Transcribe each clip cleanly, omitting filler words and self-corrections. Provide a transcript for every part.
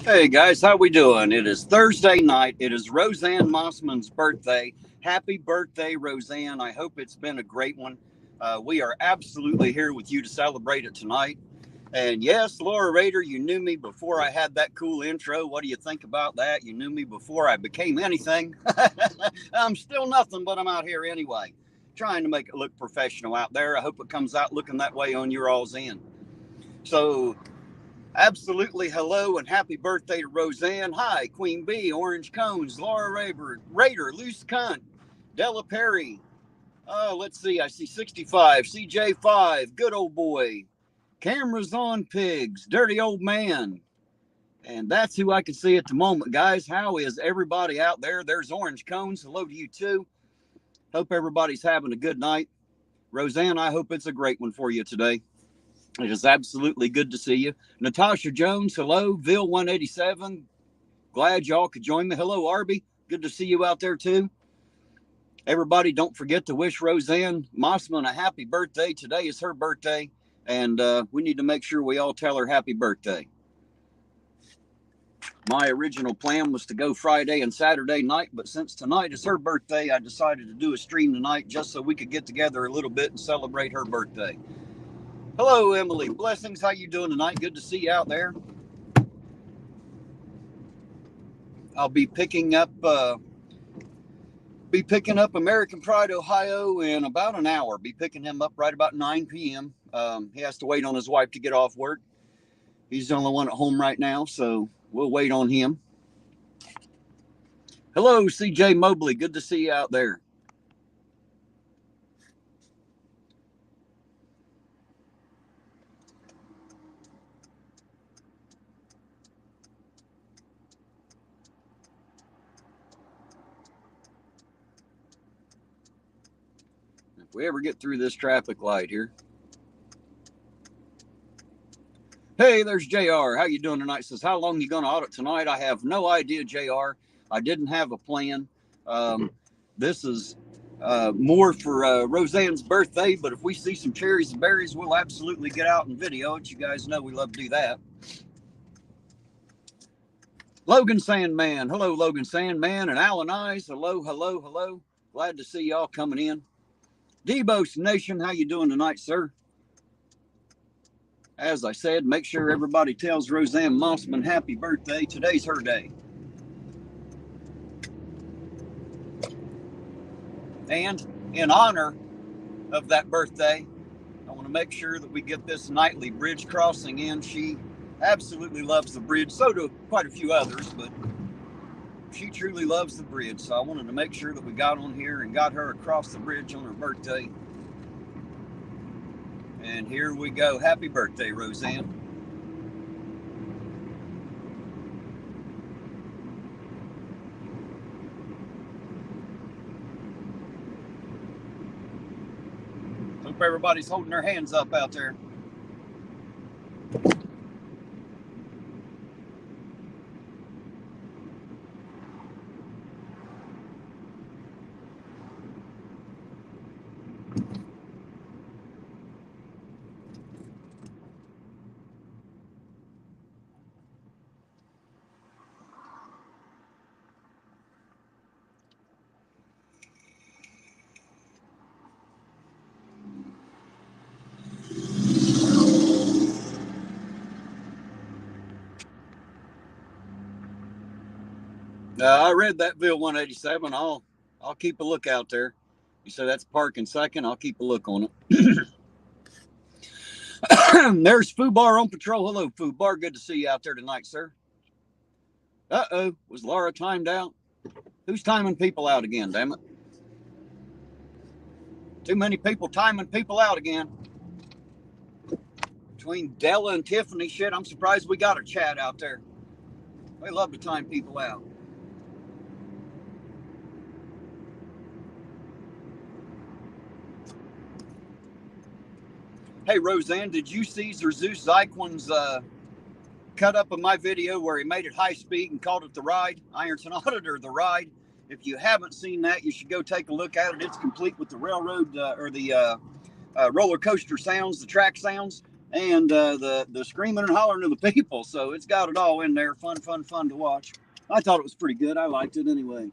Hey guys, how we doing? It is Thursday night. It is Rosanne Massman's birthday. Happy birthday, Rosanne. I hope it's been a great one. We are absolutely here with you to celebrate it tonight. And yes, Laura Rader, you knew me before I had that cool intro. What do you think about that? You knew me before I became anything. I'm still nothing, but I'm out here anyway, trying to make it look professional out there. I hope it comes out looking that way on your all's end. So absolutely hello and happy birthday to Rosanne. Hi, Queen Bee, Orange Cones, Laura Raider, Loose Cunt, Della Perry. Let's see, I see 65, CJ5, Good Old Boy, Cameras on Pigs, Dirty Old Man. And that's who I can see at the moment, guys. How is everybody out there? There's Orange Cones. Hello to you too. Hope everybody's having a good night. Rosanne, I hope it's a great one for you today. It is absolutely good to see you. Natasha Jones, hello. Ville 187, glad y'all could join me. Hello, Arby. Good to see you out there, too. Everybody, don't forget to wish Rosanne Mossman a happy birthday. Today is her birthday, and we need to make sure we all tell her happy birthday. My original plan was to go Friday and Saturday night, but since tonight is her birthday, I decided to do a stream tonight just so we could get together a little bit and celebrate her birthday. Hello, Emily. Blessings. How you doing tonight? Good to see you out there. I'll be picking up American Pride, Ohio in about an hour. Be picking him up right about 9 p.m. He has to wait on his wife to get off work. He's the only one at home right now, so we'll wait on him. Hello, CJ Mobley. Good to see you out there. If we ever get through this traffic light here. Hey, there's JR. How you doing tonight? Says, how long you going to audit tonight? I have no idea, JR. I didn't have a plan. This is more for Rosanne's birthday, but if we see some cherries and berries, we'll absolutely get out and video it. You guys know we love to do that. Logan Sandman. Hello, Logan Sandman. And Alan Eyes. Hello, hello, hello. Glad to see y'all coming in. Debos Nation, how you doing tonight, sir? As I said, make sure everybody tells Rosanne Mossman happy birthday. Today's her day. And in honor of that birthday, I want to make sure that we get this nightly bridge crossing in. She absolutely loves the bridge. So do quite a few others, but she truly loves the bridge. So I wanted to make sure that we got on here and got her across the bridge on her birthday. And here we go. Happy birthday, Rosanne. Hope everybody's holding their hands up out there. I read that Bill 187. I'll keep a look out there. You say that's parking second. I'll keep a look on it. There's Foobar on patrol. Hello, Foobar. Good to see you out there tonight, sir. Uh-oh. Was Laura timed out? Who's timing people out again, damn it? Too many people timing people out again. Between Della and Tiffany, shit, I'm surprised we got a chat out there. They love to time people out. Hey, Rosanne, did you see Zeus Zyquin's cut up of my video where he made it high speed and called it The Ride? Ironton Auditor, The Ride. If you haven't seen that, you should go take a look at it. It's complete with the railroad or the roller coaster sounds, the track sounds. and the screaming and hollering of the people. So it's got it all in there. Fun to watch. I thought it was pretty good. I liked it anyway.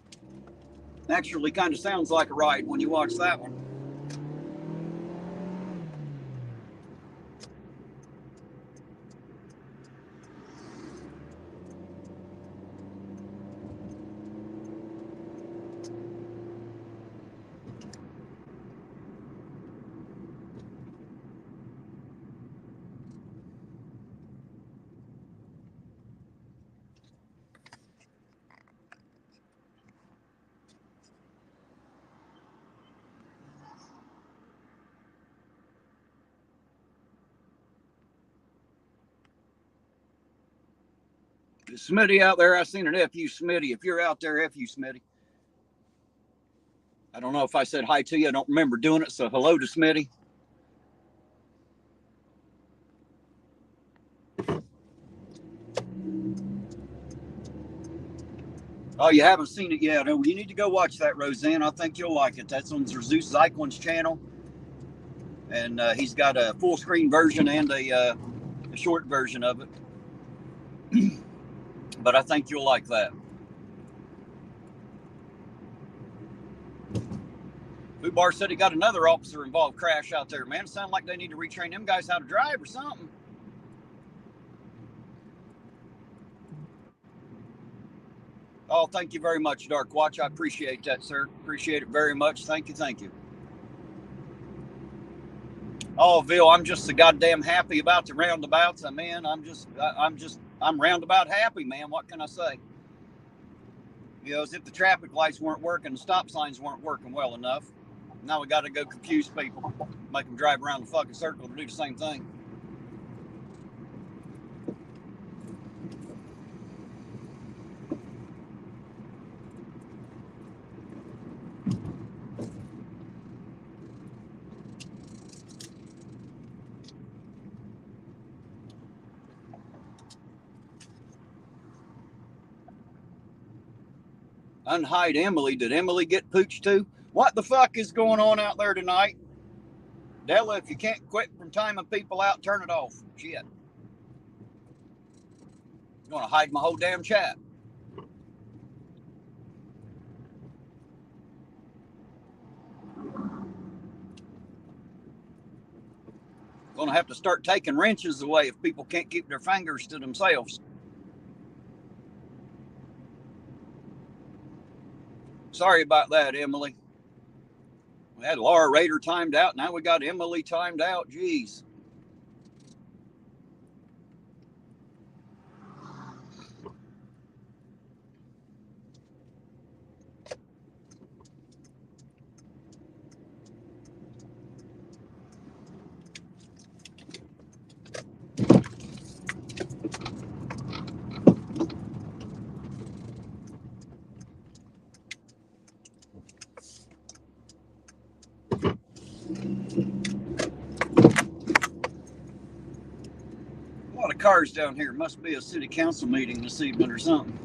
Actually, kind of sounds like a ride when you watch that one. Smitty out there, I seen an F you, Smitty. If you're out there, F you, Smitty. I don't know if I said hi to you. I don't remember doing it, so hello to Smitty. Oh, you haven't seen it yet? No, you need to go watch that, Rosanne. I think you'll like it. That's on Zeus Zyklon's channel, and he's got a full screen version and a short version of it. But I think you'll like that. Fubar said he got another officer involved crash out there. Man, it sounds like they need to retrain them guys how to drive or something. Oh, thank you very much, Dark Watch. I appreciate that, sir. Appreciate it very much. Thank you, thank you. Oh, Bill, I'm just so goddamn happy about the roundabouts. Man, I'm roundabout happy, man. What can I say? You know, as if the traffic lights weren't working, the stop signs weren't working well enough. Now we got to go confuse people, make them drive around the fucking circle to do the same thing. Unhide Emily. Did Emily get pooched too? What the fuck is going on out there tonight? Della, if you can't quit from timing people out, turn it off. Shit. You want to hide my whole damn chat. Gonna have to start taking wrenches away if people can't keep their fingers to themselves. Sorry about that, Emily. We had Laura Rader timed out. Now we got Emily timed out. Jeez. A lot of cars down here. Must be a city council meeting this evening or something.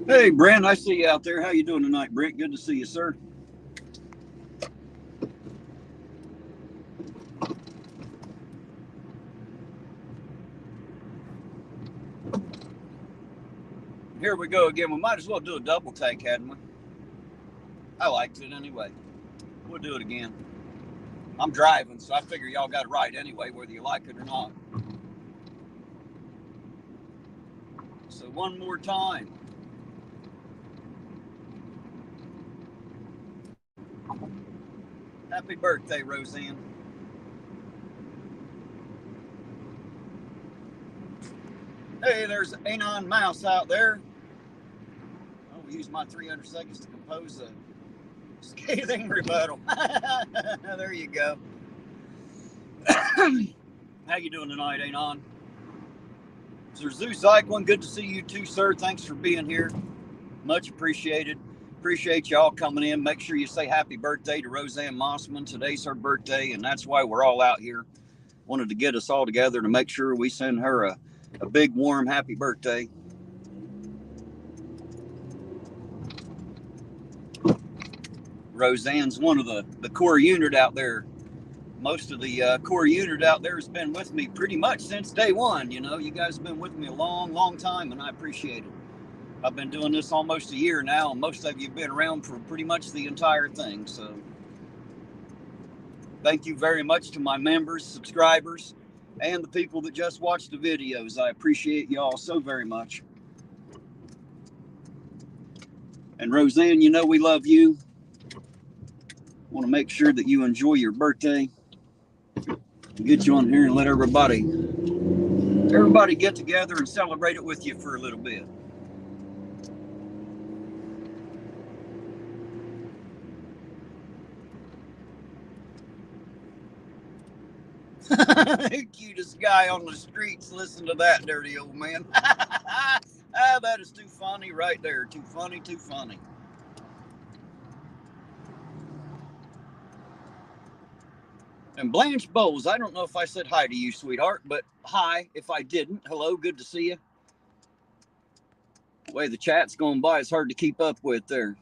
Hey, Brent, I see you out there. How you doing tonight, Brent? Good to see you, sir. Here we go again. We might as well do a double take, hadn't we? I liked it anyway. We'll do it again. I'm driving, so I figure y'all got it right anyway, whether you like it or not. So one more time. Happy birthday, Rosanne. Hey, there's Anon Mouse out there. I'll use my 300 seconds to compose a scathing rebuttal. There you go. How you doing tonight, Anon? Sir Zeus Zyklon, good to see you too, sir. Thanks for being here. Much appreciated. Appreciate y'all coming in. Make sure you say happy birthday to Rosanne Massman. Today's her birthday, and that's why we're all out here. Wanted to get us all together to make sure we send her a big, warm, happy birthday. Rosanne's one of the core unit out there. Most of the core unit out there has been with me pretty much since day one. You know, you guys have been with me a long, long time, and I appreciate it. I've been doing this almost a year now, and most of you have been around for pretty much the entire thing. So thank you very much to my members, subscribers, and the people that just watch the videos. I appreciate y'all so very much. And Rosanne, you know we love you. Want to make sure that you enjoy your birthday. Get you on here and let everybody get together and celebrate it with you for a little bit. Cutest guy on the streets. Listen to that dirty old man. That is too funny right there. Too funny, too funny. And Blanche Bowles, I don't know if I said hi to you, sweetheart, but hi if I didn't. Hello, good to see you. The way the chat's going by, it's hard to keep up with there.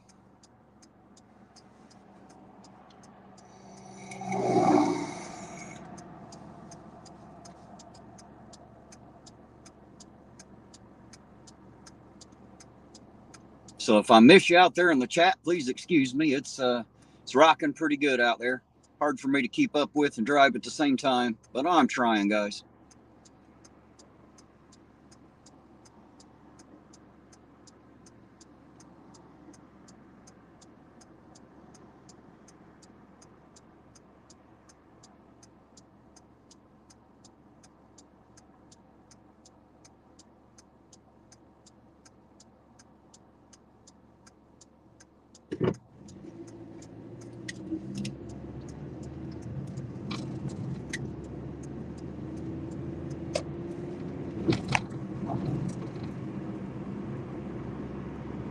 So if I miss you out there in the chat, please excuse me. It's rocking pretty good out there. Hard for me to keep up with and drive at the same time, but I'm trying, guys.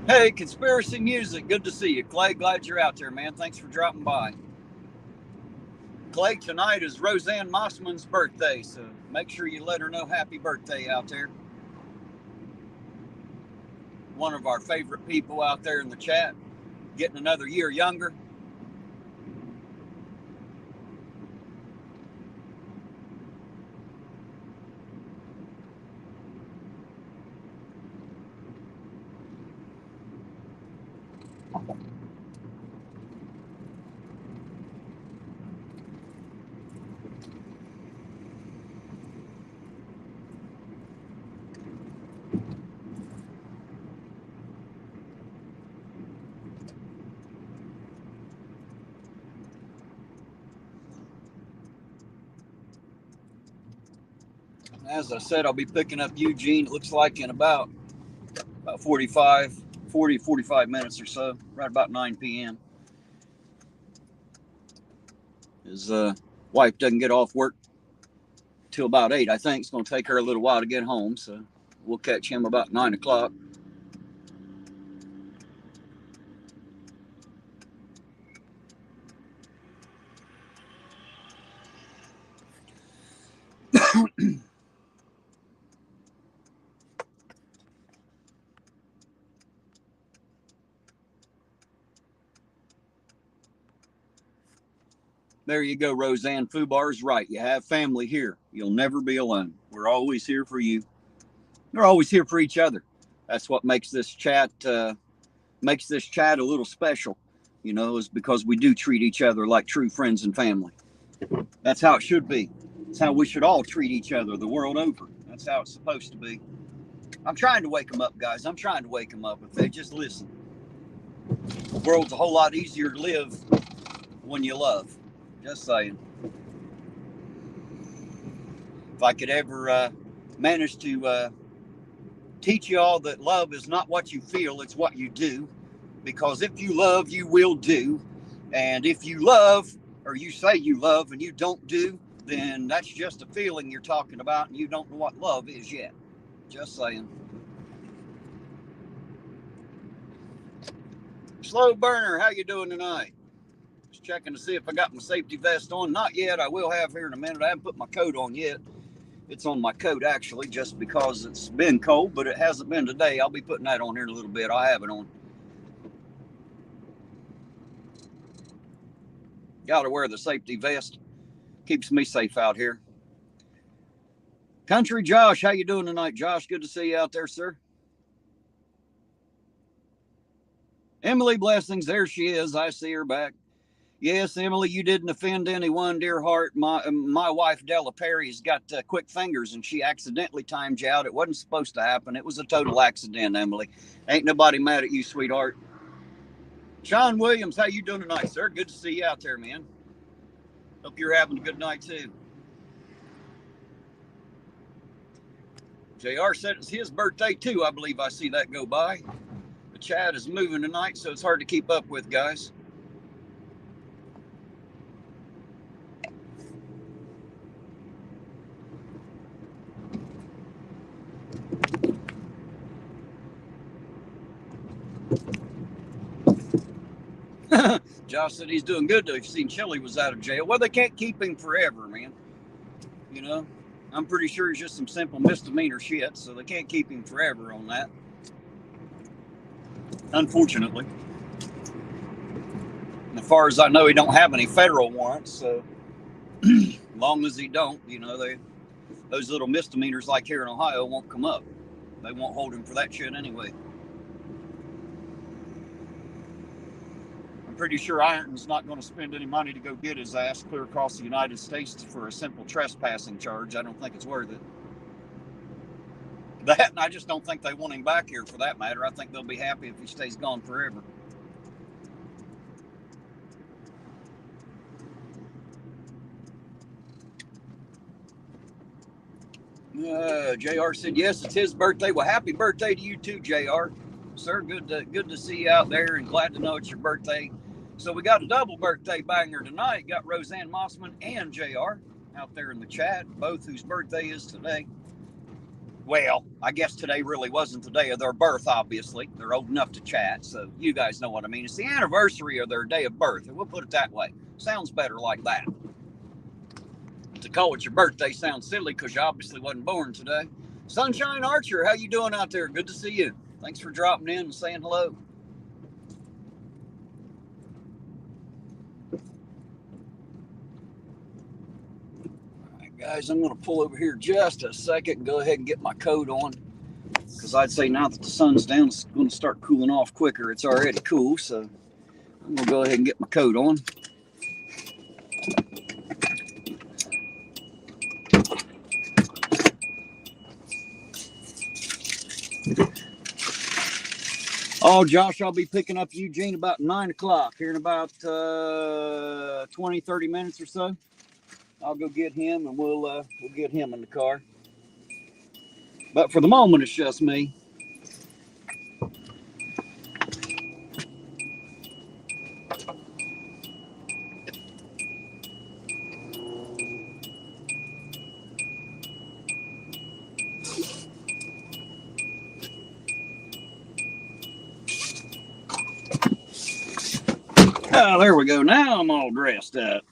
Hey, Conspiracy Music, good to see you. Clay, glad you're out there, man. Thanks for dropping by. Clay, tonight is Rosanne Massman's birthday, so make sure you let her know happy birthday out there. One of our favorite people out there in the chat, getting another year younger. As I said, I'll be picking up Eugene, it looks like in about 45 minutes or so, right about 9 p.m. His wife doesn't get off work till about 8. I think it's going to take her a little while to get home, so we'll catch him about 9 o'clock. There you go, Rosanne. Fubar's right. You have family here. You'll never be alone. We're always here for you. We're always here for each other. That's what makes this chat a little special, you know, is because we do treat each other like true friends and family. That's how it should be. That's how we should all treat each other the world over. That's how it's supposed to be. I'm trying to wake them up, guys. I'm trying to wake them up if they just listen. The world's a whole lot easier to live when you love. Just saying. If I could ever manage to teach you all that love is not what you feel, it's what you do. Because if you love, you will do. And if you love, or you say you love and you don't do, then that's just a feeling you're talking about and you don't know what love is yet. Just saying. Slow burner, how you doing tonight? Just checking to see if I got my safety vest on. Not yet. I will have here in a minute. I haven't put my coat on yet. It's on my coat actually, just because it's been cold, but it hasn't been today. I'll be putting that on here in a little bit. I'll have it on. Got to wear the safety vest. Keeps me safe out here. Country Josh, how you doing tonight, Josh? Good to see you out there, sir. Emily Blessings, there she is. I see her back. Yes, Emily, you didn't offend anyone, dear heart. My wife, Della Perry's got quick fingers, and she accidentally timed you out. It wasn't supposed to happen. It was a total accident, Emily. Ain't nobody mad at you, sweetheart. Sean Williams, how you doing tonight, sir? Good to see you out there, man. Hope you're having a good night, too. JR said it's his birthday, too. I believe I see that go by. The chat is moving tonight, so it's hard to keep up with, guys. Josh said he's doing good. They've seen Chili was out of jail. Well, they can't keep him forever, man. You know, I'm pretty sure it's just some simple misdemeanor shit, so they can't keep him forever on that. Unfortunately. And as far as I know, he don't have any federal warrants, so as long as he don't, you know, those little misdemeanors like here in Ohio won't come up. They won't hold him for that shit anyway. I'm pretty sure Ironton's not going to spend any money to go get his ass clear across the United States for a simple trespassing charge. I don't think it's worth it. That, and I just don't think they want him back here for that matter. I think they'll be happy if he stays gone forever. JR said, yes, it's his birthday. Well, happy birthday to you too, JR. Sir, good to see you out there and glad to know it's your birthday. So we got a double birthday banger tonight. Got Rosanne Massman and JR out there in the chat, both whose birthday is today. Well, I guess today really wasn't the day of their birth, obviously. They're old enough to chat, so you guys know what I mean. It's the anniversary of their day of birth, and we'll put it that way. Sounds better like that. To call it your birthday sounds silly because you obviously wasn't born today. Sunshine Archer, how you doing out there? Good to see you. Thanks for dropping in and saying hello. All right, guys, I'm going to pull over here just a second and go ahead and get my coat on because I'd say now that the sun's down, it's going to start cooling off quicker. It's already cool, so I'm going to go ahead and get my coat on. Oh, Josh, I'll be picking up Eugene about 9 o'clock here in about 20, 30 minutes or so. I'll go get him, and we'll get him in the car. But for the moment, it's just me. Oh, there we go. Now I'm all dressed up.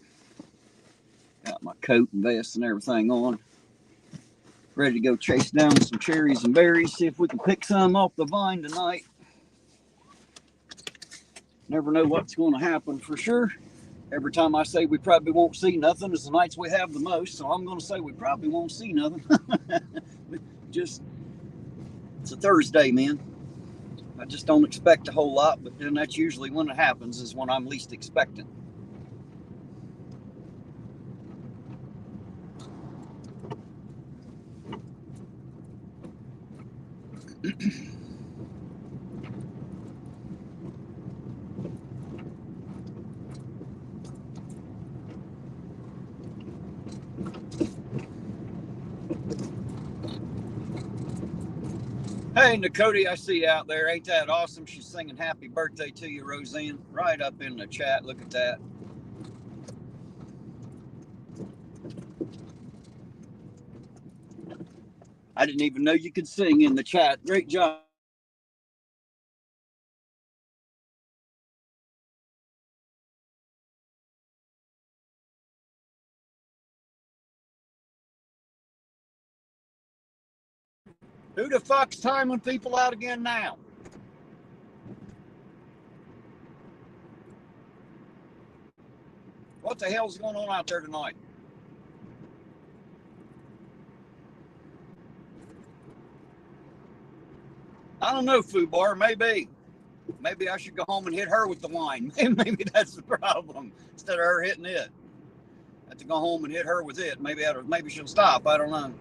Got my coat and vest and everything on. Ready to go chase down some cherries and berries, see if we can pick some off the vine tonight. Never know what's going to happen for sure. Every time I say we probably won't see nothing is the nights we have the most, so I'm going to say we probably won't see nothing. Just, it's a Thursday, man. I just don't expect a whole lot, but then that's usually when it happens, is when I'm least expecting. Hey, Nakoti, I see you out there. Ain't that awesome? She's singing happy birthday to you, Rosanne, right up in the chat. Look at that. I didn't even know you could sing in the chat. Great job. Who the fuck's timing people out again now? What the hell's going on out there tonight? I don't know, Fubar. Maybe I should go home and hit her with the wine. Maybe that's the problem. Instead of her hitting it, I have to go home and hit her with it. Maybe she'll stop. I don't know.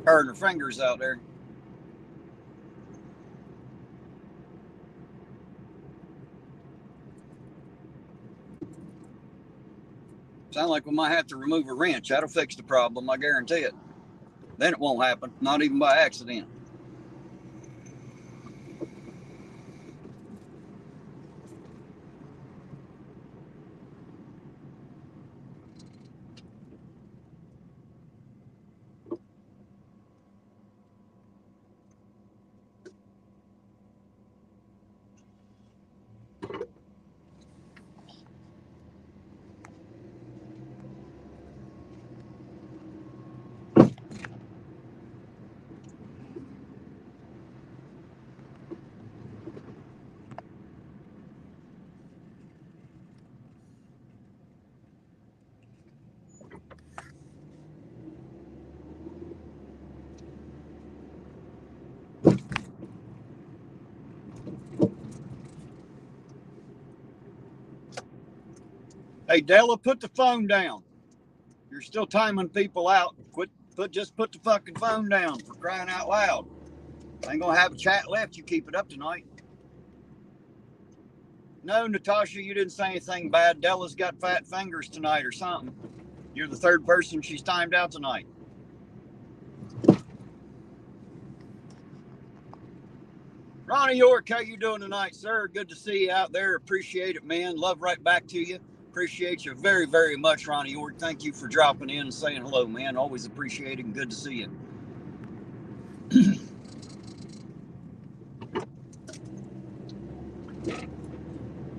Her and her fingers out there. Sound like we might have to remove a wrench. That'll fix the problem. I guarantee it. Then it won't happen. Not even by accident. Hey, Della, put the phone down. You're still timing people out. Just put the fucking phone down, for crying out loud. I ain't gonna have a chat left. You keep it up tonight. No, Natasha, you didn't say anything bad. Della's got fat fingers tonight or something. You're the third person she's timed out tonight. Ronnie York, how you doing tonight, sir? Good to see you out there. Appreciate it, man. Love right back to you. Appreciate you very, very much, Ronnie York. Thank you for dropping in and saying hello, man. Always appreciate it and good to see you.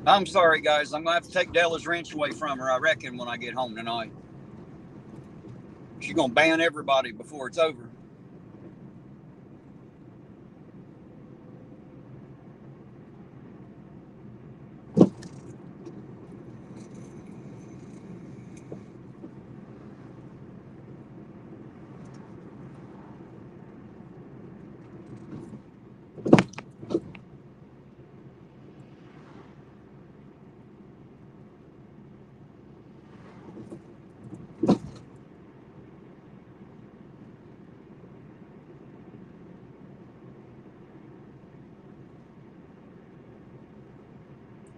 I'm sorry, guys. I'm going to have to take Della's wrench away from her, I reckon, when I get home tonight. She's going to ban everybody before it's over.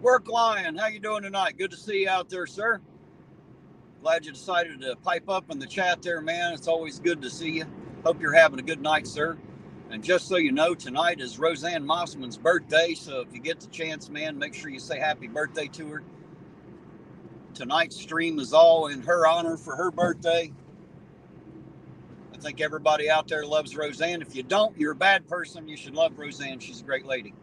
Work Lion, how you doing tonight? Good to see you out there, sir. Glad you decided to pipe up in the chat there, man. It's always good to see you. Hope you're having a good night, sir. And just so you know, tonight is Rosanne Massman's birthday, so if you get the chance, man, make sure you say happy birthday to her. Tonight's stream is all in her honor for her birthday. I think everybody out there loves Rosanne. If you don't, you're a bad person. You should love Rosanne. She's a great lady.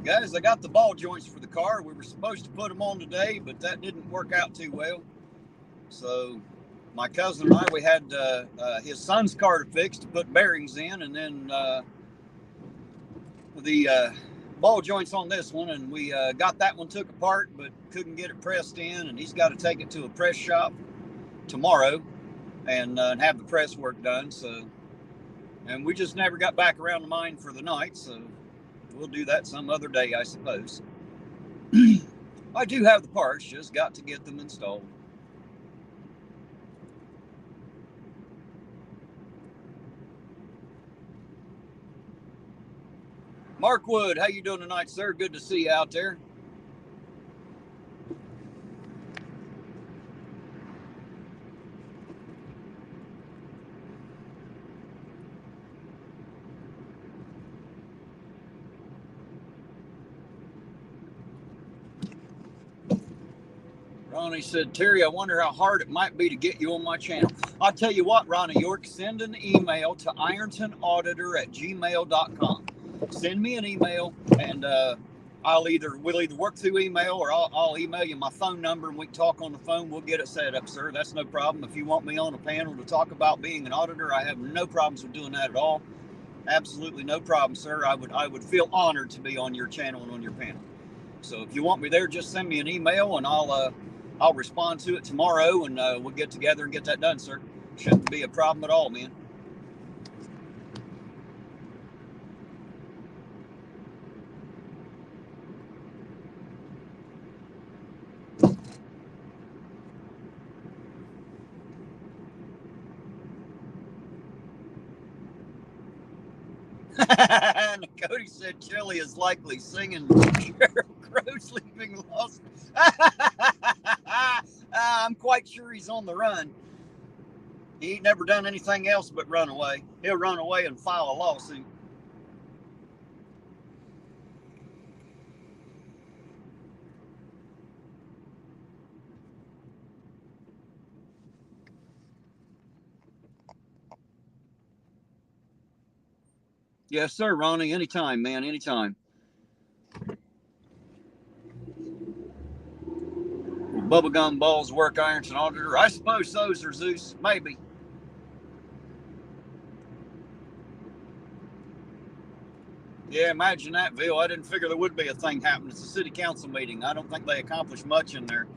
Guys, I got the ball joints for the car. We were supposed to put them on today, but that didn't work out too well. So my cousin and I, we had his son's car to fix to put bearings in, and then the ball joints on this one, and we got that one took apart, but couldn't get it pressed in, and he's got to take it to a press shop tomorrow and have the press work done. So, and we just never got back around to mine for the night, so we'll do that some other day, I suppose. I do have the parts, just got to get them installed. Mark Wood, how you doing tonight, sir? Good to see you out there. Ronnie said, Terry, I wonder how hard it might be to get you on my channel. I'll tell you what, Ronnie York, send an email to irontonauditor@gmail.com. Send me an email, and we'll either work through email, or I'll email you my phone number and we can talk on the phone. We'll get it set up, sir. That's no problem. If you want me on a panel to talk about being an auditor, I have no problems with doing that at all. Absolutely no problem, sir. I would feel honored to be on your channel and on your panel. So if you want me there, just send me an email and I'll respond to it tomorrow, and we'll get together and get that done, sir. Shouldn't be a problem at all, man. And Cody said Chili is likely singing Sheryl Crow's Leaving Las I'm quite sure he's on the run. He ain't never done anything else but run away. He'll run away and file a lawsuit. Yes, sir, Ronnie. Anytime, man. Anytime. Bubblegum balls work, Ironton auditor? I suppose so, Sir Zeus. Maybe. Yeah, imagine that, Bill. I didn't figure there would be a thing happening. It's a city council meeting. I don't think they accomplished much in there.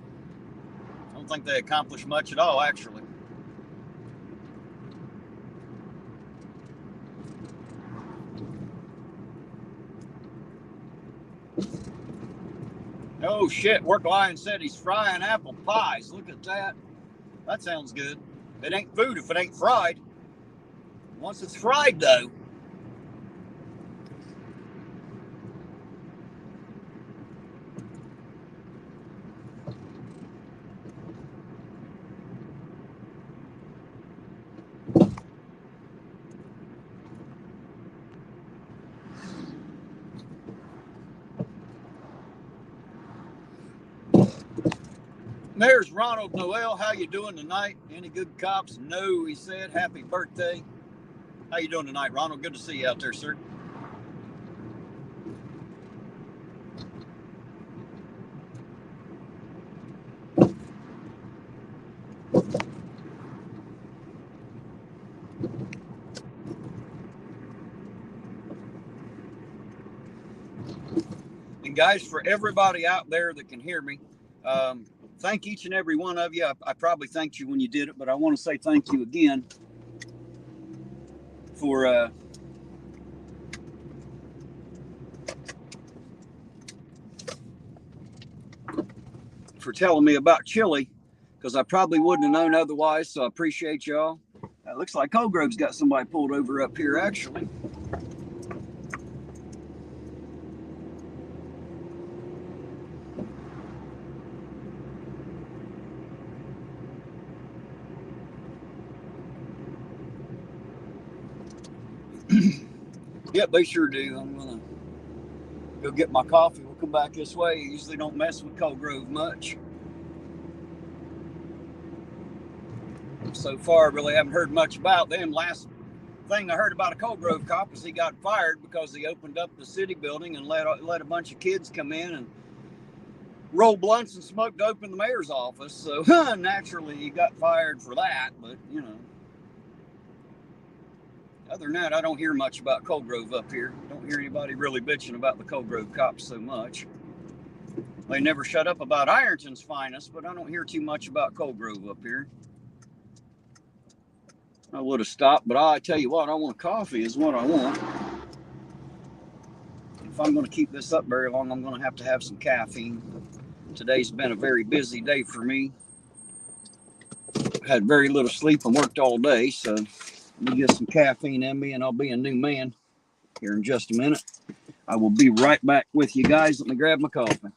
I don't think they accomplished much at all, actually. Oh, shit. Work Lion said he's frying apple pies. Look at that. That sounds good. It ain't food if it ain't fried. Once it's fried, though. There's Ronald Noel. How you doing tonight? Any good cops? No, he said. Happy birthday. How you doing tonight, Ronald? Good to see you out there, sir. And guys, for everybody out there that can hear me, thank each and every one of you. I probably thanked you when you did it, but I want to say thank you again for telling me about chili, because I probably wouldn't have known otherwise. So I appreciate y'all. Looks like Colgrove's got somebody pulled over up here, actually. Yep, they sure do. I'm gonna go get my coffee. We'll come back this way. I usually don't mess with Colgrove much. So far, I really haven't heard much about them. Last thing I heard about a Colgrove cop is he got fired because he opened up the city building and let a bunch of kids come in and roll blunts and smoke dope in the mayor's office. So naturally, he got fired for that. But you know, other than that, I don't hear much about Colgrove up here. Don't hear anybody really bitching about the Colgrove cops so much. They never shut up about Ironton's finest, but I don't hear too much about Colgrove up here. I would have stopped, but I tell you what, I want coffee is what I want. If I'm going to keep this up very long, I'm going to have some caffeine. Today's been a very busy day for me. Had very little sleep and worked all day, so let me get some caffeine in me and I'll be a new man here in just a minute. I will be right back with you guys. Let me grab my coffee.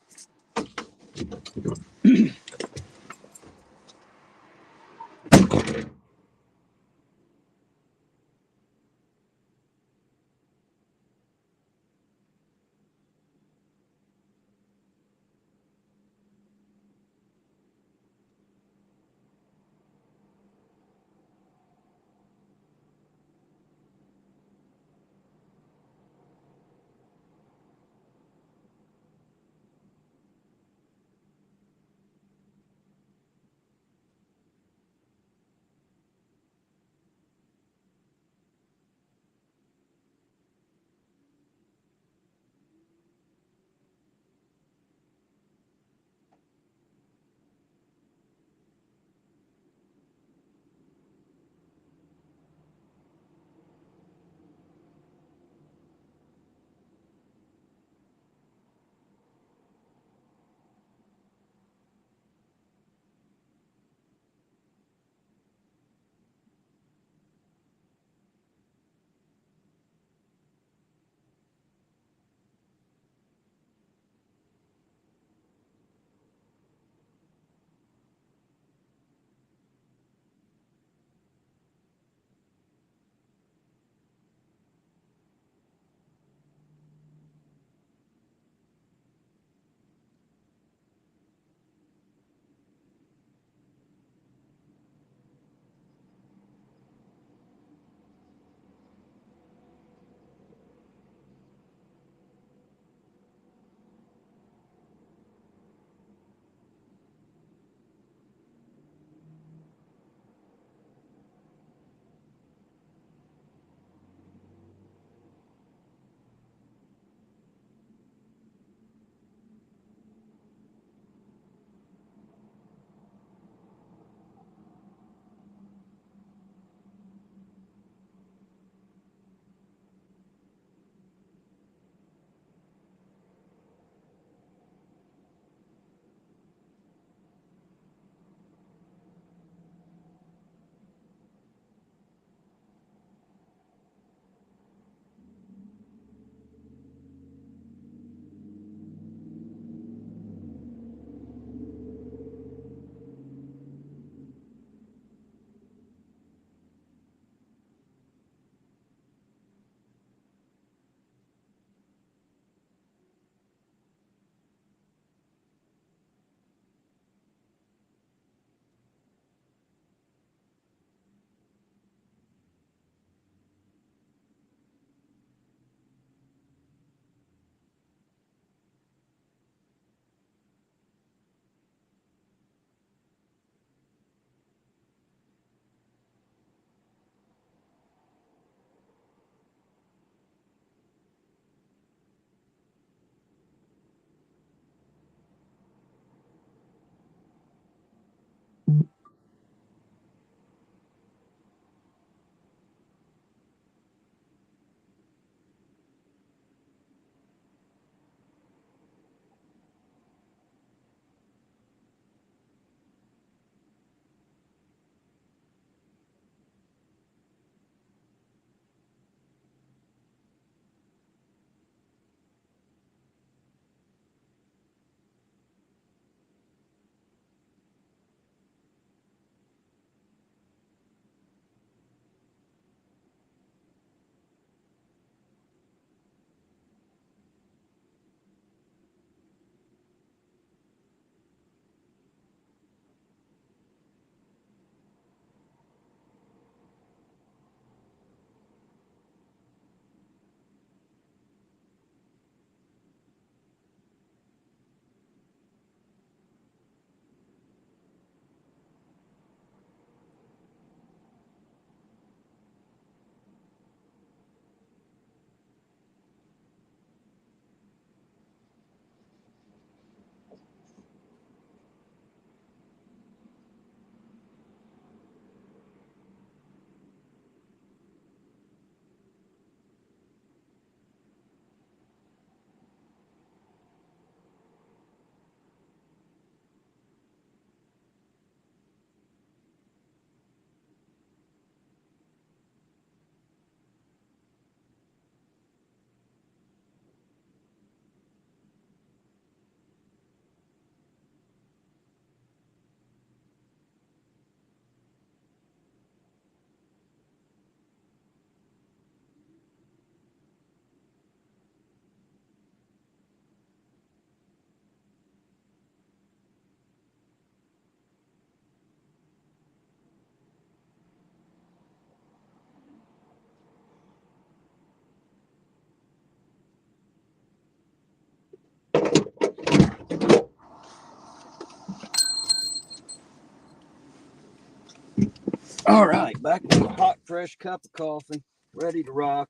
All right, back with a hot, fresh cup of coffee, ready to rock.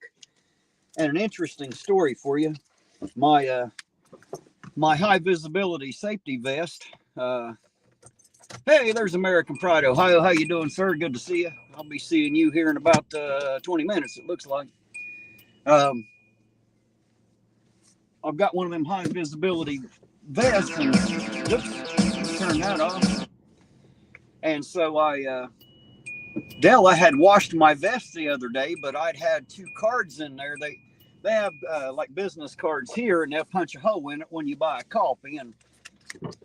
And an interesting story for you. My high visibility safety vest. Hey, there's American Pride, Ohio. How you doing, sir? Good to see you. I'll be seeing you here in about 20 minutes, it looks like. I've got one of them high visibility vests, and oops, turn that off. And so I had washed my vest the other day, but I'd had 2 cards in there. They have like business cards here, and they'll punch a hole in it when you buy a coffee. And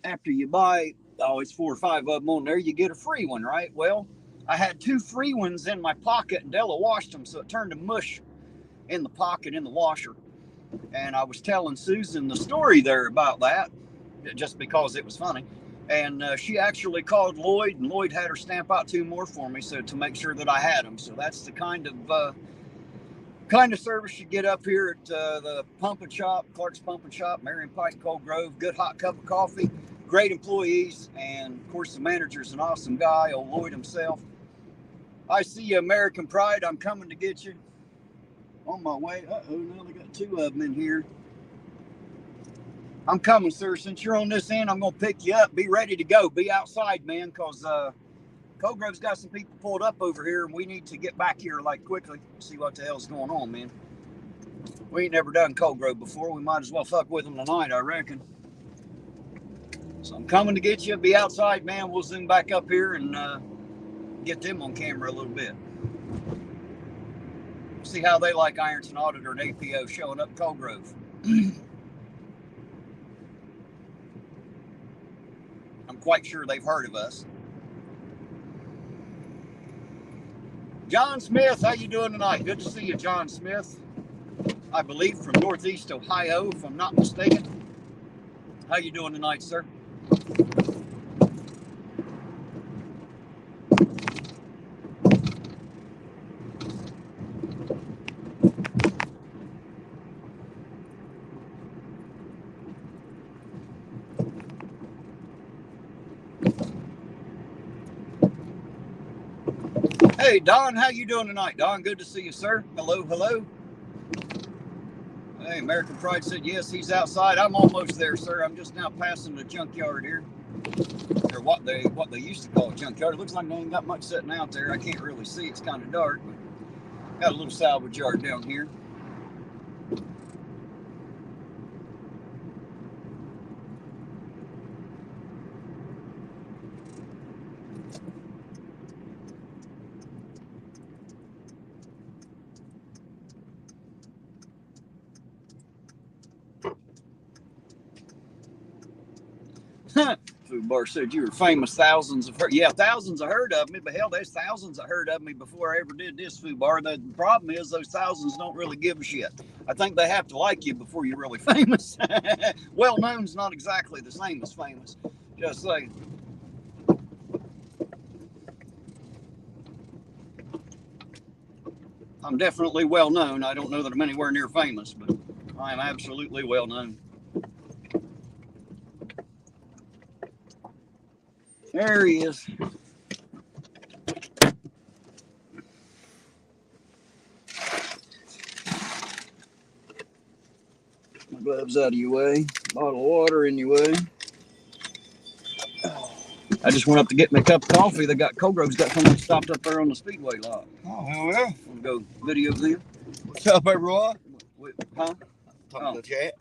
after you buy, it's 4 or 5 of them on there, you get a free one, right? Well, I had 2 free ones in my pocket, and Della washed them, so it turned to mush in the pocket in the washer. And I was telling Susan the story there about that, just because it was funny. And she actually called Lloyd, and Lloyd had her stamp out 2 more for me, so to make sure that I had them. So that's the kind of service you get up here at the Pump and Shop, Clark's Pump and Shop, Marion Pike, Cold Grove. Good hot cup of coffee, great employees, and of course the manager's an awesome guy, old Lloyd himself. I see you, American Pride. I'm coming to get you. On my way. Uh-oh, now they got 2 of them in here. I'm coming, sir. Since you're on this end, I'm going to pick you up. Be ready to go. Be outside, man, because Cold Grove's got some people pulled up over here, and we need to get back here, like, quickly. See what the hell's going on, man. We ain't never done Cold Grove before. We might as well fuck with them tonight, I reckon. So I'm coming to get you. Be outside, man. We'll zoom back up here and get them on camera a little bit. See how they like Ironton Auditor and APO showing up Cold Grove. I'm quite sure they've heard of us. John Smith, how you doing tonight? Good to see you, John Smith. I believe from Northeast Ohio, if I'm not mistaken. How you doing tonight, sir? Hey, Don, how you doing tonight? Don, good to see you, sir. Hello, hello. Hey, American Pride said yes, he's outside. I'm almost there, sir. I'm just now passing the junkyard here. Or what they used to call a junkyard. It looks like they ain't got much sitting out there. I can't really see. It's kind of dark, but got a little salvage yard down here. Food Bar said you were famous. Thousands have heard. Yeah, thousands have heard of me. But hell, there's thousands that heard of me before I ever did this, Food Bar. The problem is those thousands don't really give a shit. I think they have to like you before you're really famous. Well known's not exactly the same as famous. Just saying. I'm definitely well known. I don't know that I'm anywhere near famous, but I am absolutely well known. There he is. My gloves out of your way. Bottle of water in your way. I just went up to get me a cup of coffee. They got Cold Grove's got someone stopped up there on the speedway lot. Oh, hell yeah. Want to go video them? What's up, everyone? Huh? Talking to the chat.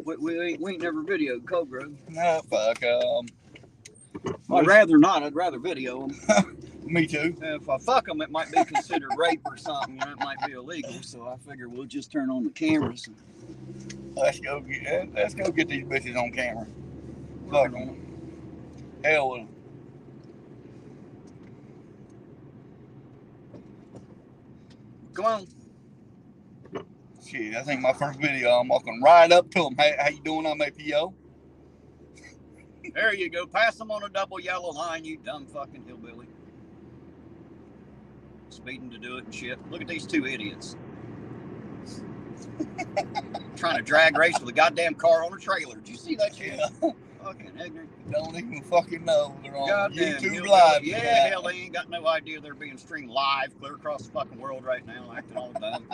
We ain't never videoed Cold Grove. Nah, fuck. I'd rather not. I'd rather video them. Me too. If I fuck them, it might be considered rape or something. It might be illegal. So I figure we'll just turn on the cameras. Let's go get these bitches on camera. Fuck them. Hell with them. Come on. Shit, I think my first video, I'm walking right up to them. Hey, how you doing? I'm APO. There you go. Pass them on a double yellow line, you dumb fucking hillbilly. Speeding to do it and shit. Look at these 2 idiots. Trying to drag race with a goddamn car on a trailer. Did you see that shit? Fucking ignorant. Don't even fucking know they're on Goddamn YouTube Live. Yeah, hell, they ain't got no idea they're being streamed live clear across the fucking world right now, acting all dumb.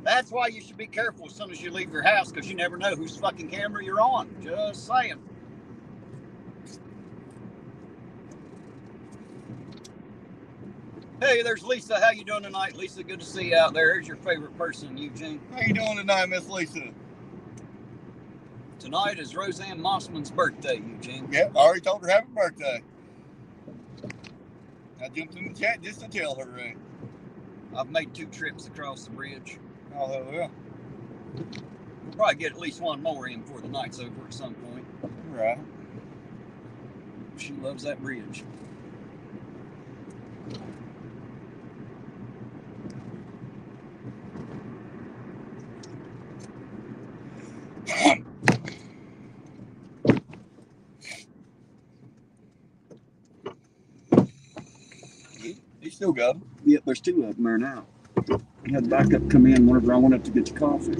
That's why you should be careful as soon as you leave your house, because you never know whose fucking camera you're on. Just saying. Hey, there's Lisa. How you doing tonight, Lisa? Good to see you out there. Here's your favorite person, Eugene. How you doing tonight, Miss Lisa? Tonight is Rosanne Massman's birthday, Eugene. Yep, I already told her happy birthday. I jumped in the chat just to tell her. I've made 2 trips across the bridge. Oh, yeah. We'll probably get at least one more in before the night's over at some point. Right. She loves that bridge. You still got them? Yep, there's 2 of them there now. I had backup come in whenever I went up to get the coffee.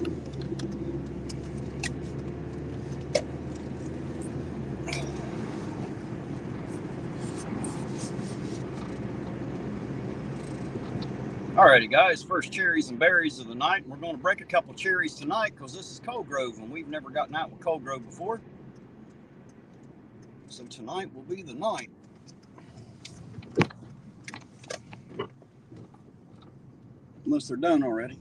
Alrighty, guys, first cherries and berries of the night. We're going to break a couple cherries tonight because this is Cold Grove and we've never gotten out with Cold Grove before. So tonight will be the night. Unless they're done already.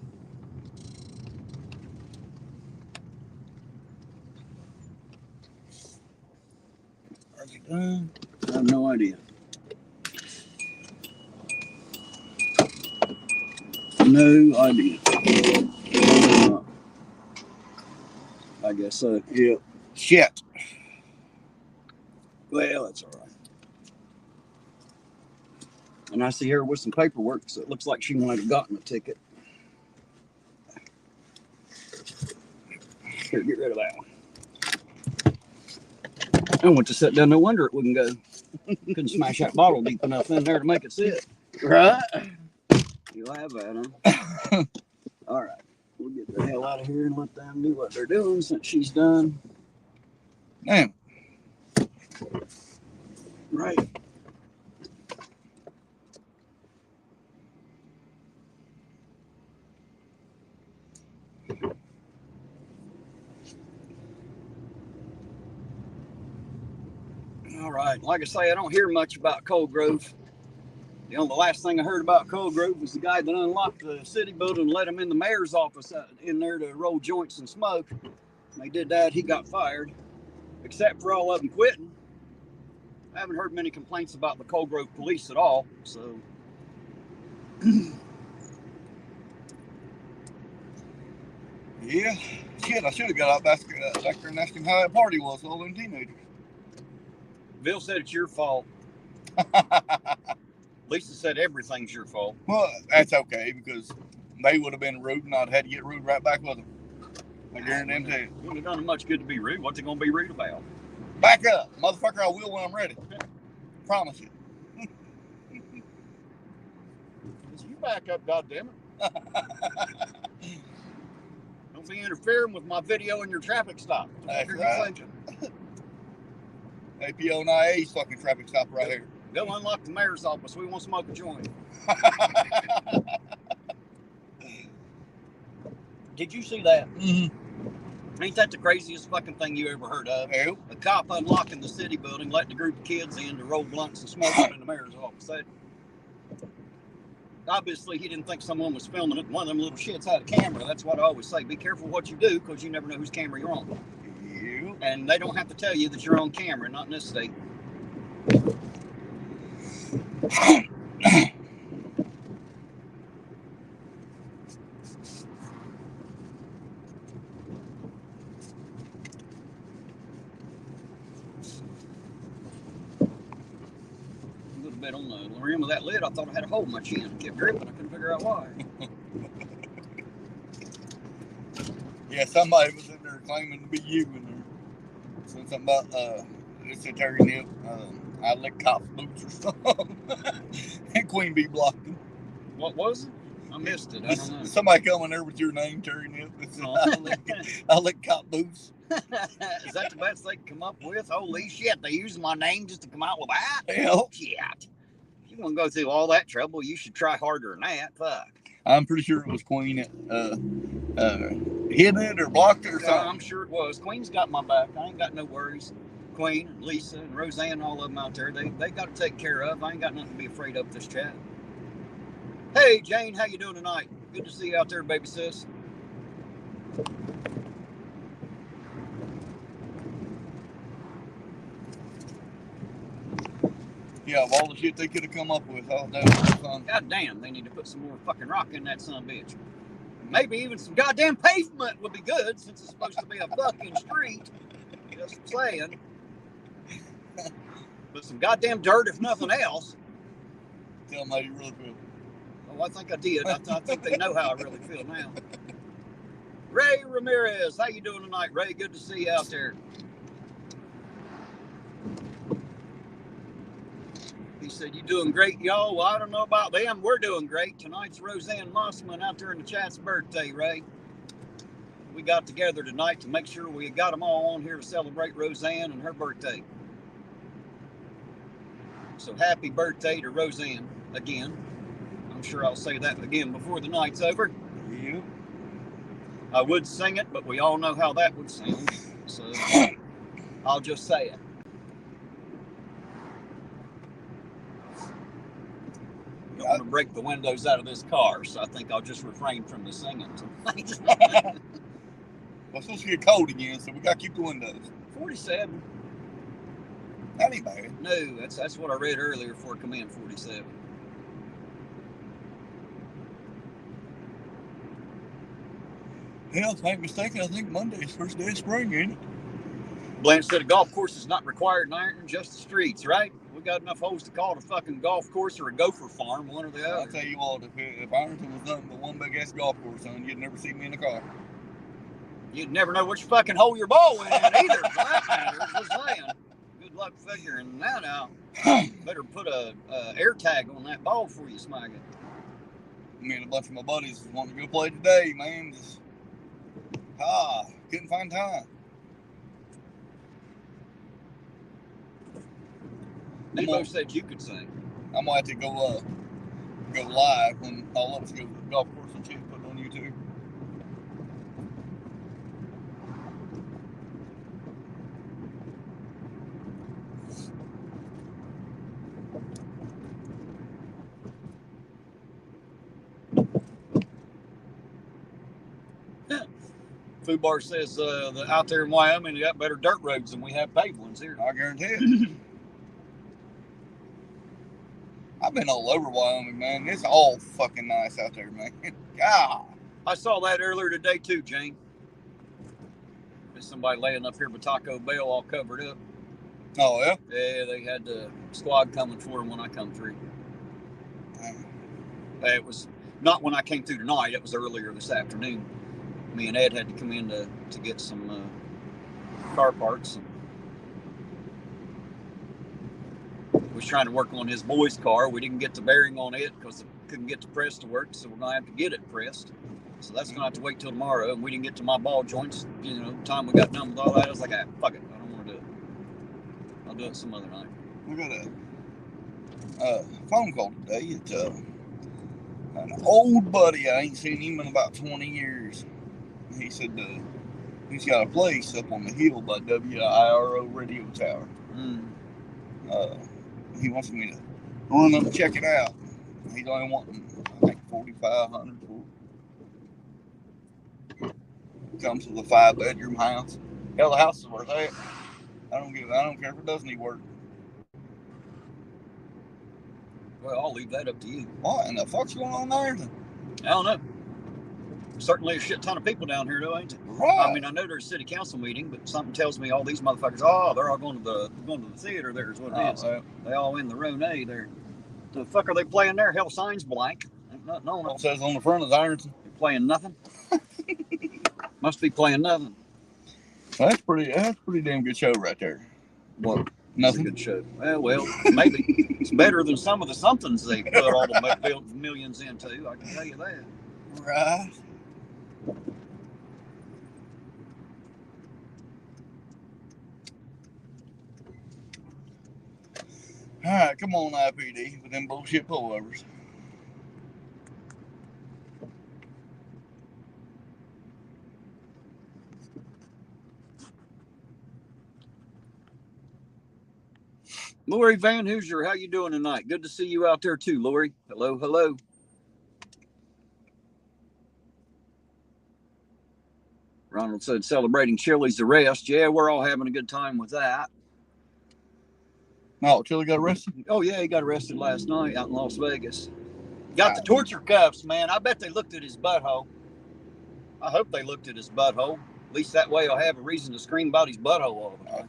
Are they done? I have no idea. No idea. I guess so. Yeah. Shit. Well, that's all right. And I see her with some paperwork, so it looks like she might have gotten a ticket. Here, get rid of that one. I went to sit down, no wonder it wouldn't go. Couldn't smash that bottle deep enough in there to make it sit. Right? You'll have that, huh? All right. We'll get the hell out of here and let them do what they're doing since she's done. Damn. Right. All right. Like I say, I don't hear much about Cold Grove. The last thing I heard about Cold Grove was the guy that unlocked the city building and let him in the mayor's office in there to roll joints and smoke. When they did that, he got fired. Except for all of them quitting. I haven't heard many complaints about the Cold Grove police at all. So, Yeah. Shit, I should have got out back there and asked him how that party was with all them teenagers. Bill said it's your fault. Lisa said everything's your fault. Well, that's okay because they would have been rude and I'd had to get rude right back with them. I guarantee you. Wouldn't have done them much good to be rude. What's it going to be rude about? Back up. Motherfucker, I will when I'm ready. Promise you. You back up, goddammit. Don't be interfering with my video and your traffic stop. That's right. APO and IA's fucking traffic stop right here. Go unlock the mayor's office. We want to smoke a joint. Did you see that? Mm-hmm. Ain't that the craziest fucking thing you ever heard of? Ew. A cop unlocking the city building, letting a group of kids in to roll blunts and smoke them in the mayor's office. Obviously, he didn't think someone was filming it. One of them little shits had a camera. That's what I always say. Be careful what you do because you never know whose camera you're on. Ew. And they don't have to tell you that you're on camera, not in this state. Bit on the rim of that lid, I thought I had a hole in my chin. I kept dripping. I couldn't figure out why. Yeah, somebody was in there claiming to be you in there. Said something about it's a turnip. I lick cops' boots or something. And Queen Bee blocked him. What was it? I missed it. I don't know. Somebody coming there with your name, Terry Nip. I lick cop boots. Is that the best they can come up with? Holy shit, they use my name just to come out with that? Yeah. Shit. If you want to go through all that trouble, you should try harder than that. Fuck. I'm pretty sure it was Queen that hid it or blocked it or something. I'm sure it was. Queen's got my back. I ain't got no worries. Queen and Lisa and Rosanne, all of them out there, they got to take care of. I ain't got nothing to be afraid of this chat. Hey, Jane, how you doing tonight? Good to see you out there, baby sis. Yeah, of all the shit they could have come up with, that was fun. God damn, they need to put some more fucking rock in that son of a bitch. Maybe even some goddamn pavement would be good, since it's supposed to be a fucking street. Just saying. But some goddamn dirt, if nothing else. Tell them how you really feel. Oh, I think I did. I think they know how I really feel now. Ray Ramirez, how you doing tonight, Ray? Good to see you out there. He said, you doing great, y'all? Well, I don't know about them. We're doing great. Tonight's Rosanne Massman out there in the chat's birthday, Ray. We got together tonight to make sure we got them all on here to celebrate Rosanne and her birthday. So happy birthday to Rosanne again. I'm sure I'll say that again before the night's over. Yeah. I would sing it, but we all know how that would sound. So I'll just say it. I don't want to break the windows out of this car, so I think I'll just refrain from the singing tonight. Well, it's supposed to get cold again, so we got to keep the windows. 47. That ain't bad. No, that's what I read earlier before I come in, 47. Yeah, if I ain't mistaken, I think Monday's first day of spring, ain't it? Blanche said a golf course is not required in Ironton, just the streets, right? We got enough holes to call it a fucking golf course or a gopher farm, one or the other. I'll tell you what, if Ironton was nothing but one big ass golf course, son, you'd never see me in a car. You'd never know which fucking hole your ball went in either, for that matter. Just saying. Good luck figuring that out. Better put a air tag on that ball before you smack it. Me and a bunch of my buddies wanting to go play today, man. Just, couldn't find time. They both said you could sing. I might have to go live when all of us go to the golf course and put it on YouTube. Food Bar says out there in Wyoming, they got better dirt roads than we have paved ones here. I guarantee it. I've been all over Wyoming, man. It's all fucking nice out there, man. God. I saw that earlier today too, Jane. There's somebody laying up here with Taco Bell all covered up. Oh, yeah? Yeah, they had the squad coming for them when I come through. It was not when I came through tonight. It was earlier this afternoon. Me and Ed had to come in to get some car parts. Was trying to work on his boy's car. We didn't get the bearing on it because couldn't get the press to work, so we're gonna have to get it pressed. So that's gonna have to wait till tomorrow. And we didn't get to my ball joints. You know, the time we got done with all that, I was like, fuck it, I don't want to do it. I'll do it some other night. We got a phone call today. It's an old buddy. I ain't seen him in about 20 years. He said he's got a place up on the hill by WIRO radio tower. He wants me to run up and check it out. He's only wanting, I think, $4,500 for it. Comes with a 5-bedroom house. Hell, the house is worth that. I don't care if it doesn't need work. Well, I'll leave that up to you. What in the fuck's going on there? I don't know. Certainly a shit ton of people down here, though, ain't it? Right. I mean, I know there's a city council meeting, but something tells me all these motherfuckers, they're all going to the theater. There's what it is. Well. They all in the room A there. The fuck are they playing there? Hell, sign's blank. Ain't nothing on It it. says on the front is Ironton. They're playing nothing. Must be playing nothing. That's pretty damn good show right there. What? Nothing. It's a good show. Well, maybe it's better than some of the somethings they put all the millions into. I can tell you that. Right. All right, come on, IPD, with them bullshit pullovers. Lori Van Hoosier, how you doing tonight? Good to see you out there too, Lori. Hello, hello. Ronald said celebrating Chili's arrest. Yeah, we're all having a good time with that. Oh, Chili got arrested? Oh, yeah, he got arrested last night out in Las Vegas. Got the torture cuffs, man. I bet they looked at his butthole. I hope they looked at his butthole. At least that way I'll have a reason to scream about his butthole all the time.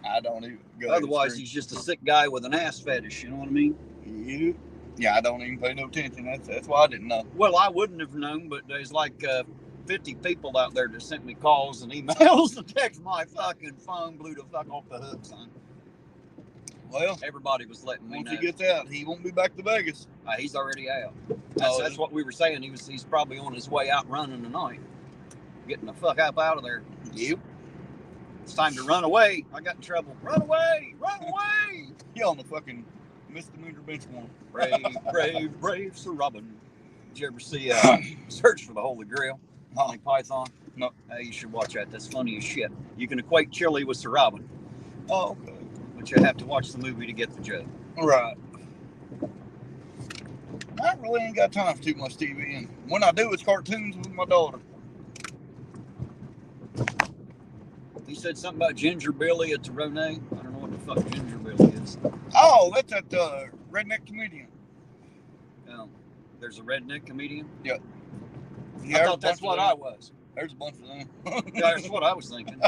I don't even go. Otherwise, he's just a sick guy with an ass fetish. You know what I mean? Yeah, I don't even pay no attention. That's why I didn't know. Well, I wouldn't have known, but there's like 50 people out there that sent me calls and emails and text. My fucking phone blew the fuck off the hook, son. Well, everybody was letting me know. Once he gets out, he won't be back to Vegas. He's already out. That's what we were saying. He's probably on his way out running tonight, getting the fuck up out of there. Yep. It's time to run away. I got in trouble. Run away! Run away! He on the fucking misdemeanor bench one. Brave Sir Robin. Did you ever see Search for the Holy Grail? Monty Python? No. You should watch that. That's funny as shit. You can equate Chili with Sir Robin. Oh, okay. But you have to watch the movie to get the joke. Right. I really ain't got time for too much TV, and when I do, it's cartoons with my daughter. He said something about Ginger Billy at the Rone. I don't know what the fuck Ginger Billy is. Oh, that's that redneck comedian. There's a redneck comedian? Yep. I thought that's what I was. There's a bunch of them. Yeah, that's what I was thinking.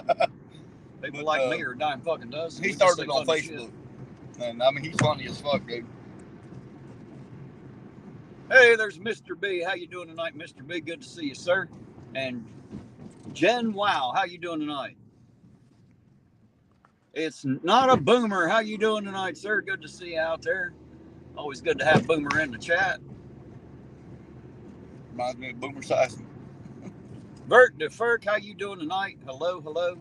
People like me are a dime fucking dozen. He started on Facebook. And I mean, he's funny as fuck, dude. Hey, there's Mr. B. How you doing tonight, Mr. B? Good to see you, sir. And Jen Wow, how you doing tonight? It's not a boomer. How you doing tonight, sir? Good to see you out there. Always good to have Boomer in the chat. Reminds me of Boomer Sison. Bert DeFerk, how you doing tonight? Hello, hello.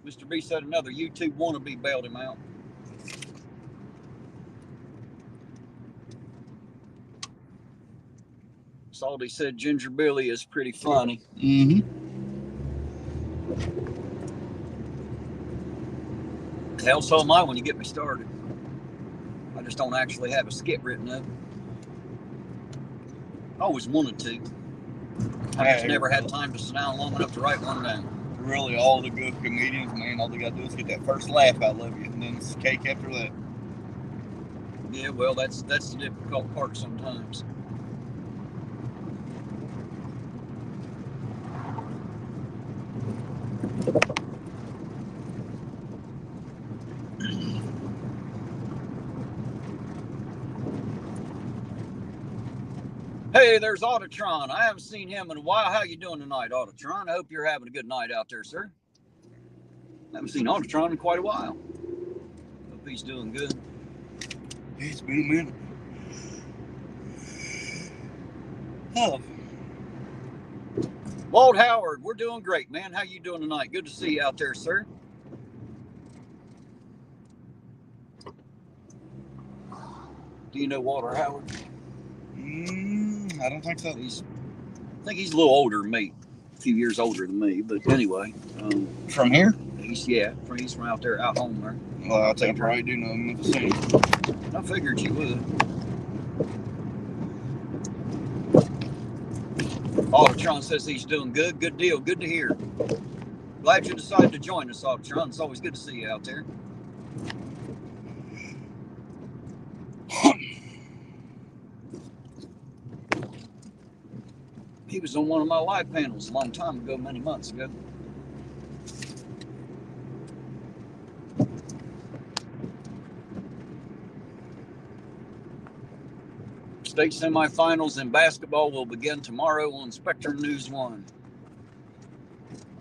Mr. B said another YouTube wannabe bailed him out. Salty said Ginger Billy is pretty funny. Mm-hmm. Hell, so am I when you get me started. I just don't actually have a skit written up. I always wanted to. I just never had time to sit down long enough to write one down. Really, all the good comedians, man, all they got to do is get that first laugh out of you, and then it's cake after that. Yeah, well, that's the difficult part sometimes. Hey, there's Autotron. I haven't seen him in a while. How you doing tonight, Autotron? I hope you're having a good night out there, sir. I haven't seen Autotron in quite a while. Hope he's doing good. It's been a minute. Oh. Walt Howard, we're doing great, man. How you doing tonight? Good to see you out there, sir. Do you know Walter Howard? I don't think so. I think he's a little older than me, a few years older than me. But anyway, from here? He's from out there, out home there. Well, I'll take probably do know him in the city. I figured you would. Autotron says he's doing good. Good deal. Good to hear. Glad you decided to join us, Autotron. It's always good to see you out there. He was on one of my live panels a long time ago, many months ago. State semifinals in basketball will begin tomorrow on Spectrum News 1.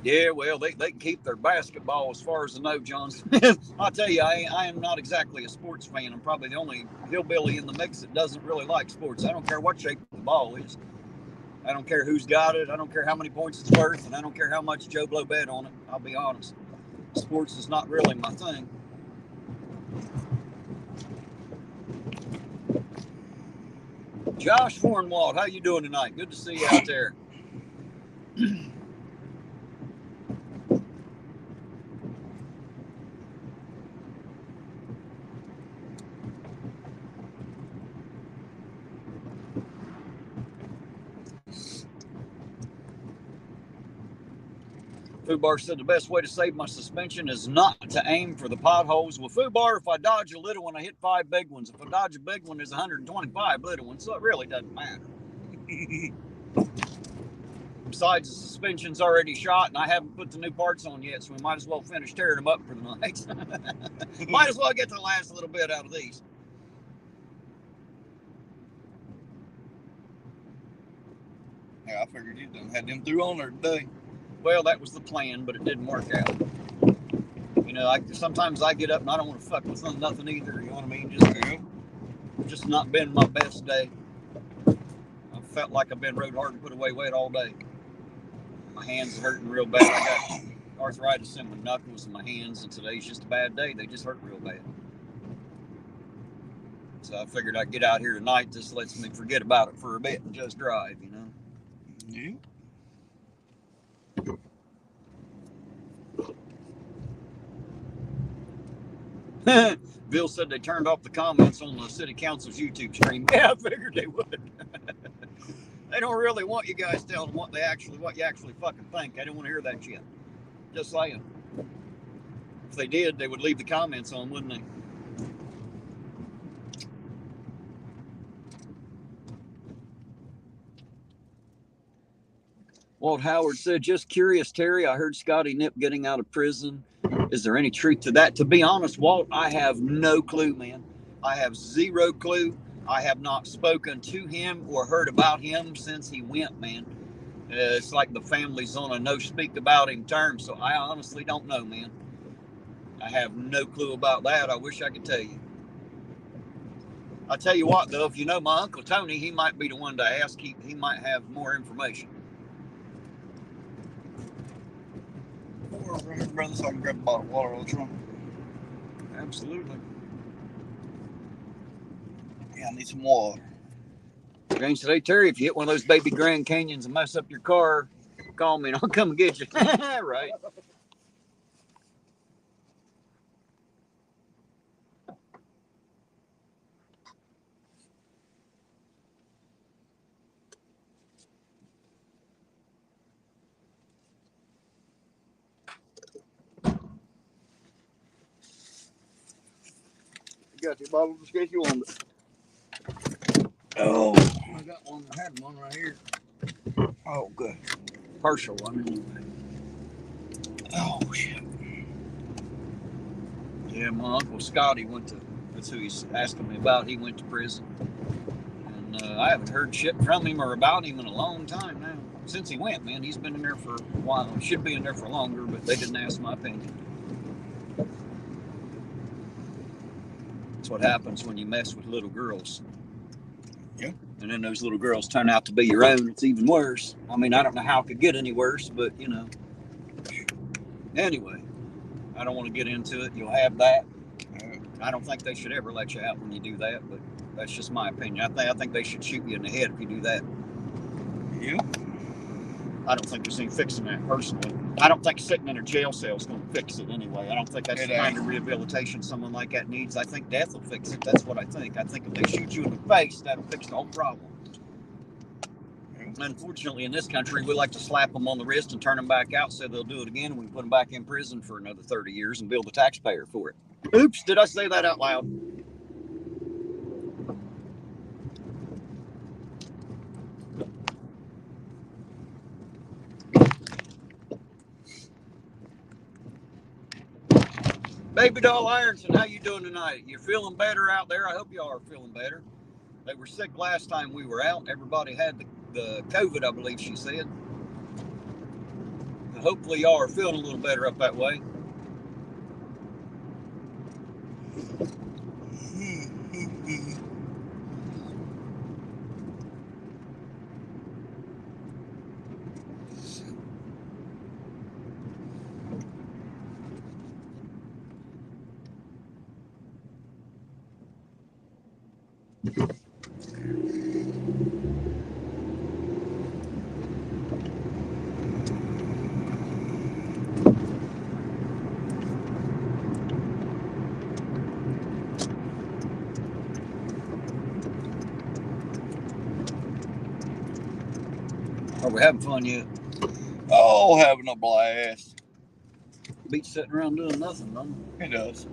Yeah, well, they can keep their basketball as far as I know, John. I'll tell you, I am not exactly a sports fan. I'm probably the only hillbilly in the mix that doesn't really like sports. I don't care what shape the ball is. I don't care who's got it. I don't care how many points it's worth, and I don't care how much Joe Blow bet on it. I'll be honest. Sports is not really my thing. Josh Hornwald, how you doing tonight? Good to see you out there. Fubar said the best way to save my suspension is not to aim for the potholes. Well, Fubar, if I dodge a little one, I hit 5 big ones. If I dodge a big one, there's 125 little ones, so it really doesn't matter. Besides, the suspension's already shot, and I haven't put the new parts on yet, so we might as well finish tearing them up for the night. Might as well get the last little bit out of these. Yeah, I figured you done had them through on there today. Well, that was the plan, but it didn't work out. You know, sometimes I get up and I don't want to fuck with nothing either. You know what I mean? Just not been my best day. I felt like I've been rode hard and put away weight all day. My hands are hurting real bad. I got arthritis in my knuckles and my hands, and today's just a bad day. They just hurt real bad. So I figured I'd get out here tonight. This lets me forget about it for a bit and just drive, you know? Yeah. Bill said they turned off the comments on the city council's YouTube stream. Yeah, I figured they would. They don't really want you guys telling what you actually fucking think. I don't want to hear that shit. Just saying. If they did, they would leave the comments on, wouldn't they? Walt Howard said, just curious, Terry, I heard Scotty Nip getting out of prison. Is there any truth to that? To be honest, Walt, I have no clue, man. I have zero clue. I have not spoken to him or heard about him since he went, man. It's like the family's on a no speak about him term, so I honestly don't know, man. I have no clue about that. I wish I could tell you. I tell you what, though, if you know my Uncle Tony, he might be the one to ask. He might have more information. Brother, so I can grab a bottle of water out of the trunk. Absolutely. Yeah, I need some water. James said, hey, Terry, if you hit one of those baby Grand Canyons and mess up your car, call me and I'll come and get you. Right. You got your bottle just in case you want it. Oh, I got one. I had one right here. Oh, good. Partial one anyway. Oh, shit. Yeah, my Uncle Scotty that's who he's asking me about. He went to prison. And I haven't heard shit from him or about him in a long time now. Since he went, man, he's been in there for a while. He should be in there for longer, but they didn't ask my opinion. That's what happens when you mess with little girls. Yeah. And then those little girls turn out to be your own. It's even worse. I mean, I don't know how it could get any worse, but, you know. Anyway, I don't want to get into it. You'll have that. I don't think they should ever let you out when you do that, but that's just my opinion. I think they should shoot you in the head if you do that. Yeah. I don't think there's any fixing that, personally. I don't think sitting in a jail cell is going to fix it anyway. I don't think that's the kind of rehabilitation someone like that needs. I think death will fix it. That's what I think. I think if they shoot you in the face, that'll fix the whole problem. Unfortunately, in this country, we like to slap them on the wrist and turn them back out so they'll do it again. We can put them back in prison for another 30 years and bill the taxpayer for it. Oops, did I say that out loud? Baby doll Ironton, how you doing tonight? You feeling better out there? I hope you are feeling better. They were sick last time we were out. Everybody had the COVID, I believe she said. Hopefully y'all are feeling a little better up that way. Are we having fun yet? Oh, having a blast. Beats sitting around doing nothing, don't it? It does.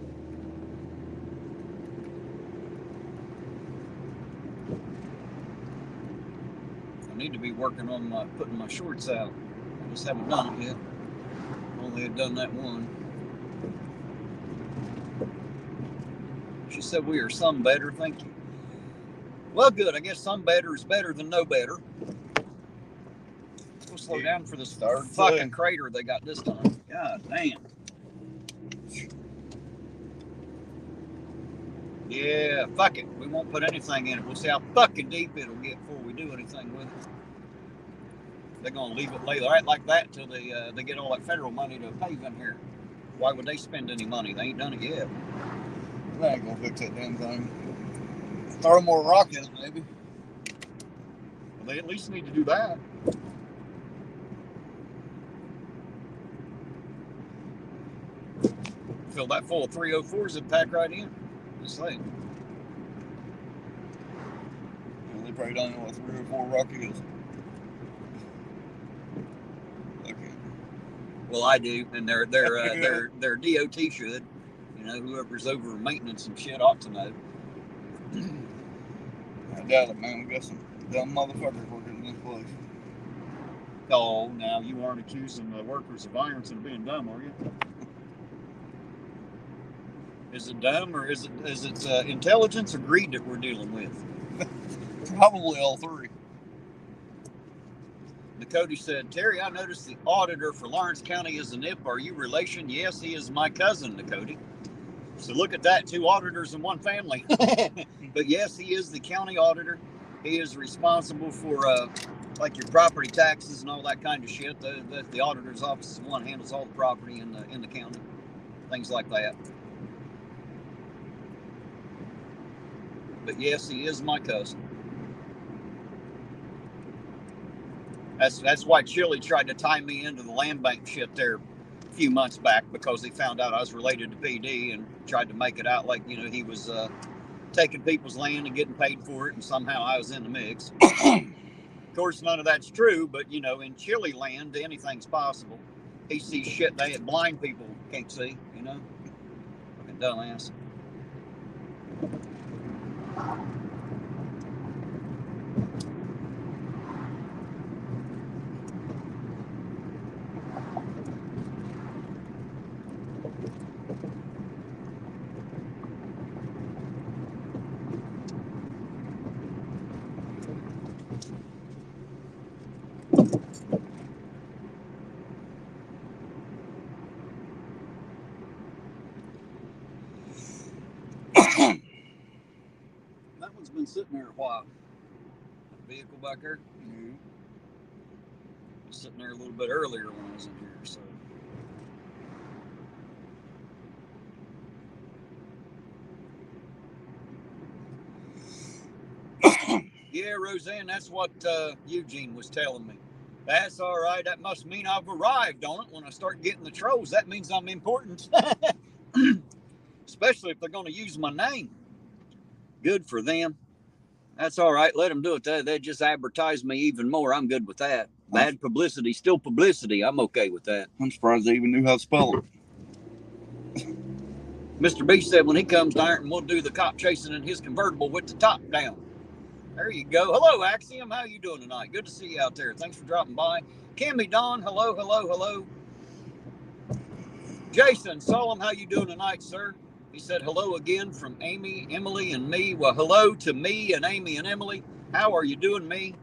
I need to be working on putting my shorts out. I just haven't done it yet. Only had done that one. She said we are some better, thank you. Well, good. I guess some better is better than no better. We'll slow down for this fucking crater they got this time. God damn. Yeah, fuck it. We won't put anything in it. We'll see how fucking deep it'll get before we do anything with it. They're gonna leave it lay right like that until they get all that federal money to pave in here. Why would they spend any money? They ain't done it yet. They ain't gonna fix that damn thing. Throw more rock in it, maybe. Well, they at least need to do that. Fill that full of 304s and pack right in. Just saying. Well, they probably don't know what 304 rock is. Okay. Well, I do, and their DOT should. You know, whoever's over maintenance and shit ought to know. I doubt it, man. We got some dumb motherfuckers working in this place. Oh, now you aren't accusing the workers of Ironton of being dumb, are you? Is it dumb or is it intelligence or greed that we're dealing with? Probably all three. Cody said, Terry, I noticed the auditor for Lawrence County is a nip. Are you relation? Yes, he is my cousin, Cody. So look at that, 2 auditors in one family. But yes, he is the county auditor. He is responsible for like your property taxes and all that kind of shit. The auditor's office is the one that handles all the property in the county, things like that. But yes, he is my cousin. That's why Chili tried to tie me into the land bank shit there a few months back, because he found out I was related to PD and tried to make it out like, you know, he was taking people's land and getting paid for it, and somehow I was in the mix. Of course, none of that's true, but, you know, in Chili land, anything's possible. He sees shit that blind people can't see, you know? Fucking dumbass. That one's been sitting there a while. Vehicle back there? Mm-hmm. Was sitting there a little bit earlier when I was in here, so. Yeah, Rosanne, that's what Eugene was telling me. That's all right. That must mean I've arrived, don't it? When I start getting the trolls, that means I'm important. Especially if they're going to use my name. Good for them. That's all right. Let them do it. They just advertise me even more. I'm good with that. Bad publicity, still publicity. I'm okay with that. I'm surprised they even knew how to spell it. Mr. B said when he comes to Ironton, we'll do the cop chasing in his convertible with the top down. There you go. Hello, Axiom. How you doing tonight? Good to see you out there. Thanks for dropping by. Cammy Don, hello, hello, hello. Jason Solom, how you doing tonight, sir? He said hello again from Amy, Emily, and me. Well, hello to me and Amy and Emily. How are you doing, me?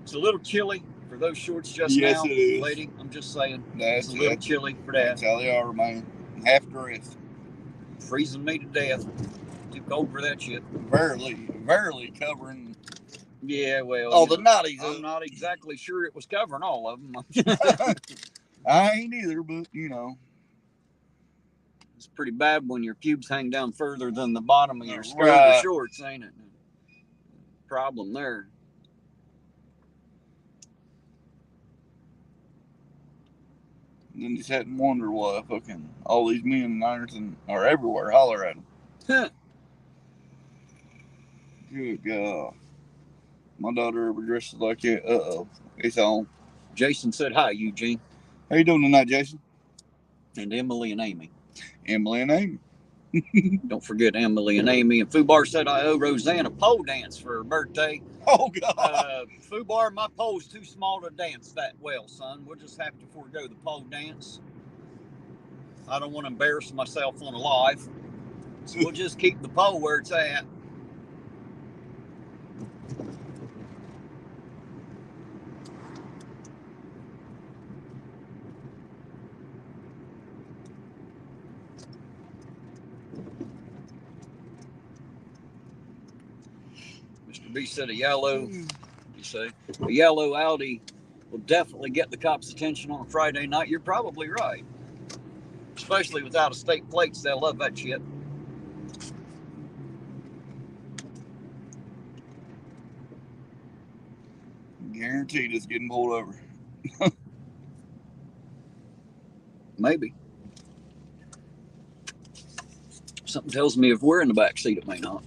It's a little chilly for those shorts just Yes, now, it is. lady. I'm just saying. That's It's a little chilly for that. That's how they are, man. Half dressed. Freezing me to death. Too cold for that shit. Verily covering. Yeah, well. Oh, the nighties. I'm not exactly sure it was covering all of them. I ain't either, but you know. It's pretty bad when your pubes hang down further than the bottom of your skirt or shorts, ain't it? Problem there. Then you sat and wonder why fucking all these men in Ironton are everywhere. Holler at them. Good God. My daughter ever dresses like that. Uh-oh. It's on. Jason said hi, Eugene. How you doing tonight, Jason? And Emily and Amy. Emily and Amy. Don't forget Emily and Amy. And Fubar said I owe Rosanne a pole dance for her birthday. Oh, God. Fubar, my pole's too small to dance that well, son. We'll just have to forego the pole dance. I don't want to embarrass myself on a live. So we'll just keep the pole where it's at. Mr. B said a yellow Audi will definitely get the cops' attention on Friday night. You're probably right. Especially with out-of-state plates, they'll love that shit. Guaranteed it's getting pulled over. Maybe. Something tells me if we're in the back seat, it may not.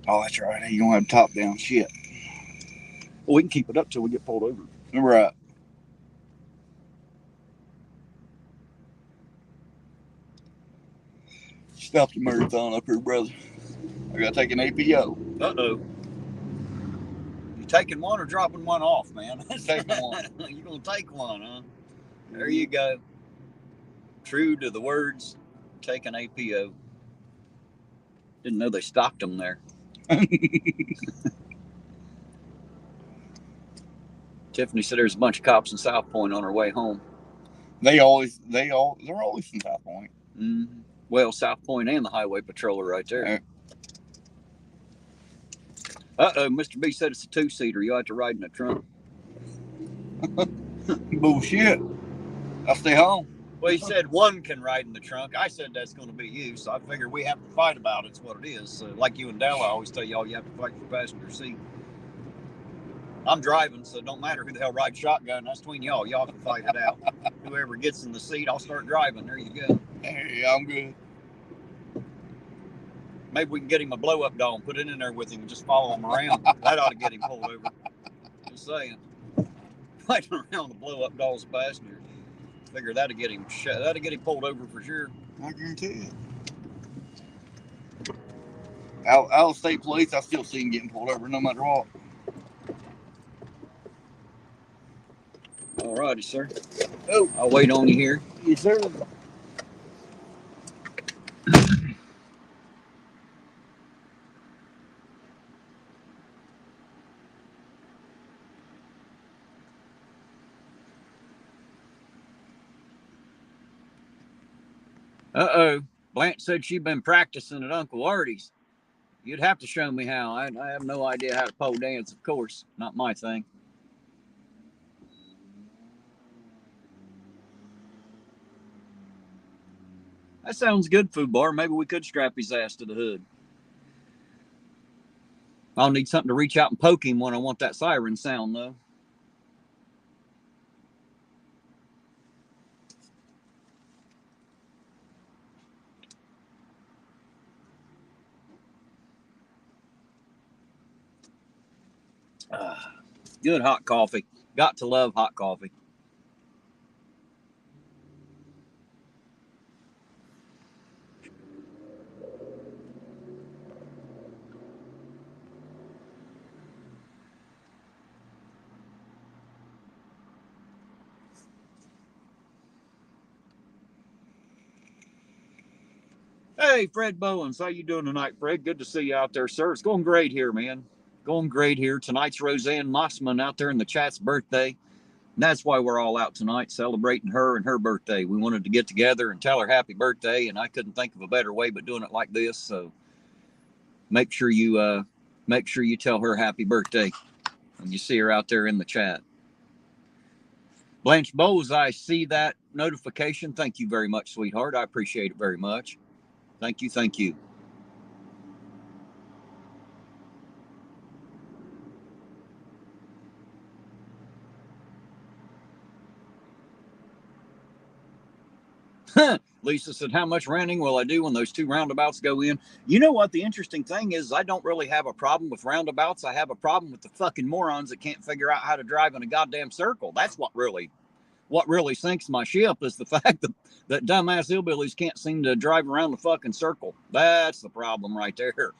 Oh, that's right. You don't have top down shit. Well, we can keep it up till we get pulled over. Right. Stop the marathon up here, brother. I gotta take an APO. Uh-oh. You taking one or dropping one off, man? Taking one. You're gonna take one, huh? There you go. True to the words, take an APO. Didn't know they stocked them there. Tiffany said there's a bunch of cops in South Point on her way home. They're always in South Point. Mm-hmm. Well, South Point and the highway patrol are right there. Uh-oh, Mr. B said it's a two-seater. You have to ride in the trunk. Bullshit. I'll stay home. Well, he said one can ride in the trunk. I said that's going to be you, so I figure we have to fight about it. It's what it is. So, like you and Della, I always tell y'all, you have to fight for passenger seat. I'm driving, so it don't matter who the hell rides shotgun. That's between y'all. Y'all can fight it out. Whoever gets in the seat, I'll start driving. There you go. Hey, I'm good. Maybe we can get him a blow-up doll and put it in there with him and just follow him around. That ought to get him pulled over. Just saying. Fighting around the blow-up doll's passenger. Figure that'll get him pulled over for sure. I guarantee it. Out of state police, I still see him getting pulled over no matter what. All righty, sir. Oh, I'll wait on you here. Yes, sir. Uh-oh. Blanche said she'd been practicing at Uncle Artie's. You'd have to show me how. I have no idea how to pole dance, of course. Not my thing. That sounds good, Fubar. Maybe we could strap his ass to the hood. I'll need something to reach out and poke him when I want that siren sound, though. Good hot coffee. Got to love hot coffee. Hey, Fred Bowens. How you doing tonight, Fred? Good to see you out there, sir. It's going great here, man. Going great here. Tonight's Rosanne Massman out there in the chat's birthday. And that's why we're all out tonight, celebrating her and her birthday. We wanted to get together and tell her happy birthday, and I couldn't think of a better way but doing it like this. So make sure you tell her happy birthday when you see her out there in the chat. Blanche Bowles, I see that notification. Thank you very much, sweetheart. I appreciate it very much. Thank you, thank you. Lisa said, how much rounding will I do when those two roundabouts go in? You know what? The interesting thing is I don't really have a problem with roundabouts. I have a problem with the fucking morons that can't figure out how to drive in a goddamn circle. That's what really sinks my ship, is the fact that dumbass hillbillies can't seem to drive around the fucking circle. That's the problem right there.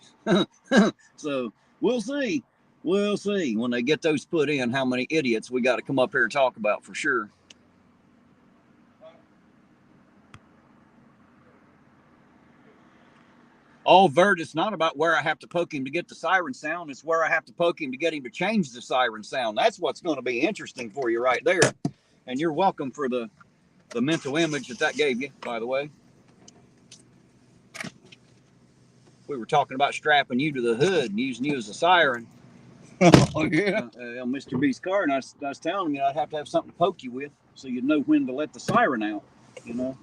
So we'll see. We'll see when they get those put in how many idiots we got to come up here and talk about for sure. Oh, Vert, it's not about where I have to poke him to get the siren sound. It's where I have to poke him to get him to change the siren sound. That's what's going to be interesting for you right there. And you're welcome for the mental image that gave you, by the way. We were talking about strapping you to the hood and using you as a siren. Oh, yeah. On Mr. B's car, and I was telling him I'd have to have something to poke you with so you'd know when to let the siren out, you know.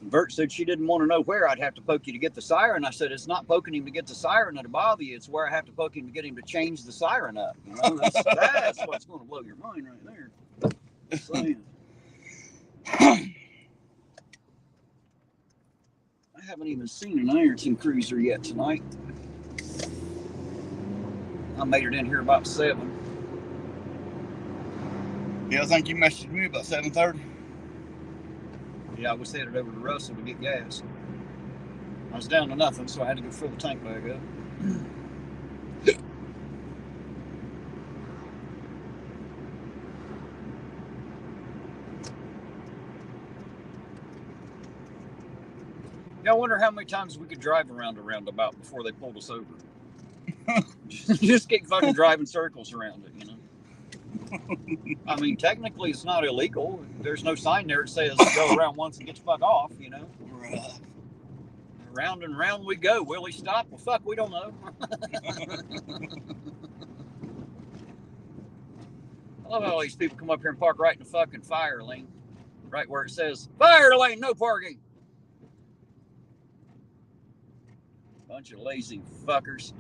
Vert said she didn't want to know where I'd have to poke you to get the siren. I said, it's not poking him to get the siren that'll bother you. It's where I have to poke him to get him to change the siren up. You know, that's what's going to blow your mind right there. Saying. I haven't even seen an Ironton cruiser yet tonight. I made it in here about 7. Yeah, I think you messaged me about 7:30. Yeah, I was headed over to Russell to get gas. I was down to nothing, so I had to go fill the tank back up. Yeah, I wonder how many times we could drive around a roundabout before they pulled us over. Just keep fucking driving circles around it, you know. I mean, technically, it's not illegal. There's no sign there that says go around once and get the fuck off, you know. Right. Round and round we go. Will he stop? Well, fuck, we don't know. I love how all these people come up here and park right in the fucking fire lane. Right where it says, fire lane, no parking. Bunch of lazy fuckers.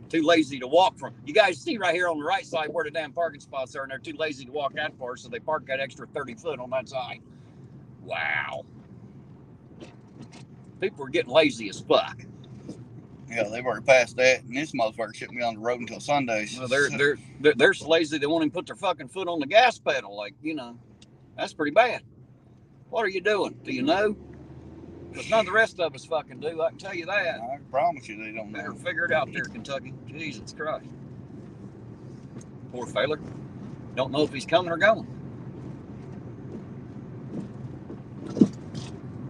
Too lazy to walk from. You guys see right here on the right side where the damn parking spots are, and they're too lazy to walk that far, so they park that extra 30 foot on that side. Wow. People are getting lazy as fuck. Yeah, they've already passed that, and this motherfucker shouldn't be on the road until Sundays. Well, they're so lazy they won't even put their fucking foot on the gas pedal. Like, you know, that's pretty bad. What are you doing? Do you know? Because none of the rest of us fucking do. I can tell you that. I promise you they don't know. Better figure it out there, Kentucky. Jesus Christ. Poor feller. Don't know if he's coming or going.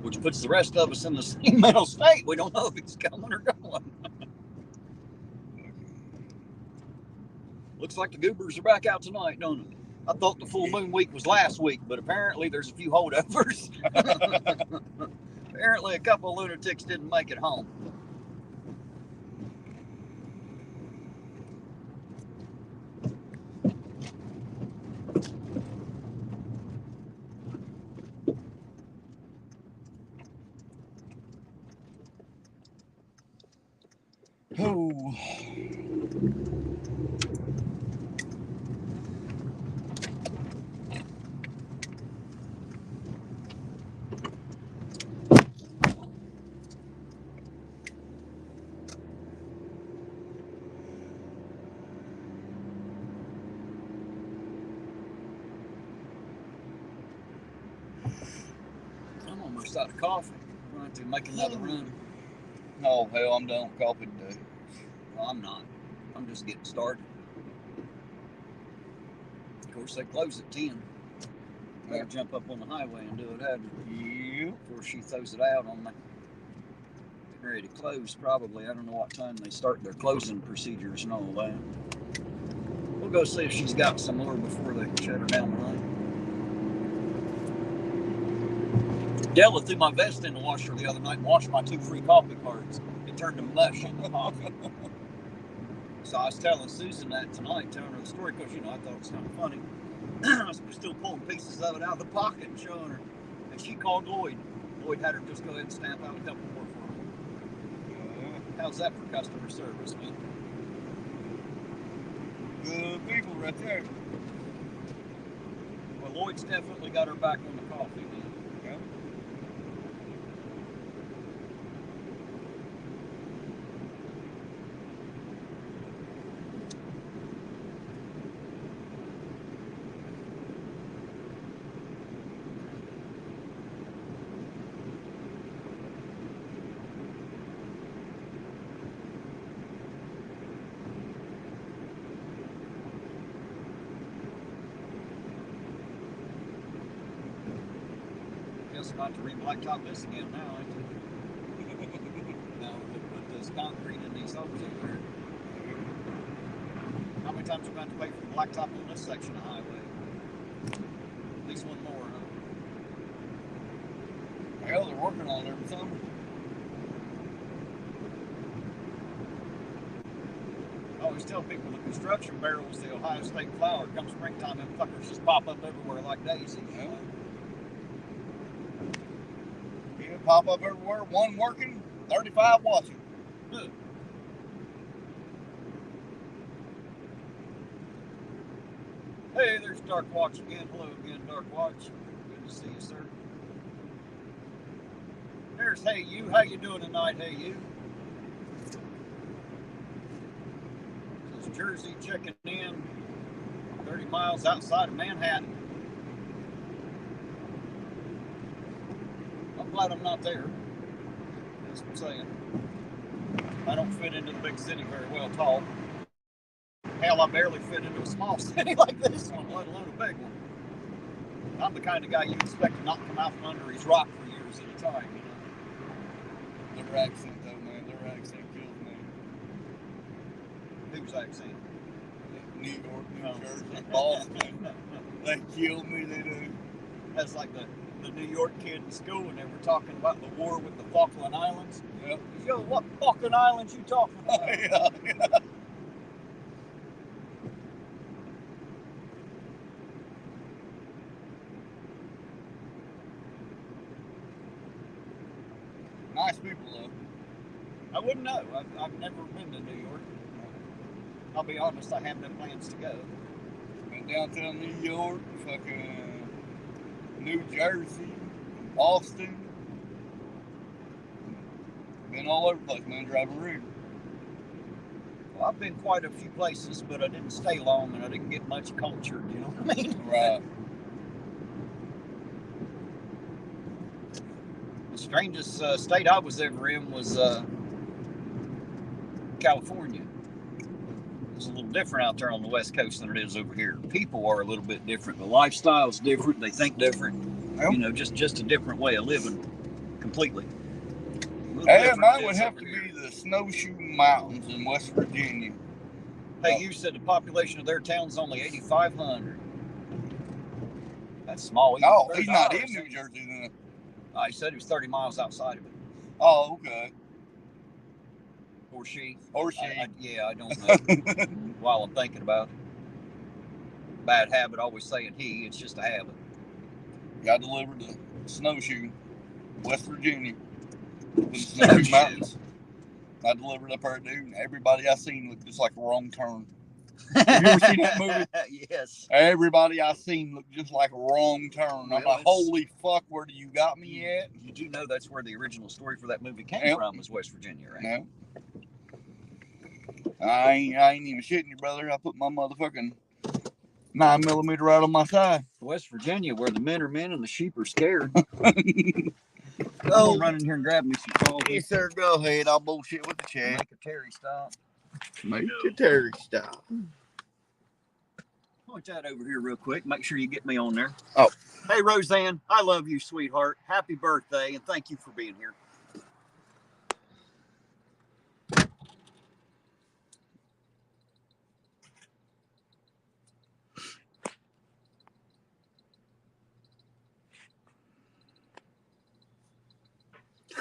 Which puts the rest of us in the same mental state. We don't know if he's coming or going. Looks like the goobers are back out tonight, don't it? I thought the full moon week was last week, but apparently there's a few holdovers. Apparently a couple of lunatics didn't make it home. Oh. I'm almost out of coffee. I'm going to have to make another run. Oh, hell, I'm done with coffee today. Well, I'm not. I'm just getting started. Of course, they close at 10. I gotta jump up on the highway and do it, hadn't I? Yeah. Before she throws it out on me. getting ready to close probably. I don't know what time they start their closing procedures and all that. We'll go see if she's got some more before they shut her down tonight. Della threw my vest in the washer the other night and washed my 2 free coffee cards. It turned to mush in the coffee. So I was telling Susan that tonight, telling her the story, because, you know, I thought it was kind of funny. I was still pulling pieces of it out of the pocket and showing her. And she called Lloyd. Lloyd had her just go ahead and stamp out a couple more for her. How's that for customer service, man? Good people right there. Well, Lloyd's definitely got her back on the coffee, man. Yeah. Guess about to re-blacktop this again now, ain't it? Now, to put this concrete in these holes over there. How many times are we going to pay for the blacktop on this section of highway? At least one more, huh? Hell, they're working on it every summer. I always tell people the construction barrels, the Ohio State flour, come springtime, them fuckers just pop up everywhere like daisies. Yeah. Yeah, pop up everywhere. One working, 35 watching. Good. Hey, there's Dark Watch again. Hello again, Dark Watch. Good to see you, sir. There's Hey You. How you doing tonight, Hey You? This is Jersey checking in, 30 miles outside of Manhattan. I'm glad I'm not there. That's what I'm saying. I don't fit into the big city very well at all. Hell, I barely fit into a small city like this one, let alone a big one. I'm the kind of guy you expect to not come out from under his rock for years at a time, you know. Their accent, though, man. Their accent kills me. Whose accent? New York, New Jersey, Boston. They kill me, they do. That's like the New York kid in school when they were talking about the war with the Falkland Islands. Yep. Yo, what Falkland Islands you talking about? Yeah. Nice people, though. I wouldn't know. I've never been to New York. I'll be honest, I have no plans to go. Been downtown New York, fucking New Jersey, Boston. Been all over the place, man, driving rude. Well, I've been quite a few places, but I didn't stay long and I didn't get much cultured, you know what I mean? Right. The strangest state I was ever in was California. It's a little different out there on the West Coast than it is over here. People are a little bit different. The lifestyle's different. They think different. Yep. You know, just a different way of living completely. Hey, mine would have to be the Snowshoe Mountains in West Virginia. Hey, you said the population of their town's only 8,500. That's small. Oh, he's not in New Jersey then. He said he was 30 miles outside of it. Oh, okay. Or she. Or she. Yeah, I don't know. While I'm thinking about it. Bad habit, always saying he. It's just a habit. Got delivered to Snowshoe, West Virginia. In the Snowshoe Mountains. I delivered up there, dude, and everybody I seen looked just like a wrong turn. Have you ever seen that movie? Yes. Everybody I seen looked just like a wrong turn. Well, I'm like, holy fuck, where do you got me at? You do know that's where the original story for that movie came from, was West Virginia, right? No. I ain't even shitting you, brother. I put my motherfucking 9mm right on my side. West Virginia, where the men are men and the sheep are scared. Oh, I'm gonna run in here and grab me some coffee. Yes, sir. Go ahead. I'll bullshit with the chat. Make a Terry stop. Make a Terry stop. Point that over here real quick. Make sure you get me on there. Oh. Hey, Rosanne. I love you, sweetheart. Happy birthday, and thank you for being here.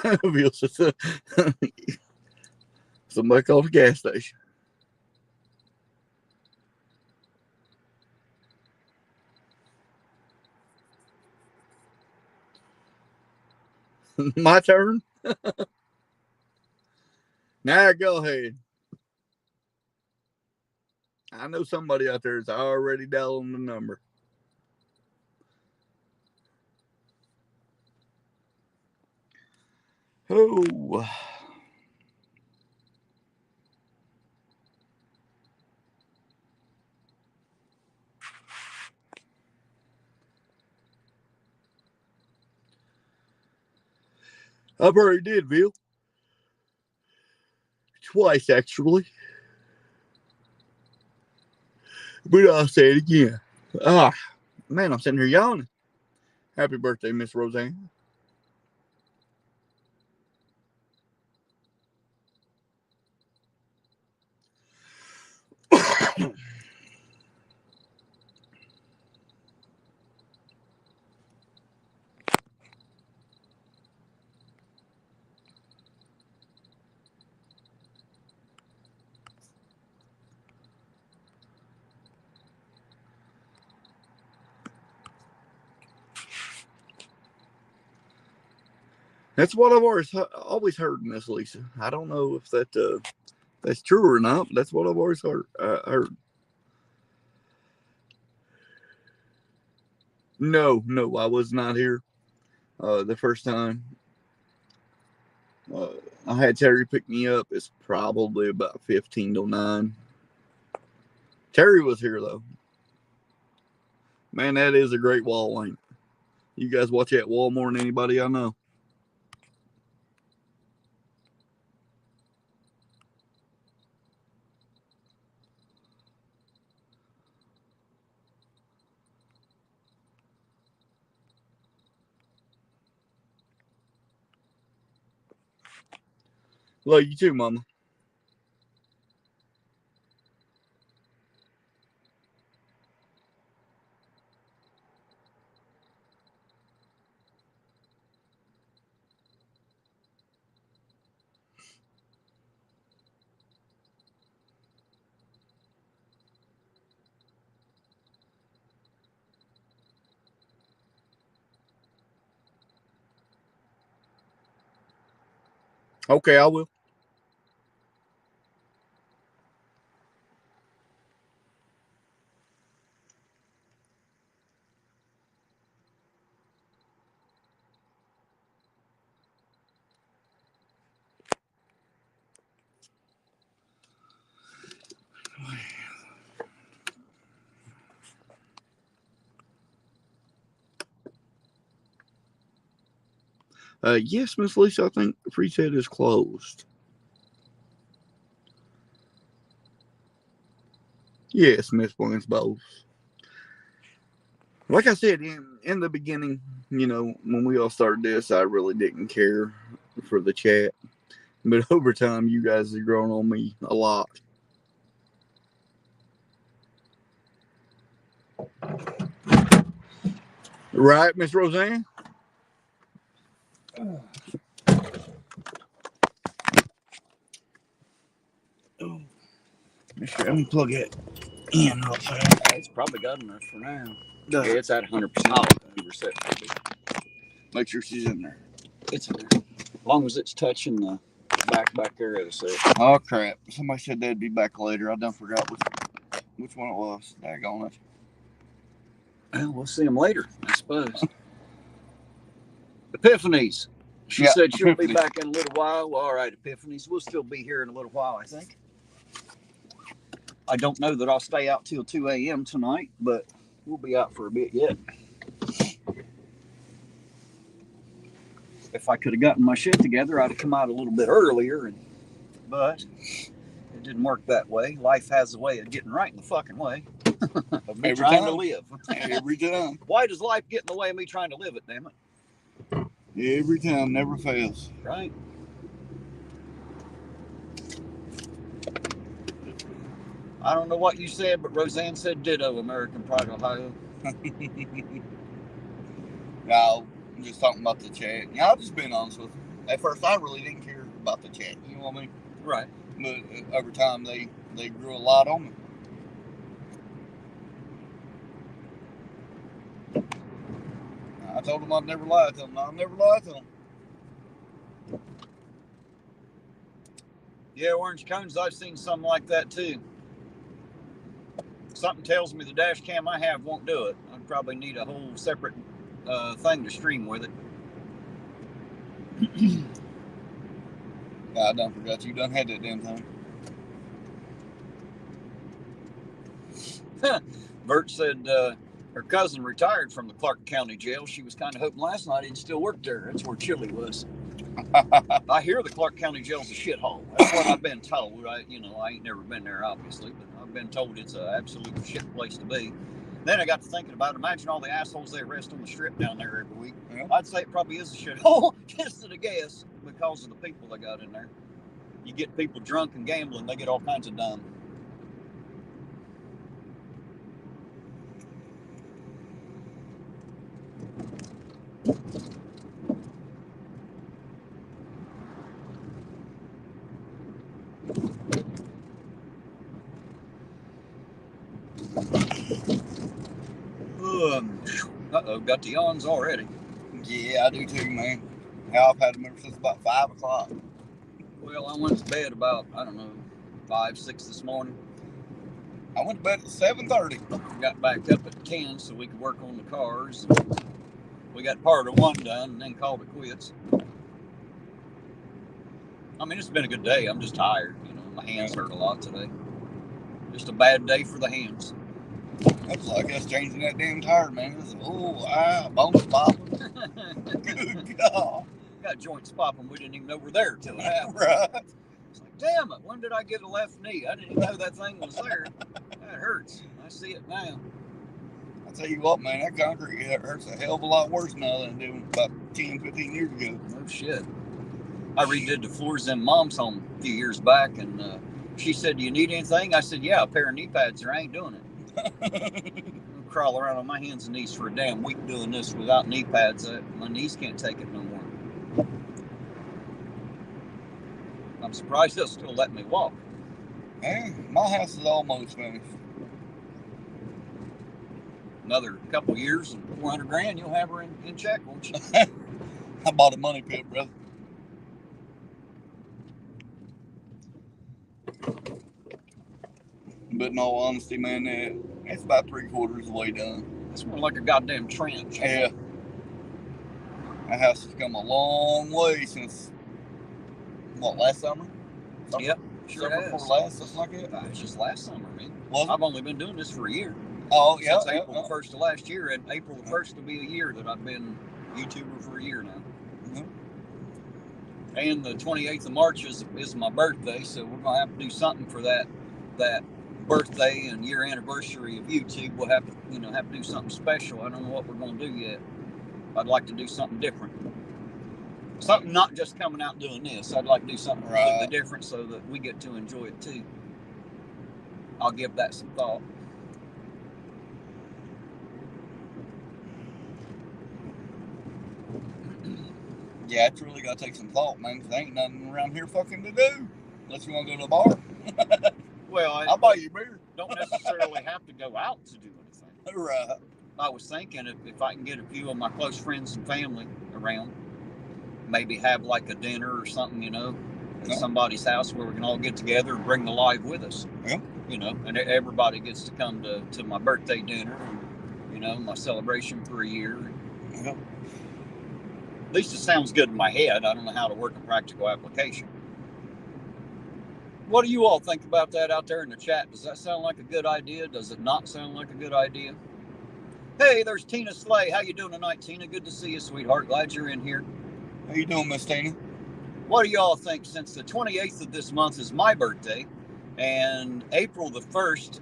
Bill says, somebody called the gas station. My turn? Now go ahead. I know somebody out there is already dialing the number. Oh. I already did, Bill. Twice, actually. But I'll say it again. Ah, man, I'm sitting here yawning. Happy birthday, Miss Rosanne. That's what I've always heard, Miss Lisa. I don't know if that's true or not, but that's what I've always heard. No, I was not here the first time. I had Terry pick me up. It's probably about 15 to 9. Terry was here, though. Man, that is a great wall, ain't it? You guys watch that wall more than anybody I know. Love you too, Mama. Okay, I will. Yes, Miss Lisa, I think the free set is closed. Yes, Miss Bones. Like I said in the beginning, when we all started this, I really didn't care for the chat. But over time, you guys have grown on me a lot. Right, Miss Rosanne? Oh, let me plug it in real fast. It's probably got enough for now. Yeah, it's at 100%. Make sure she's in there. It's in there. As long as it's touching the back there at a set. Oh, crap. Somebody said they'd be back later. I done forgot which one it was. Daggone it. Well, we'll see them later, I suppose. Epiphanies. She said she'll be back in a little while. Well, all right, Epiphanies. We'll still be here in a little while, I think. I don't know that I'll stay out till 2 a.m. tonight, but we'll be out for a bit yet. If I could have gotten my shit together, I'd have come out a little bit earlier, but it didn't work that way. Life has a way of getting right in the fucking way of me trying to live. Every time. Why does life get in the way of me trying to live it, damn it? Every time, never fails. Right. I don't know what you said, but Rosanne said ditto, American Pride, Ohio. No, I'm just talking about the chat. Yeah, I've just been honest with them. at first I really didn't care about the chat. You know what I mean? Right. But over time, they grew a lot on me. I told them I'd never lie to them. I'll never lie to them. Yeah, orange cones, I've seen something like that too. Something tells me the dash cam I have won't do it. I'd probably need a whole separate thing to stream with it. I done forgot you done had that damn thing. Bert said her cousin retired from the Clark County Jail. She was kind of hoping last night he'd still work there. That's where Chili was. I hear the Clark County Jail's a shithole. That's what I've been told. I ain't never been there, obviously, but I've been told it's an absolute shit place to be. Then I got to thinking about it. Imagine all the assholes they arrest on the strip down there every week. Yeah. I'd say it probably is a shithole, just at a guess, because of the people they got in there. You get people drunk and gambling, they get all kinds of dumb. Uh-oh, got the yawns already. Yeah, I do too, man. I've had them ever since about 5 o'clock. Well, I went to bed about, 5, 6 this morning. I went to bed at 7:30. Got back up at 10 so we could work on the cars. We got part of one done and then called it quits. I mean, it's been a good day. I'm just tired. My hands hurt a lot today. Just a bad day for the hands. That was like us changing that damn tire, man. It was, bones popping. Good God. Got joints popping. We didn't even know we're there till it happened. Right. It's like, damn it, when did I get a left knee? I didn't even know that thing was there. That hurts. I see it now. I tell you what, man, that concrete hurts a hell of a lot worse now than it did about 10, 15 years ago. No shit. I redid the floors in Mom's home a few years back, and she said, do you need anything? I said, yeah, a pair of knee pads, or I ain't doing it. I'll crawl around on my hands and knees for a damn week doing this without knee pads. My knees can't take it no more. I'm surprised they'll still let me walk. Hey, my house is almost finished. Another couple years and $400,000, you'll have her in check, won't you? I bought a money pit, brother. But in all honesty, man, it's about 3/4 of the way done. It's more like a goddamn trench. Yeah. That house has come a long way since, last summer? Yep, sure summer has. Before last, something like that? It's just last summer, man. Was it? I've only been doing this for a year. Oh, yeah. Since April the 1st of last year, and April the 1st will be a year that I've been YouTuber for a year now. Mm-hmm. And the 28th of March is my birthday, so we're going to have to do something for that birthday and year anniversary of YouTube. We'll have to do something special. I don't know what we're going to do yet. I'd like to do something different. Something not just coming out and doing this. I'd like to do something completely different so that we get to enjoy it too. I'll give that some thought. Yeah, it's really got to take some thought, man, because there ain't nothing around here fucking to do. Unless you want to go to the bar. Well, I'll buy you a beer. Don't necessarily have to go out to do anything. Right. I was thinking if I can get a few of my close friends and family around, maybe have like a dinner or something, at somebody's house where we can all get together and bring the live with us. Yeah. And everybody gets to come to my birthday dinner and, my celebration for a year. Yeah. At least it sounds good in my head. I don't know how to work a practical application. What do you all think about that out there in the chat? Does that sound like a good idea? Does it not sound like a good idea? Hey, there's Tina Slay. How you doing tonight, Tina? Good to see you, sweetheart. Glad you're in here. How you doing, Miss Tina? What do y'all think? Since the 28th of this month is my birthday, and April the 1st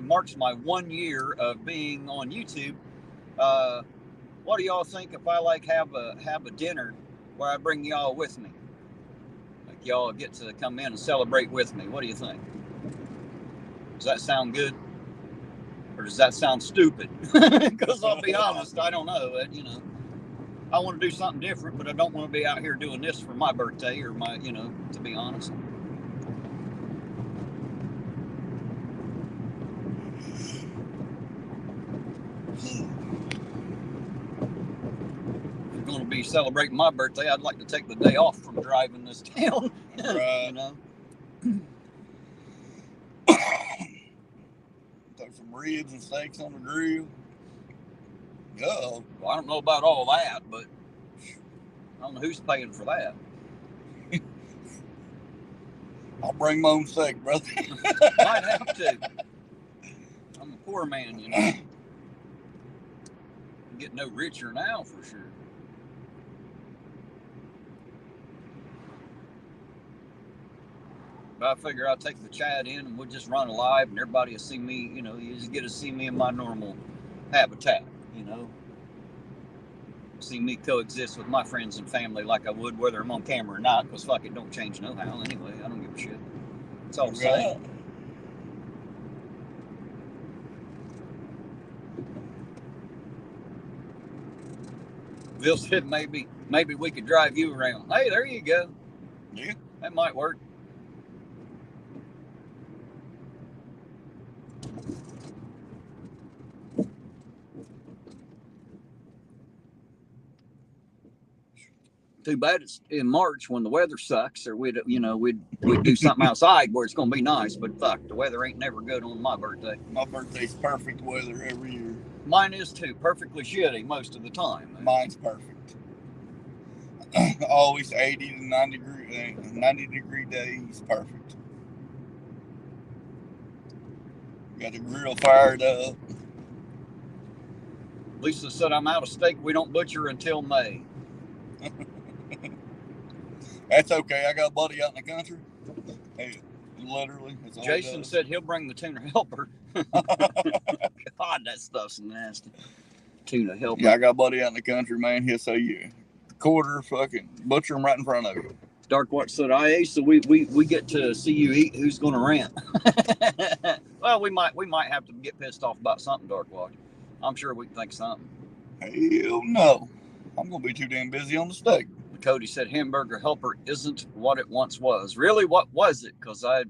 marks my 1 year of being on YouTube, what do y'all think if I have a dinner where I bring y'all with me? Like y'all get to come in and celebrate with me. What do you think? Does that sound good? Or does that sound stupid? Because I'll be honest, I don't know. I want to do something different, but I don't want to be out here doing this for my birthday or my, you know, to be honest. Going to be celebrating my birthday, I'd like to take the day off from driving this town. Right. You know, throw some ribs and steaks on the grill. Well, I don't know about all that, but I don't know who's paying for that. I'll bring my own steak, brother. Might have to. I'm a poor man, you know. I'm getting no richer now for sure. But I figure I'll take the chat in and we'll just run a live and everybody will see me, you know, you just get to see me in my normal habitat, you know. See me coexist with my friends and family like I would whether I'm on camera or not, because fuck it, don't change no how anyway. I don't give a shit. It's all the same. Bill said maybe we could drive you around. Hey, there you go. Yeah. That might work. Too bad it's in March when the weather sucks, or we'd do something outside where it's gonna be nice. But fuck, the weather ain't never good on my birthday. My birthday's perfect weather every year. Mine is too, perfectly shitty most of the time. Mine's perfect. Always 80 to 90 degree days, perfect. Got the grill fired up. Lisa said I'm out of steak. We don't butcher until May. That's okay. I got a buddy out in the country. Hey, literally. Jason said he'll bring the tuna helper. God, that stuff's nasty. Tuna helper. Yeah, I got a buddy out in the country, man. He'll say you quarter, fucking butcher them right in front of you. Dark Watch said, "IA, so we get to see you eat. Who's going to rant?" Well, we might have to get pissed off about something, Dark Watch. I'm sure we can think of something. Hell no. I'm going to be too damn busy on the steak. Cody said hamburger helper isn't what it once was. Really, what was it? Because I've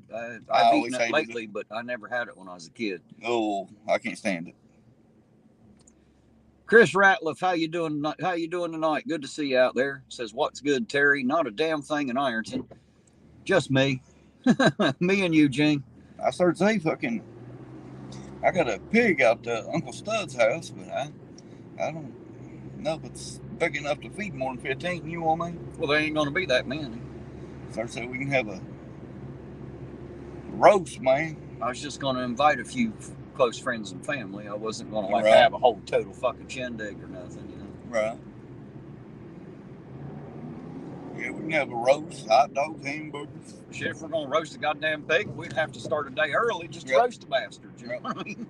eaten it lately, but I never had it when I was a kid. Oh, I can't stand it. Chris Ratliff, how you doing? How you doing tonight? Good to see you out there. Says, what's good, Terry? Not a damn thing in Ironton. Just me. Me and Eugene. I started to say fucking, I got a pig out to Uncle Stud's house, but I don't know if it's big enough to feed more than 15, you know what I mean? Well, there ain't going to be that many. So I said we can have a roast, man. I was just going to invite a few close friends and family. I wasn't going to have a whole total fucking shindig or nothing, you know. Right. Yeah, we can have a roast, hot dogs, hamburgers. Shit, if we're going to roast a goddamn pig, we'd have to start a day early just to roast the bastard, you know what I mean?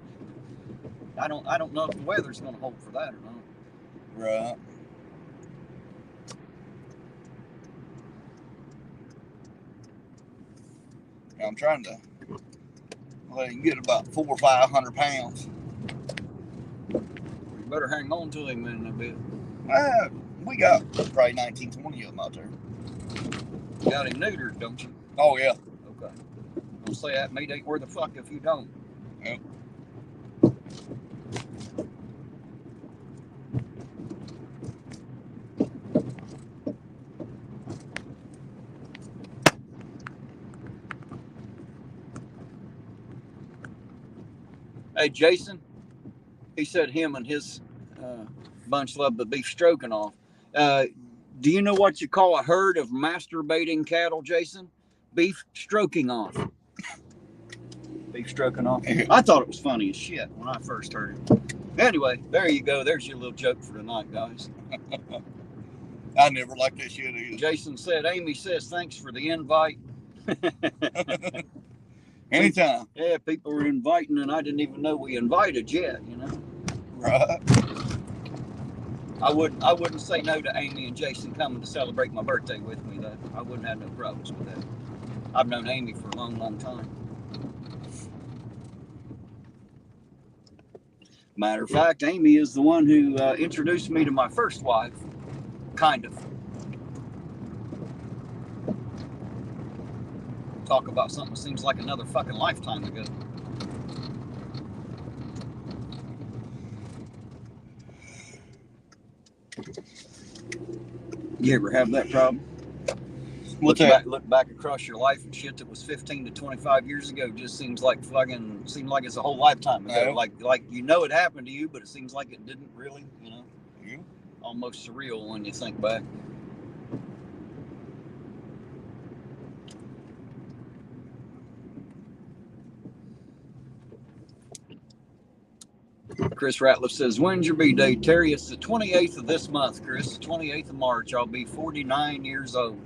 I don't know if the weather's going to hold for that or not. Right. I'm trying to let him get about 400 or 500 pounds. You better hang on to him in a bit. We got probably 19, 20 of them out there. You got him neutered, don't you? Oh, yeah. Okay. Don't say that meat ain't worth a fuck if you don't. Yep. Hey, Jason, he said him and his bunch love the beef stroganoff. Do you know what you call a herd of masturbating cattle, Jason? Beef stroking off. Beef stroking off. I thought it was funny as shit when I first heard it. Anyway, there you go. There's your little joke for tonight, guys. I never liked that shit either. Jason said, Amy says thanks for the invite. Anytime. Yeah, people were inviting, and I didn't even know we invited yet, you know. Right. I wouldn't say no to Amy and Jason coming to celebrate my birthday with me, though. I wouldn't have no problems with that. I've known Amy for a long, long time. Matter of fact, Amy is the one who introduced me to my first wife. Kind of. Talk about something that seems like another fucking lifetime ago. You ever have that problem? Look back across your life and shit that was 15 to 25 years ago just seems like it's a whole lifetime ago. Like you know it happened to you, but it seems like it didn't really, you know. Yeah. Almost surreal when you think back. Chris Ratliff says, when's your B-Day, Terry? It's the 28th of this month, Chris. The 28th of March. I'll be 49 years old.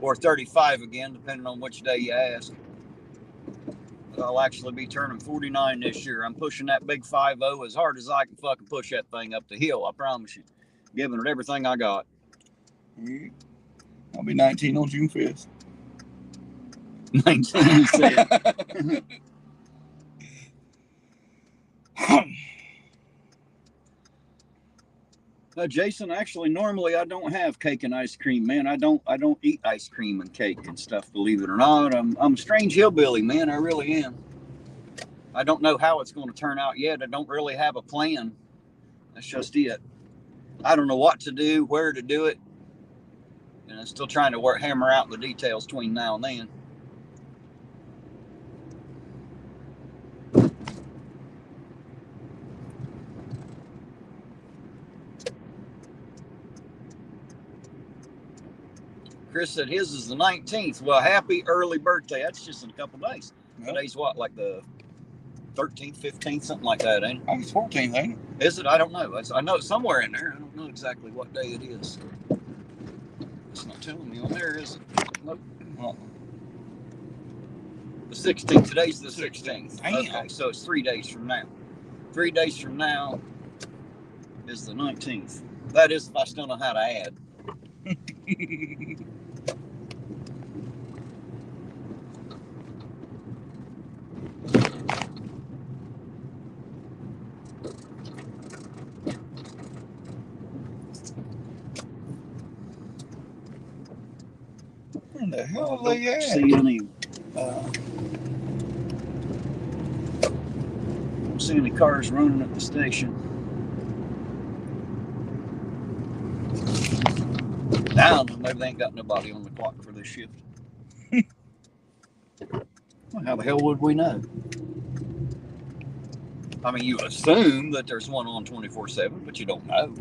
Or 35 again, depending on which day you ask. But I'll actually be turning 49 this year. I'm pushing that big 5-0 as hard as I can fucking push that thing up the hill, I promise you. Giving it everything I got. I'll be 19 on June 5th. 19, he said. Jason, actually, normally I don't have cake and ice cream, man. I don't eat ice cream and cake and stuff, believe it or not. I'm a strange hillbilly, man. I really am. I don't know how it's going to turn out yet. I don't really have a plan. That's just it. I don't know what to do, where to do it. And I'm still trying to hammer out the details between now and then. Chris said his is the 19th. Well, happy early birthday. That's just in a couple days. Yep. Today's what, like the 13th, 15th, something like that, ain't it? I think it's 14th, ain't it? Is it? I don't know. I know it's somewhere in there. I don't know exactly what day it is. It's not telling me on there, is it? Nope. Well, the 16th. Today's the 16th. Damn. Okay, so it's 3 days from now. 3 days from now is the 19th. That is if I still know how to add. Where the hell are they at? See any? Don't see any cars running at the station. Now, maybe they ain't got nobody on the clock for this shift. Well, how the hell would we know? I mean, you assume that there's one on 24/7, but you don't know.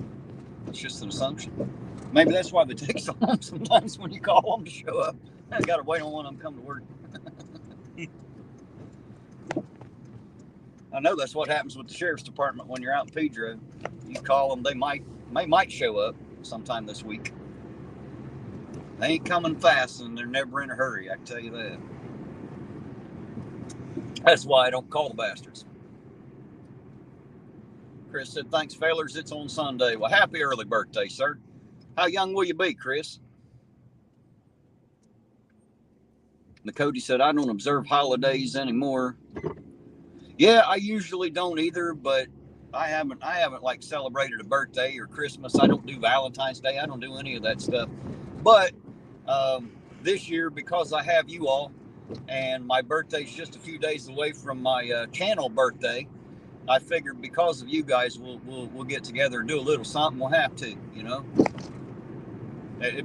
It's just an assumption. Maybe that's why they take so long sometimes when you call them to show up. I got to wait on one of them come to work. I know that's what happens with the sheriff's department when you're out in Pedro. You call them, they might show up sometime this week. They ain't coming fast, and they're never in a hurry, I can tell you that. That's why I don't call the bastards. Chris said, thanks, fellers. It's on Sunday. Well, happy early birthday, sir. How young will you be, Chris? Cody said, I don't observe holidays anymore. Yeah, I usually don't either, but I haven't like celebrated a birthday or Christmas. I don't do Valentine's Day. I don't do any of that stuff. But this year, because I have you all, and my birthday's just a few days away from my channel birthday, I figured because of you guys, we'll get together and do a little something. We'll have to, you know.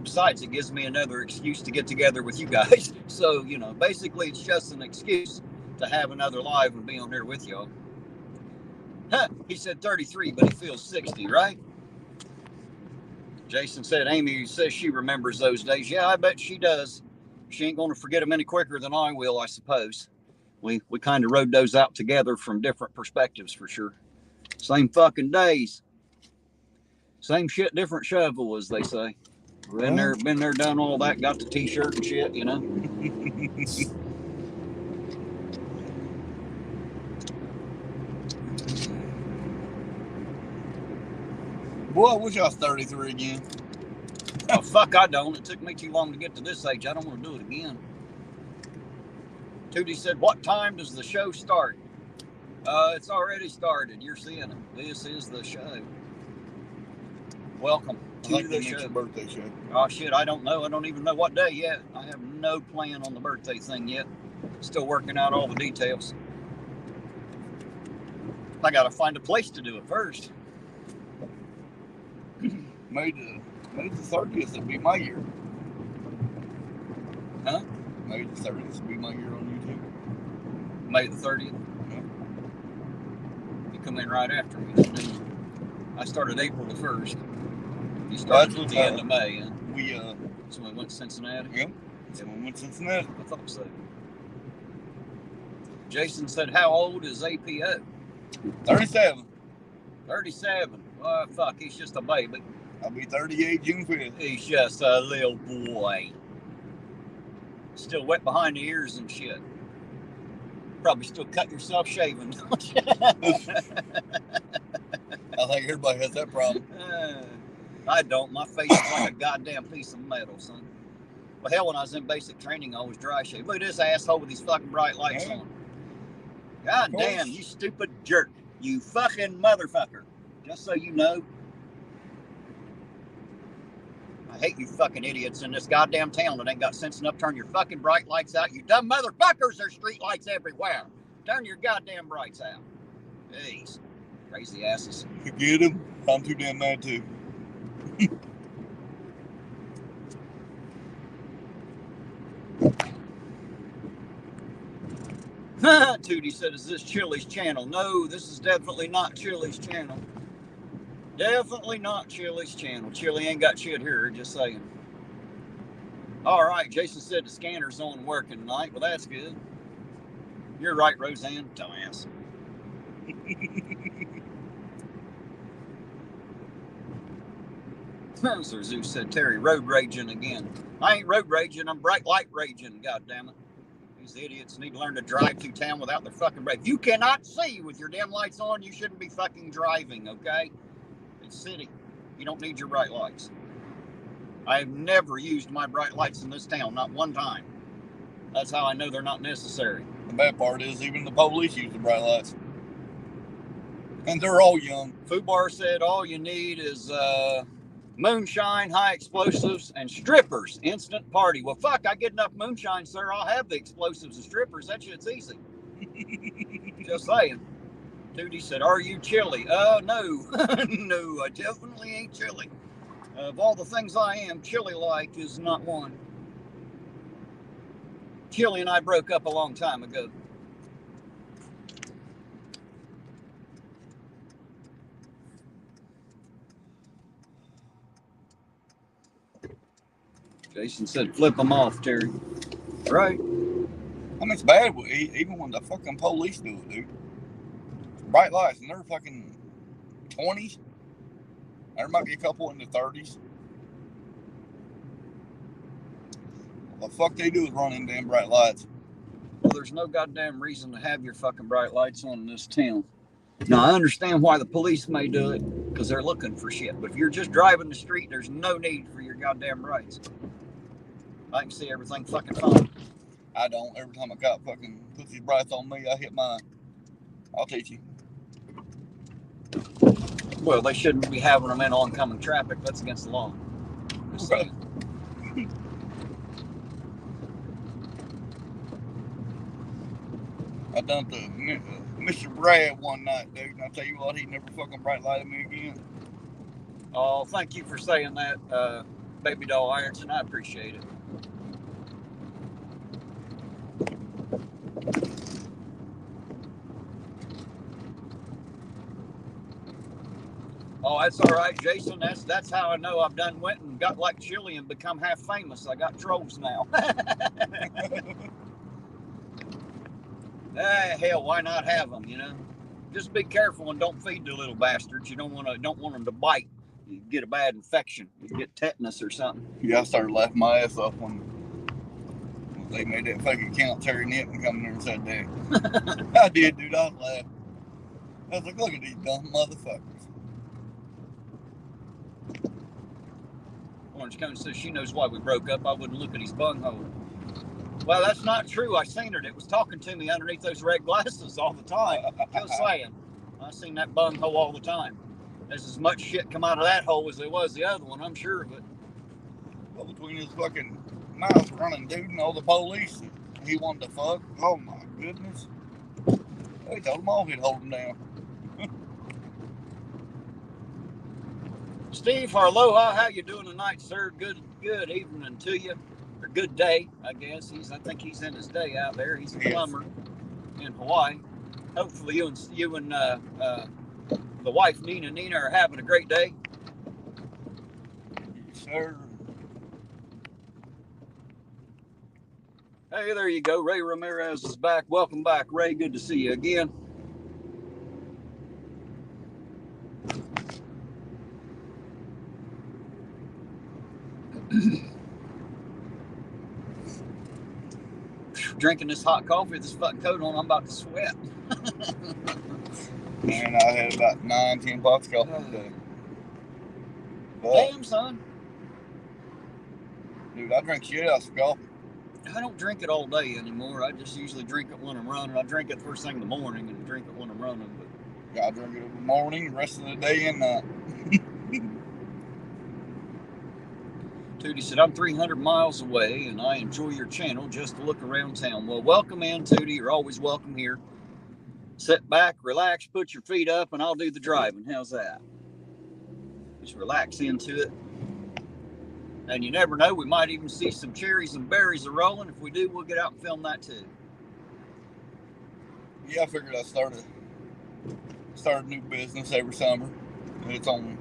Besides, it gives me another excuse to get together with you guys. So, you know, basically, it's just an excuse to have another live and be on here with y'all. Huh, he said 33, but he feels 60, right? Jason said, Amy says she remembers those days. Yeah, I bet she does. She ain't going to forget them any quicker than I will, I suppose. We kind of rode those out together from different perspectives, for sure. Same fucking days. Same shit, different shovel, as they say. Been there, done all that, got the t-shirt and shit, you know. Boy, I wish I was 33 again. Oh, fuck, I don't. It took me too long to get to this age. I don't want to do it again. Tootie said, what time does the show start? It's already started. You're seeing it. This is the show. Welcome I to think the they show. your birthday show. Oh shit, I don't know. I don't even know what day yet. I have no plan on the birthday thing yet. Still working out all the details. I gotta find a place to do it first. May the 30th would be my year. Huh? May the 30th would be my year on YouTube. May the 30th. Yeah. You come in right after me. I started April the 1st. You started at the end of May. Huh? So we went to Cincinnati? Yeah. So we went to Cincinnati. I thought so. Jason said, how old is APO? 37. 37. Oh, fuck, he's just a baby. I'll be 38 June 5th. He's just a little boy. Still wet behind the ears and shit. Probably still cut yourself shaving, don't you? I think everybody has that problem. I don't. My face is like a goddamn piece of metal, son. Well, hell, when I was in basic training, I always dry shave. Look at this asshole with these fucking bright lights on. God damn, you stupid jerk. You fucking motherfucker. Just so you know. I hate you fucking idiots in this goddamn town that ain't got sense enough to turn your fucking bright lights out. You dumb motherfuckers, there's street lights everywhere. Turn your goddamn brights out. Jeez. Crazy asses. Forget him. I'm too damn mad too. Tootie said, is this Chili's channel? No, this is definitely not Chili's channel. Definitely not Chili's channel. Chili ain't got shit here, just saying. All right, Jason said the scanner's on working tonight. Well, that's good. You're right, Rosanne. Dumbass. Sir Zeus said, Terry, road raging again. I ain't road raging, I'm bright light raging, goddammit. These idiots need to learn to drive through town without their fucking brake. If you cannot see with your dim lights on, you shouldn't be fucking driving, okay? It's city. You don't need your bright lights. I've never used my bright lights in this town, not one time. That's how I know they're not necessary. The bad part is even the police use the bright lights. And they're all young. Fubar said all you need is moonshine, high explosives, and strippers. Instant party. Well, fuck, I get enough moonshine, sir. I'll have the explosives and strippers. That shit's easy. Just saying. Tootie said, are you chilly? No. No, I definitely ain't chilly. Of all the things I am, chilly-like is not one. Chilly and I broke up a long time ago. Jason said, flip them off, Terry. Right. I mean, it's bad even when the fucking police do it, dude. Bright lights, and they're fucking 20s. There might be a couple in the 30s. What the fuck they do is run in damn bright lights. Well, there's no goddamn reason to have your fucking bright lights on in this town. Now, I understand why the police may do it, because they're looking for shit. But if you're just driving the street, there's no need for your goddamn lights. I can see everything fucking fine. I don't. Every time a cop fucking puts his brights on me, I hit mine. I'll teach you. Well, they shouldn't be having them in oncoming traffic. That's against the law. Just saying. I done to Mr. Brad one night, dude, and I tell you what, he never fucking bright lighted me again. Oh, thank you for saying that, Baby Doll Ironton. I appreciate it. Oh, that's all right, Jason. That's how I know I've done went and got like chili and become half famous. I got trolls now. Hell, why not have them? You know, just be careful and don't feed the little bastards. You don't want them to bite. You get a bad infection. You get tetanus or something. Yeah, I started laughing my ass off when they made that fake account. Terry Nipton come in there and said that. I did, dude. I was laughing. I was like, look at these dumb motherfuckers. Orange County says she knows why we broke up. I wouldn't look at his bunghole. Well, that's not true. I seen her. It was talking to me underneath those red glasses all the time. Just saying. I seen that bunghole all the time. There's as much shit come out of that hole as there was the other one, I'm sure of it. Well, between his fucking mouth running dude and all the police he wanted to fuck. Oh my goodness. They told him all he'd hold him down. Steve Harloha, how you doing tonight, sir? Good evening to you. Or good day, I guess. I think he's in his day out there. He's a plumber in Hawaii. Hopefully you and the wife Nina are having a great day. Yes, sir. Hey, there you go. Ray Ramirez is back. Welcome back, Ray. Good to see you again. Drinking this hot coffee with this fucking coat on, I'm about to sweat. Man, I had about 9-10 pots of coffee today. Damn, son. Dude, I drink shit out of coffee. I don't drink it all day anymore. I just usually drink it when I'm running. I drink it first thing in the morning and drink it when I'm running. But yeah, I drink it in the morning, the rest of the day and night. Tootie said, I'm 300 miles away and I enjoy your channel just to look around town. Well, welcome in, Tootie. You're always welcome here. Sit back, relax, put your feet up, and I'll do the driving. How's that? Just relax into it. And you never know, we might even see some cherries and berries a-rolling. If we do, we'll get out and film that too. Yeah, I figured I'd start a new business every summer. It's on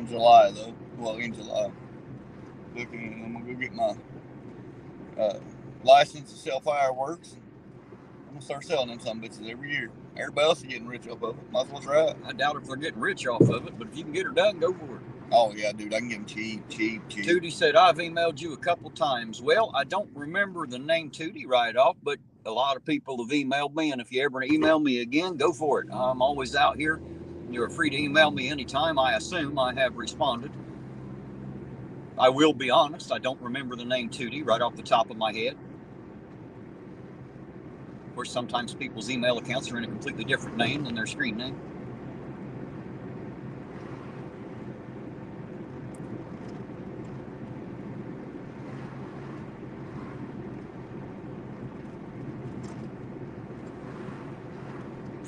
July, though. Well, in July. I'm going to go get my license to sell fireworks. I'm going to start selling them some bitches every year. Everybody else is getting rich off of it. Might as well try it. I doubt if they're getting rich off of it, but if you can get her done, go for it. Oh, yeah, dude. I can get them cheap. Tootie said, I've emailed you a couple times. Well, I don't remember the name Tootie right off, but a lot of people have emailed me, and if you ever email me again, go for it. I'm always out here. You're free to email me anytime. I assume I have responded. I will be honest, I don't remember the name Tootie right off the top of my head. Of course, sometimes people's email accounts are in a completely different name than their screen name.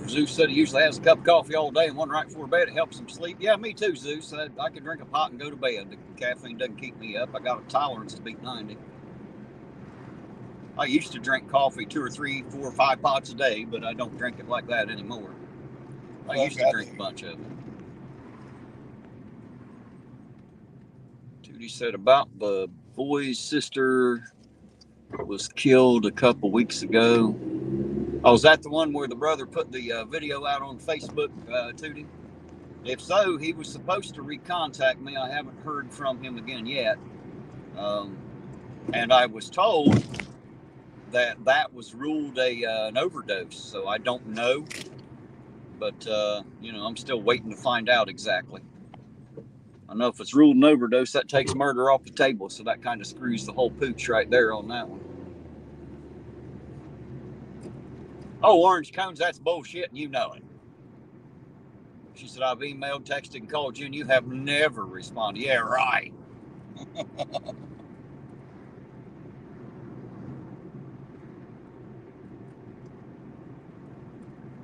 Zeus said he usually has a cup of coffee all day and one right before bed. It helps him sleep. Yeah, me too, Zeus. I can drink a pot and go to bed. The caffeine doesn't keep me up. I got a tolerance to beat 90. I used to drink coffee 2 or 3, 4 or 5 pots a day, but I don't drink it like that anymore. I used to drink a bunch of it. Tootie said about the boy's sister was killed a couple weeks ago. Oh, is that the one where the brother put the video out on Facebook, Tootie? If so, he was supposed to recontact me. I haven't heard from him again yet. And I was told that was ruled an overdose, so I don't know. But, I'm still waiting to find out exactly. I know if it's ruled an overdose, that takes murder off the table, so that kind of screws the whole pooch right there on that one. Oh, orange cones, that's bullshit, and you know it. She said, I've emailed, texted, and called you, and you have never responded. Yeah, right.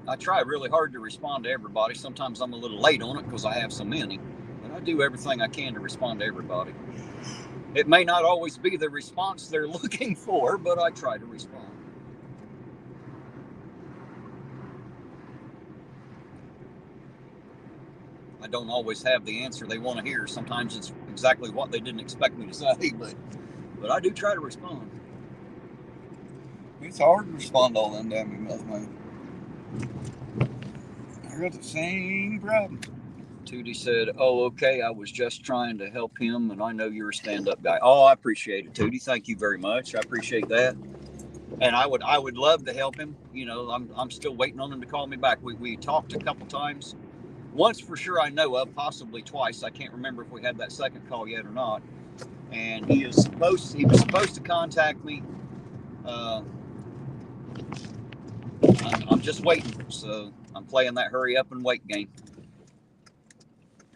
I try really hard to respond to everybody. Sometimes I'm a little late on it because I have so many. But I do everything I can to respond to everybody. It may not always be the response they're looking for, but I try to respond. I don't always have the answer they want to hear. Sometimes it's exactly what they didn't expect me to say, but I do try to respond. It's hard to respond to all them damn emails, man. I got the same problem. Tootie said, oh, okay, I was just trying to help him, and I know you're a stand-up guy. Oh, I appreciate it, Tootie. Thank you very much. I appreciate that. And I would love to help him. I'm still waiting on him to call me back. We talked a couple times. Once for sure I know of, possibly twice. I can't remember if we had that second call yet or not. And he was supposed to contact me. I'm just waiting. So I'm playing that hurry up and wait game.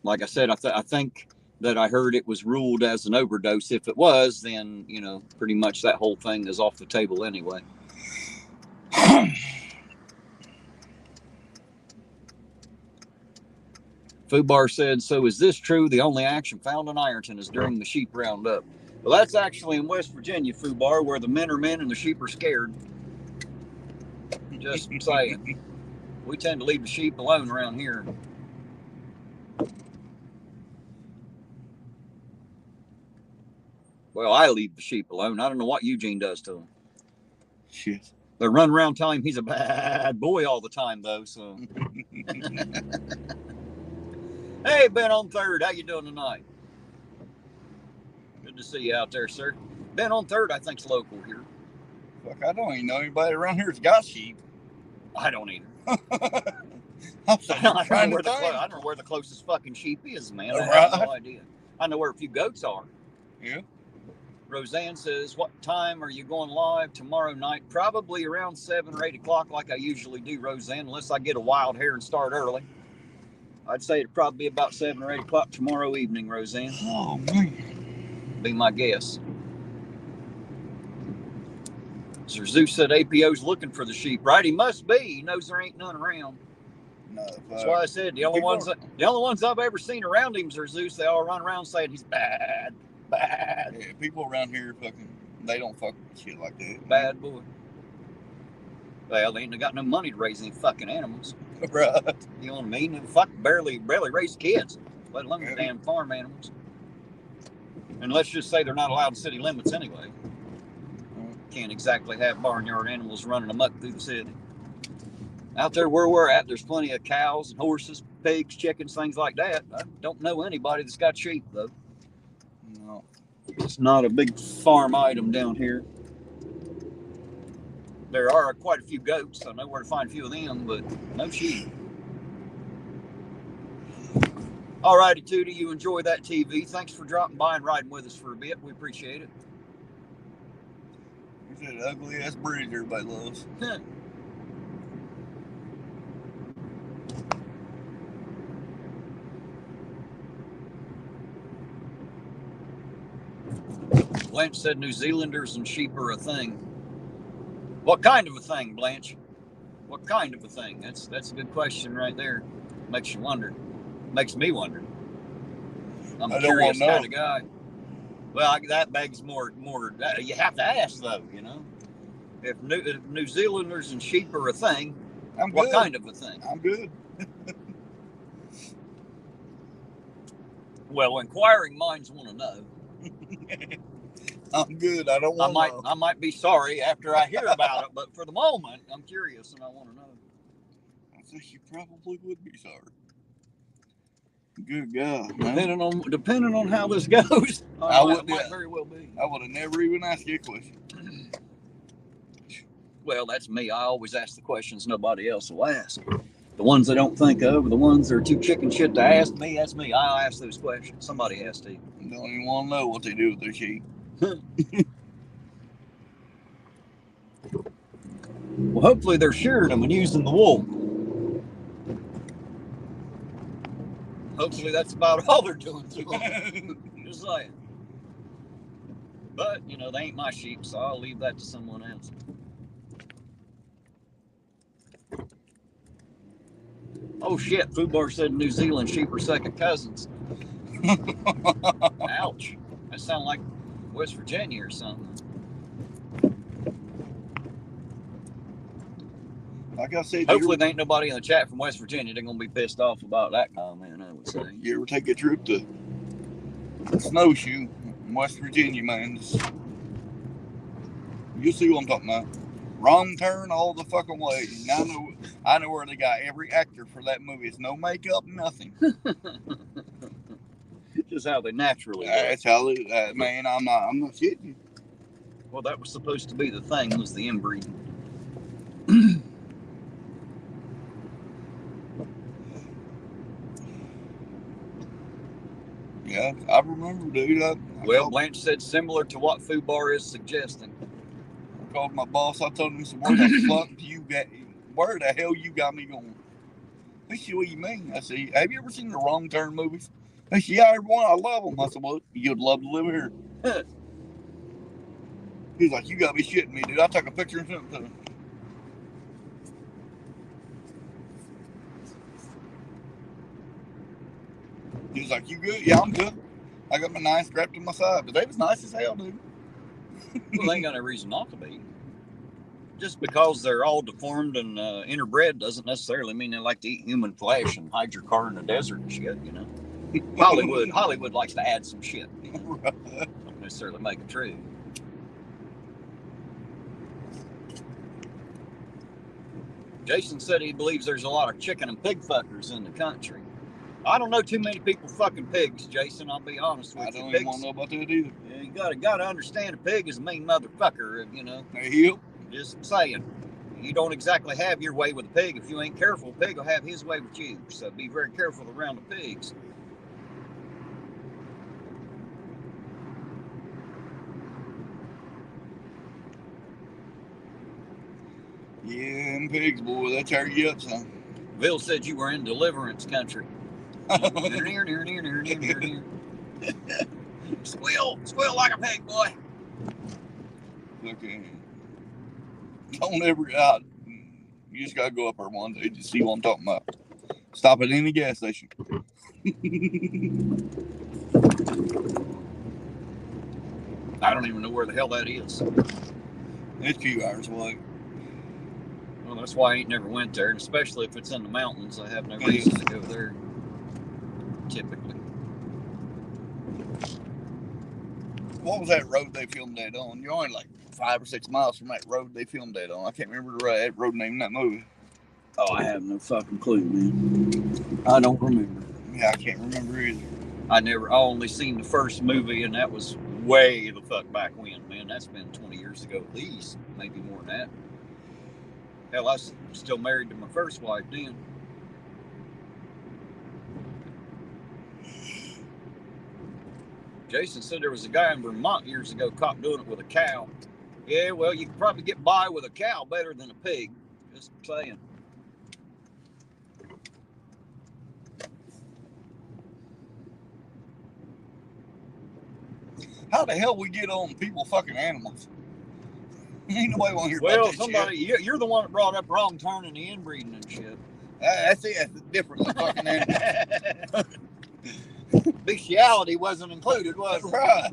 like I said, I think that I heard it was ruled as an overdose. If it was, then, you know, pretty much that whole thing is off the table anyway. Fubar said, so is this true? The only action found in Ironton is during the sheep roundup. Well, that's actually in West Virginia, Fubar, where the men are men and the sheep are scared. Just saying. We tend to leave the sheep alone around here. Well, I leave the sheep alone. I don't know what Eugene does to them. Shit. They run around telling him he's a bad boy all the time, though. So, hey, Ben on Third, how you doing tonight? Good to see you out there, sir. Ben on Third, I think's local here. Fuck, I don't even know anybody around here that's got sheep. I don't either. I don't know where the closest fucking sheep is, man. I have no idea. I know where a few goats are. Yeah. Rosanne says, what time are you going live tomorrow night? Probably around 7 or 8 o'clock like I usually do, Rosanne, unless I get a wild hair and start early. I'd say it'd probably be about 7 or 8 o'clock tomorrow evening, Rosanne. Oh, man. Be my guess. Sir Zeus said APO's looking for the sheep, right? He must be. He knows there ain't none around. No, that's why I said the only ones I've ever seen around him, Sir Zeus, they all run around saying he's bad. Bad. Yeah, people around here they don't fuck with shit like that. Bad boy. Well, they ain't got no money to raise any fucking animals. Right. You know what I mean? They fuck barely raise kids, let alone the damn farm animals. And let's just say they're not allowed in city limits anyway. Can't exactly have barnyard animals running amok through the city. Out there where we're at, there's plenty of cows and horses, pigs, chickens, things like that. I don't know anybody that's got sheep, though. No. It's not a big farm item down here. There are quite a few goats. I know where to find a few of them, but no sheep. All righty, Tootie, you enjoy that TV. Thanks for dropping by and riding with us for a bit. We appreciate it. He's that ugly ass bridge everybody loves. Blanche said New Zealanders and sheep are a thing. What kind of a thing, Blanche? What kind of a thing? That's a good question right there. Makes you wonder. Makes me wonder. I'm a curious kind of guy. Well, that begs more. You have to ask, though, you know. If New Zealanders and sheep are a thing, what kind of a thing? I'm good. Well, inquiring minds want to know. I'm good. I don't want to know. I might be sorry after I hear about it, but for the moment, I'm curious and I want to know. I think you probably would be sorry. Good God. Depending on how this goes, it might very well be. I would have never even asked you a question. Well, that's me. I always ask the questions nobody else will ask. The ones I don't think of, the ones that are too chicken shit to ask me, that's me. I'll ask those questions. Somebody has to. Don't even want to know what they do with their sheep. Well, hopefully they're shearing them and using the wool. Hopefully that's about all they're doing to them. Just saying. But, you know, they ain't my sheep, so I'll leave that to someone else. Oh shit, Fubar said New Zealand sheep are second cousins. Ouch. That sounds like West Virginia or something. Like I said, hopefully there ain't nobody in the chat from West Virginia. They're gonna be pissed off about that comment, I would say. You ever take a trip to Snowshoe in West Virginia, man? You'll see what I'm talking about. Wrong turn all the fucking way. And I know where they got every actor for that movie. It's no makeup, nothing. Just how they naturally. That's how they. Man, I'm not kidding you. Well, that was supposed to be the thing. Was the inbreeding. Yeah, I remember, dude. Well, Blanche said similar to what Fubar is suggesting. I called my boss. I told him, where the hell you got me going? He said, what do you mean? I said, have you ever seen the Wrong Turn movies? He said, yeah, everyone, I love them. I said, well, you'd love to live here. He's like, you gotta be shitting me, dude. I took a picture and sent it to him. He was like, you good? Yeah, I'm good. I got my knife strapped to my side. But they was nice as hell, dude. Well, they ain't got no reason not to be. Just because they're all deformed and interbred doesn't necessarily mean they like to eat human flesh and hide your car in the desert and shit, you know. Hollywood likes to add some shit. You know? Don't necessarily make it true. Jason said he believes there's a lot of chicken and pig fuckers in the country. I don't know too many people fucking pigs, Jason. I'll be honest with you. I don't even want to know about that either. Yeah, you gotta understand a pig is a mean motherfucker, you know. Yep. Just saying. You don't exactly have your way with a pig. If you ain't careful, a pig will have his way with you. So be very careful around the pigs. Yeah, them pigs, boy, they tear you up, son. Bill said you were in deliverance country. Squeal like a pig, boy. Okay. Don't ever you just gotta go up there one day to see what I'm talking about. Stop at any gas station. I don't even know where the hell that is. It's a few hours away. Well, that's why I ain't never went there, and especially if it's in the mountains, I have no reason to go there. Typically. What was that road they filmed that on? You're only like 5 or 6 miles from that road they filmed that on. I can't remember the road name in that movie. Oh, I have no fucking clue, man. I don't remember. Yeah, I can't remember either. I only seen the first movie, and that was way the fuck back when, man. That's been 20 years ago at least, maybe more than that. Hell, I was still married to my first wife then. Jason said there was a guy in Vermont years ago caught doing it with a cow. Yeah, well, you can probably get by with a cow better than a pig. Just saying. How the hell we get on people fucking animals? Ain't nobody want to hear about that somebody, shit. You're the one that brought up wrong turn and the inbreeding and shit. That's it. That's different than fucking animals. Bestiality wasn't included, was it? Right.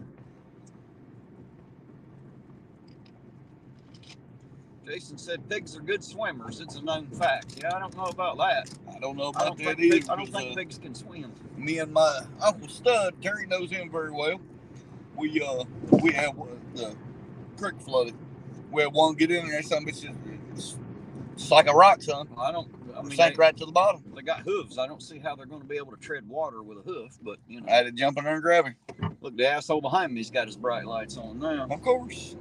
Jason said pigs are good swimmers. It's a known fact. Yeah, I don't know about that. I don't know about that either. I don't think pigs can swim. Me and my Uncle Stud, Terry knows him very well. We have the creek flooded. We had one get in there, something it's like a rock, son. I mean, sank right to the bottom. They got hooves. I don't see how they're going to be able to tread water with a hoof, but you know. I had to jump in there and grab him. Look, the asshole behind me's got his bright lights on now. Of course.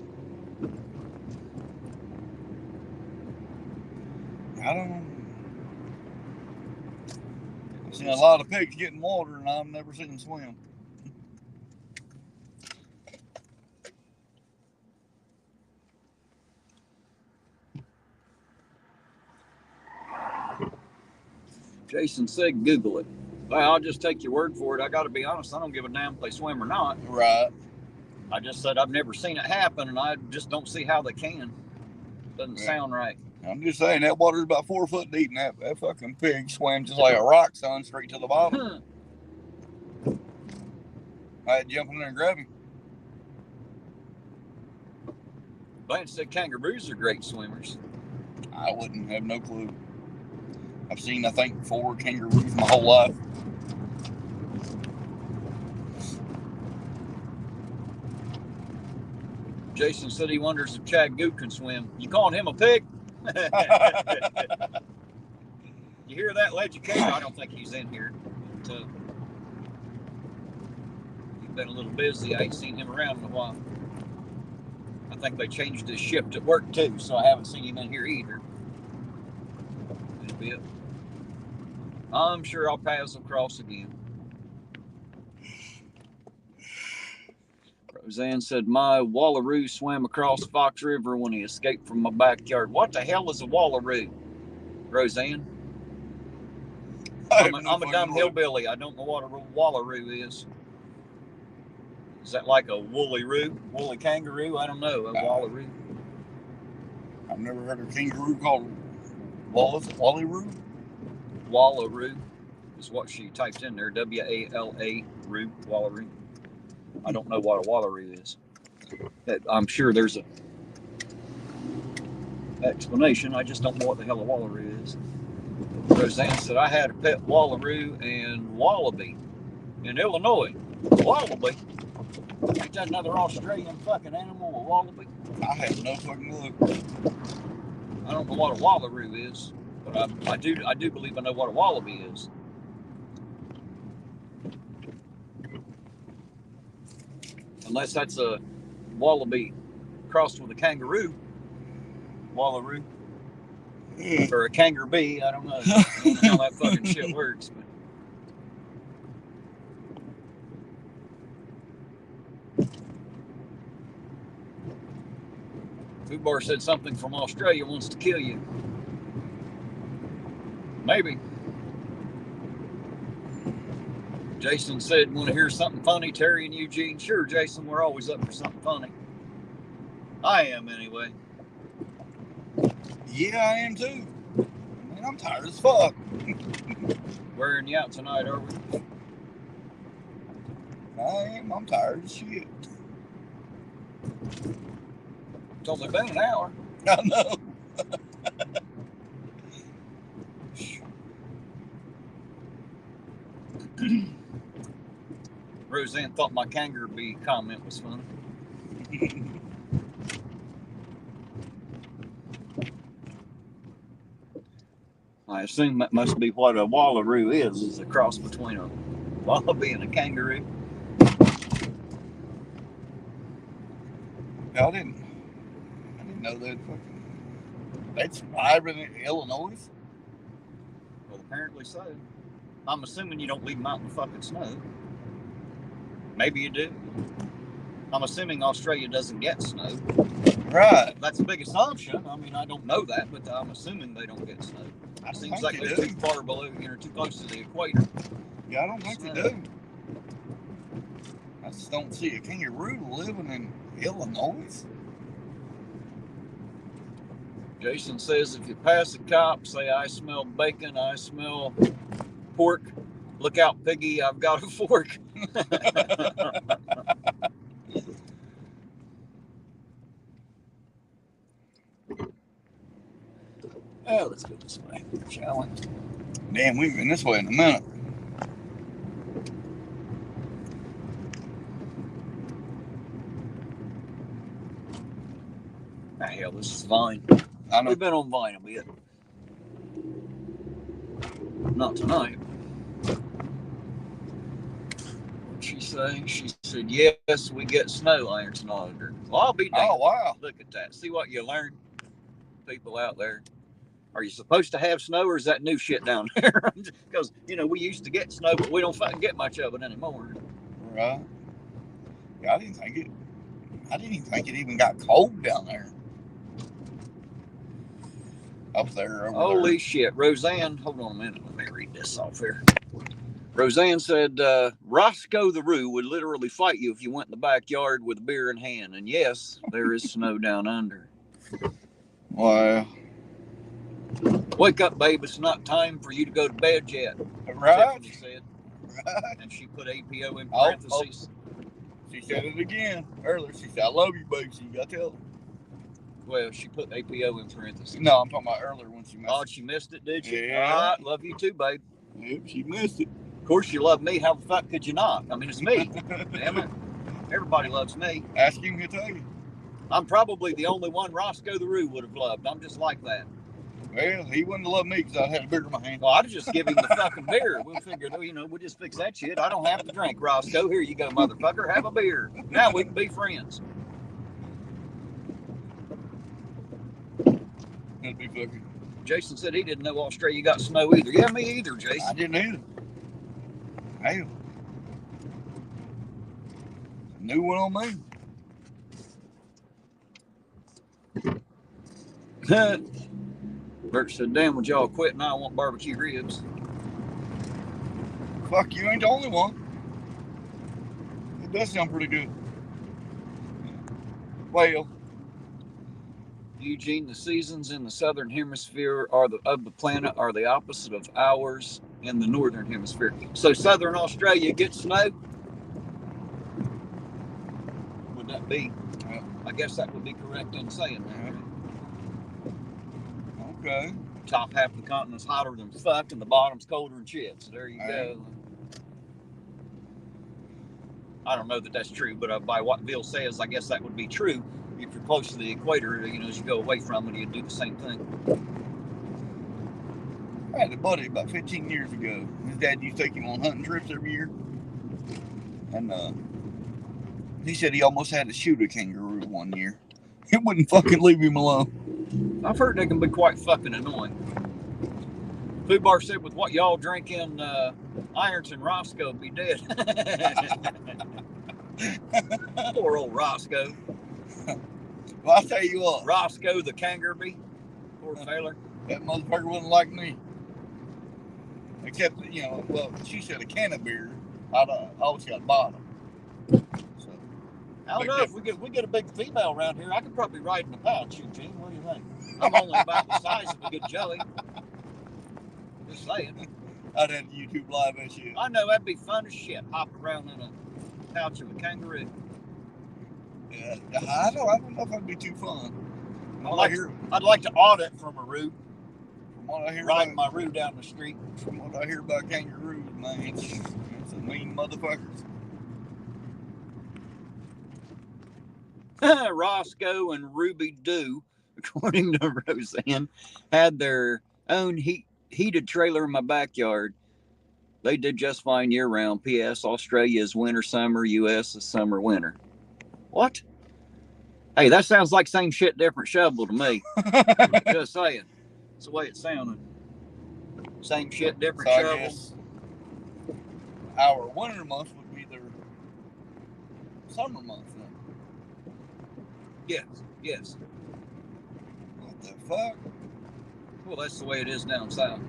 I don't know. I've seen a lot of pigs get in water, and I've never seen them swim. Jason said, Google it. Well, I'll just take your word for it. I got to be honest, I don't give a damn if they swim or not. Right. I just said I've never seen it happen, and I just don't see how they can. Doesn't sound right. I'm just saying, that water's about 4 foot deep, and that fucking pig swam just like a rock, son, straight to the bottom. I had to jump in there and grab him. Lance said kangaroos are great swimmers. I wouldn't have no clue. I've seen, I think, 4 kangaroos my whole life. Jason said he wonders if Chad Goot can swim. You calling him a pig? You hear that, Legicator? I don't think he's in here. But, he's been a little busy. I ain't seen him around in a while. I think they changed his shift at work too, so I haven't seen him in here either. A bit. I'm sure our paths will cross again. Rosanne said, my wallaroo swam across Fox River when he escaped from my backyard. What the hell is a wallaroo, Rosanne? I'm a dumb hillbilly. I don't know what a wallaroo is. Is that like a woolly kangaroo? I don't know. A wallaroo. I've never heard of a kangaroo called wallaroo. Wallaroo is what she typed in there. WALA roo, wallaroo. I don't know what a wallaroo is. I'm sure there's a explanation. I just don't know what the hell a wallaroo is. Rosanne said, I had a pet wallaroo and wallaby in Illinois. Wallaby? Ain't that another Australian fucking animal, a wallaby? I have no fucking clue. I don't know what a wallaroo is, but I do believe I know what a wallaby is. Unless that's a wallaby crossed with a kangaroo. Wallaroo. Or a kangaroo bee, I don't know. I don't know how that fucking shit works. But Food Bar said something from Australia wants to kill you. Maybe. Jason said, want to hear something funny, Terry and Eugene? Sure, Jason, we're always up for something funny. I am, anyway. Yeah, I am too. Man, I'm tired as fuck. Wearing you out tonight, are we? I am. I'm tired as shit. It's only been an hour. I know. Rosanne thought my kangaroo bee comment was funny. I assume that must be what a wallaroo is a cross between a wallaby and a kangaroo. I didn't know that they'd survive in Illinois. Well, apparently so. I'm assuming you don't leave them out in the fucking snow. Maybe you do. I'm assuming Australia doesn't get snow. Right. That's a big assumption. I mean, I don't know that, but I'm assuming they don't get snow. It seems like they're too far below, too close to the equator. Yeah, I don't think they do. I just don't see a kangaroo living in Illinois. Jason says, if you pass a cop, say, I smell bacon, I smell pork. Look out, piggy, I've got a fork. Oh, let's go this way, shall we? Damn, we've been this way in a minute. Ah, hell, this is Vine. I know. We've been on Vine a bit. Not tonight. What'd she say? She said, yes, we get snow, Ironton auditor. Well, I'll be damned. Oh, wow. Look at that. See what you learn, people out there. Are you supposed to have snow, or is that new shit down there? Because, we used to get snow, but we don't fucking get much of it anymore. Right. Yeah, I didn't even think it even got cold down there. Up there. Holy shit. Rosanne, hold on a minute. Let me read this off here. Rosanne said, Roscoe the Roo would literally fight you if you went in the backyard with a beer in hand. And yes, there is snow down under. Wow. Wake up, babe. It's not time for you to go to bed yet. Right. Stephanie said. Right. And she put APO in parentheses. Oh. She said it again earlier. She said, I love you, babe. So you got to tell her. Well, she put APO in parentheses. No, I'm talking about earlier when she missed it. Oh, she missed it, did she? Yeah. All right, love you too, babe. Yep, she missed it. Of course, you love me. How the fuck could you not? I mean, it's me. Damn it. Everybody loves me. Ask him, he'll tell you. I'm probably the only one Roscoe the Roo would have loved. I'm just like that. Well, he wouldn't have loved me because I had a beer in my hand. Well, I'd just give him the fucking beer. We'll figure, we'll just fix that shit. I don't have to drink, Roscoe. Here you go, motherfucker. Have a beer. Now we can be friends. That'd be fucking. Jason said he didn't know Australia got snow either. Yeah, me either, Jason. I didn't either. Hell. New one on me. Bert said, damn, would y'all quit? Now I want barbecue ribs. fuck, you ain't the only one. It does sound pretty good. Well, Eugene, the seasons in the southern hemisphere of the planet are the opposite of ours in the northern hemisphere. So southern Australia gets snow? Would that be? I guess that would be correct in saying that. Okay. Top half of the continent's hotter than fuck and the bottom's colder than shit. So there you go. I don't know that that's true, but by what Bill says, I guess that would be true. If you're close to the equator, you know, as you go away from it, you'd do the same thing. I had a buddy about 15 years ago. His dad used to take him on hunting trips every year. And he said he almost had to shoot a kangaroo one year. He wouldn't fucking leave him alone. I've heard they can be quite fucking annoying. Food Bar said with what y'all drink in Ironton, Roscoe would be dead. Poor old Roscoe. Well, I'll tell you what. Roscoe the kangaroo. Poor feller. That motherfucker wasn't like me. Except, you know, well, she said a can of beer. I always got bottom. So, I don't know if we get a big female around here. I could probably ride in the pouch, Eugene. What do you think? I'm only about the size of a good jelly. Just saying. I'd have to YouTube live that shit. I know, that'd be fun as shit, hopping around in a pouch of a kangaroo. Yeah, I don't know if that'd be too fun. I'd like to audit from a root. From what I hear, riding my root down the street. From what I hear about kangaroos, man, it's a mean motherfuckers. Roscoe and Ruby Doo, according to Rosanne, had their own heated trailer in my backyard. They did just fine year-round. P.S. Australia is winter-summer. U.S. is summer-winter. What? Hey, that sounds like same shit, different shovel to me. Just saying. That's the way it sounded. Same shit, different shovel. I guess our winter month would be their summer month then. Yes. What the fuck? Well, that's the way it is down south.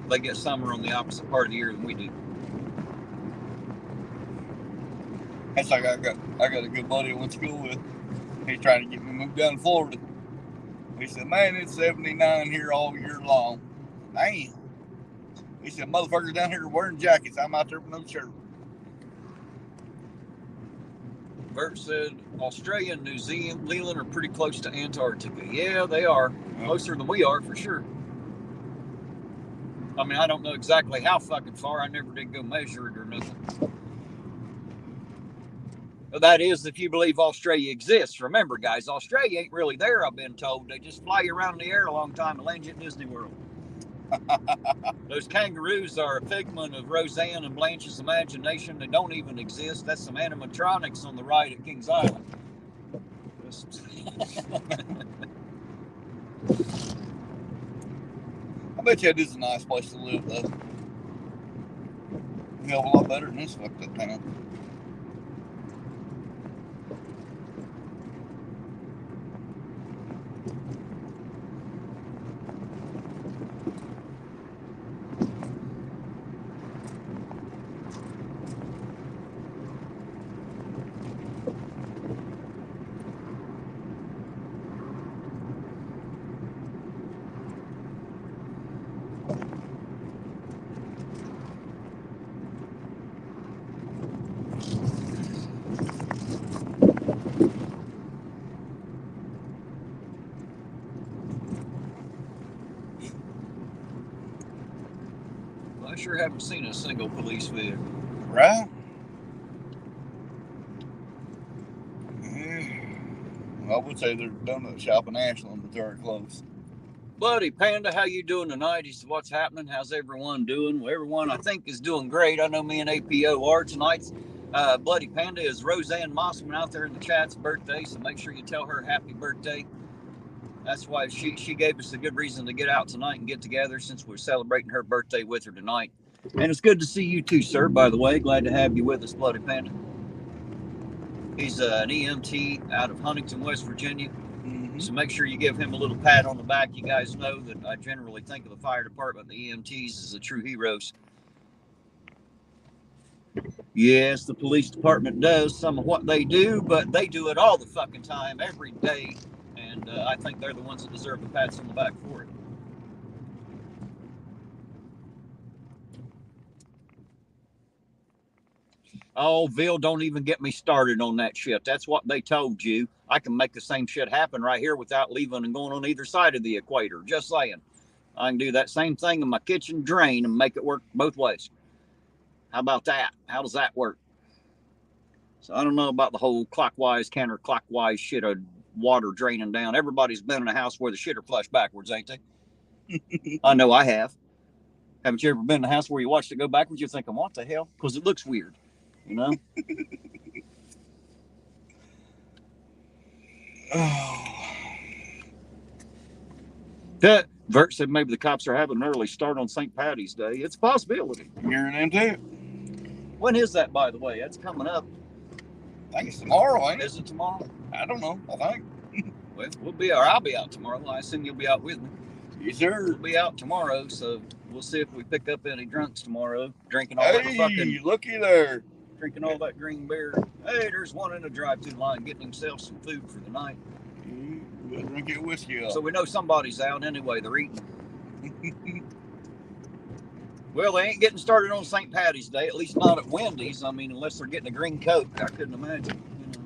They get summer on the opposite part of the year than we do. That's like I got a good buddy I went to school with. He's trying to get me moved down to Florida. He said, man, it's 79 here all year long. Damn. He said, motherfuckers down here wearing jackets. I'm out there with no shirt. Bert said, Australia and New Zealand are pretty close to Antarctica. Yeah, they are. Closer than we are, for sure. I mean, I don't know exactly how fucking far. I never did go measure it or nothing. That is, if you believe Australia exists. Remember, guys, Australia ain't really there, I've been told. They just fly you around in the air a long time and land you at Disney World. Those kangaroos are a figment of Rosanne and Blanche's imagination. They don't even exist. That's some animatronics on the ride at Kings Island. I bet you it is a nice place to live, though. A hell of a lot better than this fucked up town. I sure haven't seen a single police vehicle. Right? Yeah. I would say there's a donut shop in Ashland, but they're close. Bloody Panda, how you doing tonight? He said, what's happening? How's everyone doing? Well, everyone, I think, is doing great. I know me and APO are. Tonight's Bloody Panda is Rosanne Massman out there in the chat's birthday, so make sure you tell her happy birthday. That's why she gave us a good reason to get out tonight and get together, since we're celebrating her birthday with her tonight. And it's good to see you too, sir, by the way. Glad to have you with us, Bloody Panda. He's an EMT out of Huntington, West Virginia. Mm-hmm. So make sure you give him a little pat on the back. You guys know that I generally think of the fire department, the EMTs, as the true heroes. Yes, the police department does some of what they do, but they do it all the fucking time, every day. And I think they're the ones that deserve the pats on the back for it. Oh, Bill, don't even get me started on that shit. That's what they told you. I can make the same shit happen right here without leaving and going on either side of the equator. Just saying. I can do that same thing in my kitchen drain and make it work both ways. How about that? How does that work? So I don't know about the whole clockwise, counterclockwise shit of water draining down. Everybody's been in a house where the shit are flushed backwards, ain't they? I know I have. Haven't you ever been in a house where you watched it go backwards? You're thinking, what the hell? Because it looks weird, you know? Vert said maybe the cops are having an early start on St. Patty's Day. It's a possibility. You're in too. When is that, by the way? That's coming up. I think it's tomorrow, ain't it? Is it tomorrow? I don't know. I think. Well, I'll be out tomorrow. I assume you'll be out with me. Yes, sir. We'll be out tomorrow, so we'll see if we pick up any drunks tomorrow. Drinking all that fucking... looky there. Drinking all that green beer. Hey, there's one in the drive-thru line getting himself some food for the night. We'll drink your whiskey up. So we know somebody's out anyway. They're eating. Well, they ain't getting started on St. Patty's Day, at least not at Wendy's. I mean, unless they're getting a green Coke. I couldn't imagine. You know,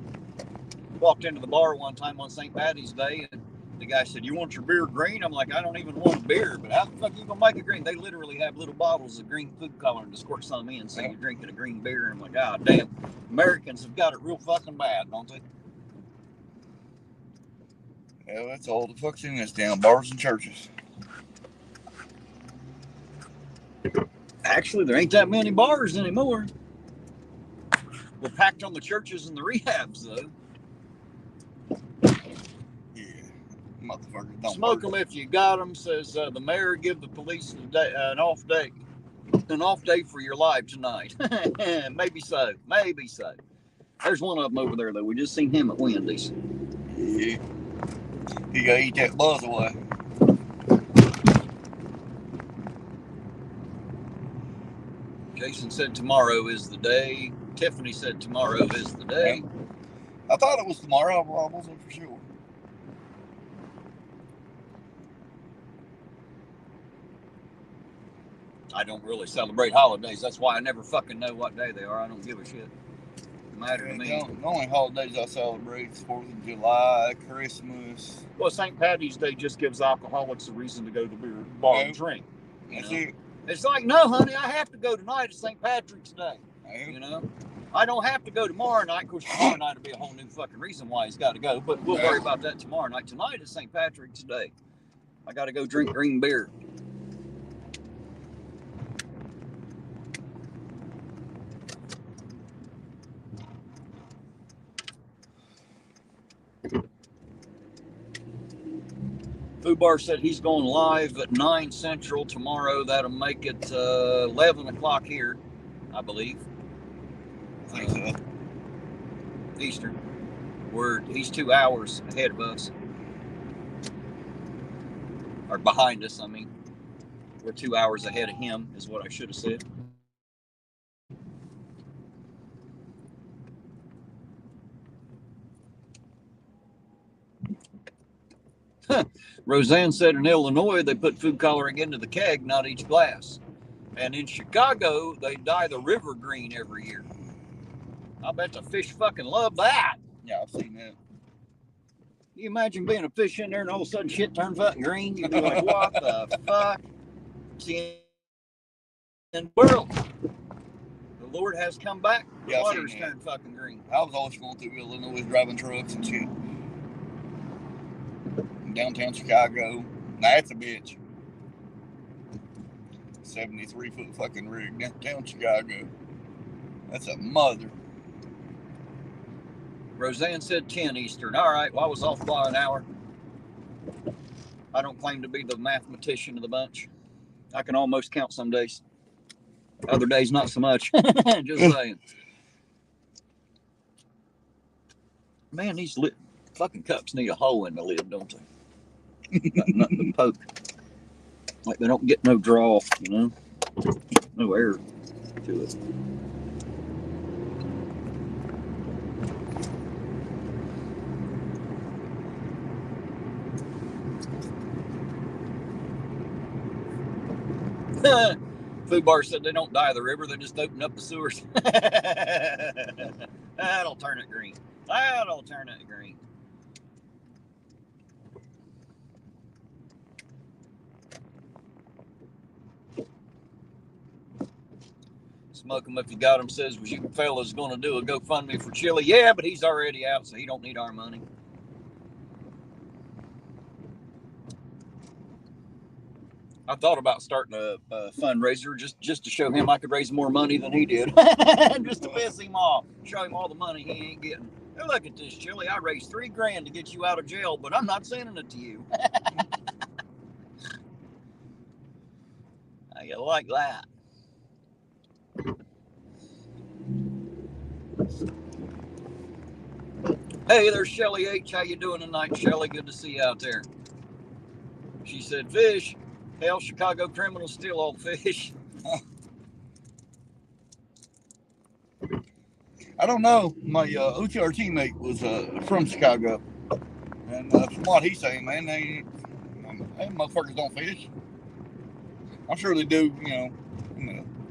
walked into the bar one time on St. Patty's Day, and the guy said, "You want your beer green?" I'm like, "I don't even want beer, but how the fuck are you gonna make it green?" They literally have little bottles of green food coloring to squirt some in, so you're drinking a green beer. And I'm like, "God damn, Americans have got it real fucking bad, don't they?" Yeah, that's all the fuck's in this town, bars and churches. Actually, there ain't that many bars anymore. We're packed on the churches and the rehabs, though. Yeah, motherfuckers don't smoke them if you got them. Says the mayor give the police an off day for your life tonight. Maybe so. Maybe so. There's one of them over there though. We just seen him at Wendy's. Yeah, he gotta eat that buzz away. Jason said tomorrow is the day. Tiffany said tomorrow is the day. I thought it was tomorrow, but I wasn't for sure. I don't really celebrate holidays. That's why I never fucking know what day they are. I don't give a shit. It matter to me. The only holidays I celebrate is 4th of July, Christmas. Well, St. Patty's Day just gives alcoholics a reason to go to the beer bar and drink. That's it. It's like, no, honey, I have to go tonight. It's St. Patrick's Day. You know, I don't have to go tomorrow night. Of course, tomorrow night will be a whole new fucking reason why he's got to go. But we'll worry about that tomorrow night. Tonight is St. Patrick's Day. I got to go drink green beer. Fubar said he's going live at 9 Central tomorrow. That'll make it 11 o'clock here, I believe. I think so. Eastern. He's 2 hours ahead of us. Or behind us, I mean. We're 2 hours ahead of him, is what I should have said. Rosanne said in Illinois, they put food coloring into the keg, not each glass. And in Chicago, they dye the river green every year. I bet the fish fucking love that. Yeah, I've seen that. You imagine being a fish in there and all of a sudden shit turns fucking green? You'd be like, what the fuck? See, in the world, the Lord has come back. The water's turned fucking green. I was always going through Illinois driving trucks and shit. Downtown Chicago. That's a bitch. 73-foot fucking rig downtown Chicago. That's a mother. Rosanne said 10 Eastern. All right, well, I was off by an hour. I don't claim to be the mathematician of the bunch. I can almost count some days. Other days, not so much. Just saying. Man, these Fucking cups need a hole in the lid, don't they? Got nothing to poke. Like they don't get no draw, you know? No air to it. Food bar said they don't dye the river, they just open up the sewers. That'll turn it green. That'll turn it green. Smoke 'em if you got 'em says, was you fellas going to do a GoFundMe for Chili? Yeah, but he's already out, so he don't need our money. I thought about starting a fundraiser just to show him I could raise more money than he did. Just to piss him off. Show him all the money he ain't getting. Hey, look at this, Chili. I raised $3 grand to get you out of jail, but I'm not sending it to you. How you like that? Hey, there's Shelly H. How you doing tonight, Shelly? Good to see you out there. She said, fish. Hell, Chicago criminals steal all the fish. I don't know. My OTR teammate was from Chicago, and from what he's saying, man, they motherfuckers don't fish. I'm sure they do.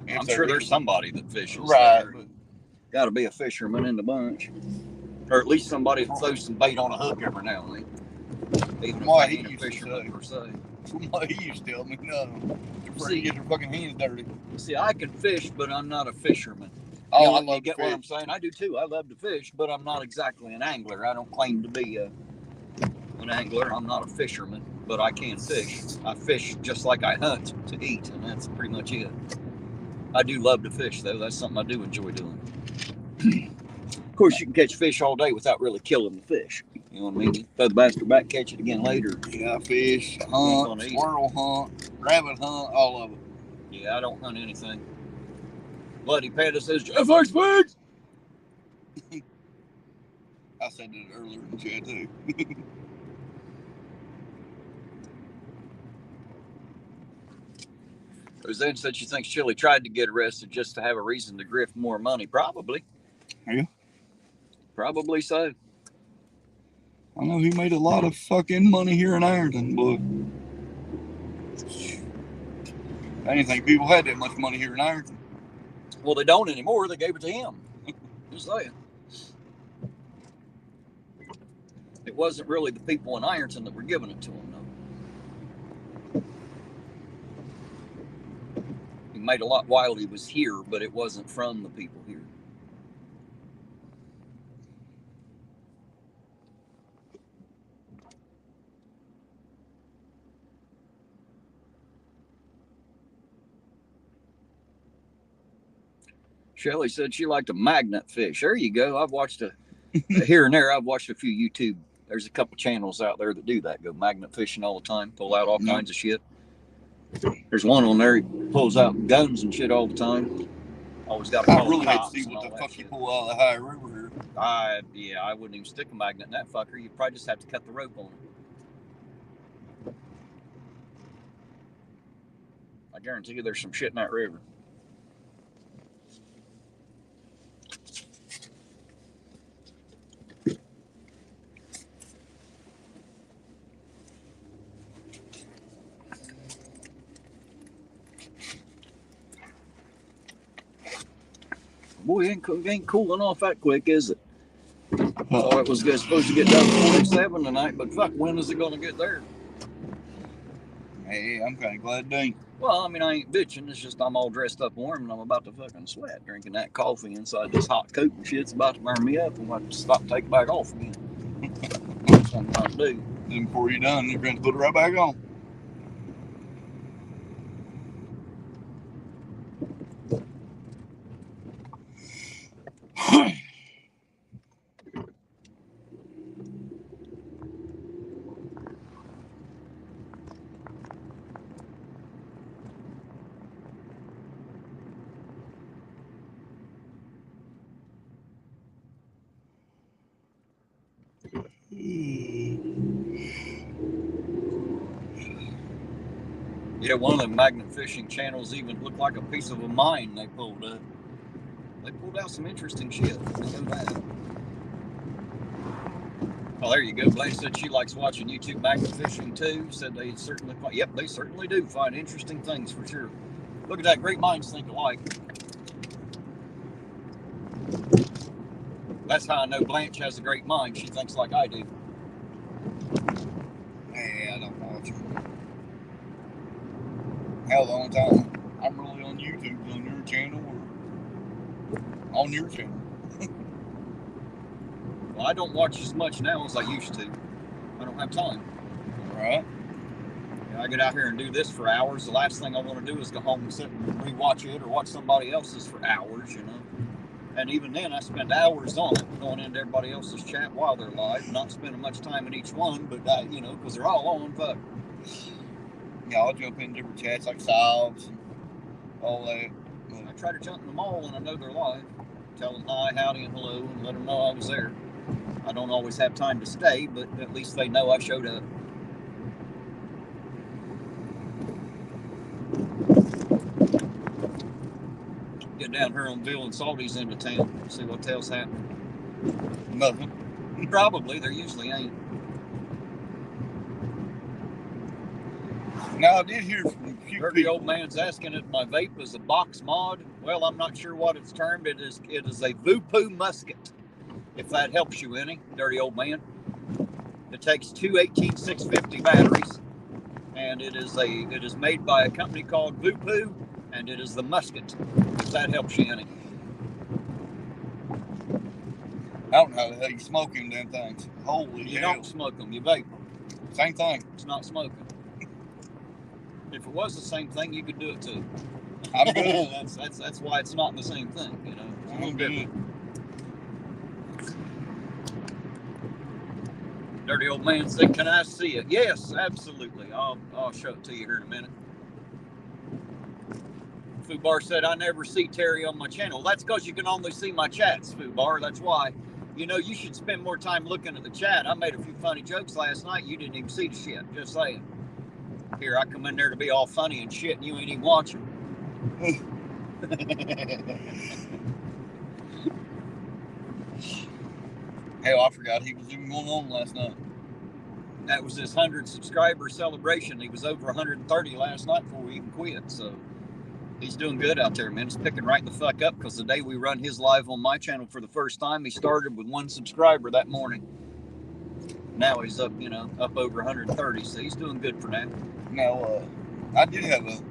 I'm sure there's somebody that fishes. Right. Got to be a fisherman in the bunch, or at least somebody that throws some bait on a hook every now and then. Even if they ain't a fisherman per se. From what he used to tell me, no. See, get your fucking hands dirty. See, I can fish, but I'm not a fisherman. Oh, you know, I love you get fish. what I'm saying? I do too. I love to fish, but I'm not exactly an angler. I don't claim to be an angler. I'm not a fisherman, but I can fish. I fish just like I hunt to eat, and that's pretty much it. I do love to fish, though. That's something I do enjoy doing. Of course, you can catch fish all day without really killing the fish. You know what I mean? You throw the bastard back, catch it again later. Yeah, fish, hunt, squirrel hunt, rabbit hunt, all of it. Yeah, I don't hunt anything. Bloody Panda says, Jeff likes pigs! I said that earlier in the chat, too. Rosanne said she thinks Chili tried to get arrested just to have a reason to grift more money. Probably. Yeah. Probably so. I know he made a lot of fucking money here in Ironton, but I didn't think people had that much money here in Ironton. Well, they don't anymore. They gave it to him. Just saying. It wasn't really the people in Ironton that were giving it to him, though. He made a lot while he was here, but it wasn't from the people here. Shelly said she liked a magnet fish. There you go. I've watched here and there. I've watched a few YouTube. There's a couple channels out there that do that. Go magnet fishing all the time. Pull out all kinds of shit. There's one on there. He pulls out guns and shit all the time. Always got to call really the cops. Hate to see what the fuck you pull out of the high river here. Yeah, I wouldn't even stick a magnet in that fucker. You'd probably just have to cut the rope on it. I guarantee you there's some shit in that river. Boy, it ain't cooling off that quick, is it? Thought it was supposed to get down to 47 tonight, but fuck, when is it going to get there? Hey, I'm kind of glad it ain't. Well, I mean, I ain't bitching. It's just I'm all dressed up warm and I'm about to fucking sweat drinking that coffee inside this hot coat and shit's about to burn me up and I have to stop and take it back off again. Something I do. Then before you're done, you're going to put it right back on. Yeah, one of the magnet fishing channels even looked like a piece of a mine they pulled up. They pulled out some interesting shit. I know that. Oh, there you go. Blaine said she likes watching YouTube magnet fishing too. Said they certainly find, yep, they certainly do find interesting things for sure. Look at that. Great minds think alike. That's how I know Blanche has a great mind. She thinks like I do. Yeah, I don't watch it. Hell, the only time I'm really on YouTube is on your channel or on your channel. Well, I don't watch as much now as I used to. I don't have time. Right. I get out here and do this for hours. The last thing I want to do is go home and sit and rewatch it or watch somebody else's for hours, you know. And even then, I spend hours on it, going into everybody else's chat while they're live, not spending much time in each one, but, you know, because they're all on, fuck. Yeah, I'll jump in different chats like Sobs and all that. I try to jump in them all when I know they're live. Tell them hi, howdy, and hello, and let them know I was there. I don't always have time to stay, but at least they know I showed up. Get down here on Bill and Salty's into town, see what the hell's happening. Nothing. Probably, there usually ain't. Now, I did hear from a few Dirty people. old man's asking if my vape is a box mod. Well, I'm not sure what it's termed. It is a Voopoo musket, if that helps you any, dirty old man. It takes two 18650 batteries, and it is made by a company called Voopoo, and it is the musket, if that helps you any. I don't know how the hell you smoke them damn things. Holy You hell. don't smoke them, you vape them. Same thing. It's not smoking. If it was the same thing, you could do it too. I'm good. that's why it's not the same thing, you know. It's a little different. Dirty old man said, "Can I see it?" Yes, absolutely. I'll show it to you here in a minute. Fubar said, "I never see Terry on my channel." That's because you can only see my chats, Fubar. That's why. You know, you should spend more time looking at the chat. I made a few funny jokes last night. You didn't even see the shit. Just saying. Here, I come in there to be all funny and shit, and you ain't even watching. Hell, I forgot he was even going on last night. That was his 100 subscriber celebration. He was over 130 last night before we even quit. So he's doing good out there, man. It's picking right the fuck up because the day we run his live on my channel for the first time, he started with 1 subscriber that morning. Now he's up, you know, up over 130. So he's doing good for now. Now, I did have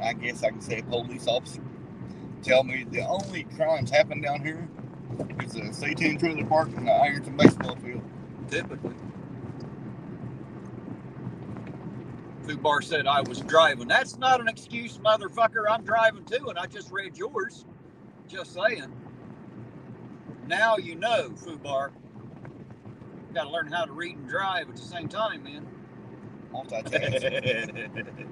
I guess I can say a police officer tell me the only crimes happen down here is a C-10 trailer park and the Ironton baseball field. Typically. Fubar said I was driving. That's not an excuse, motherfucker. I'm driving too, and I just read yours. Just saying. Now you know, Fubar. Got to learn how to read and drive at the same time, man. Multitask.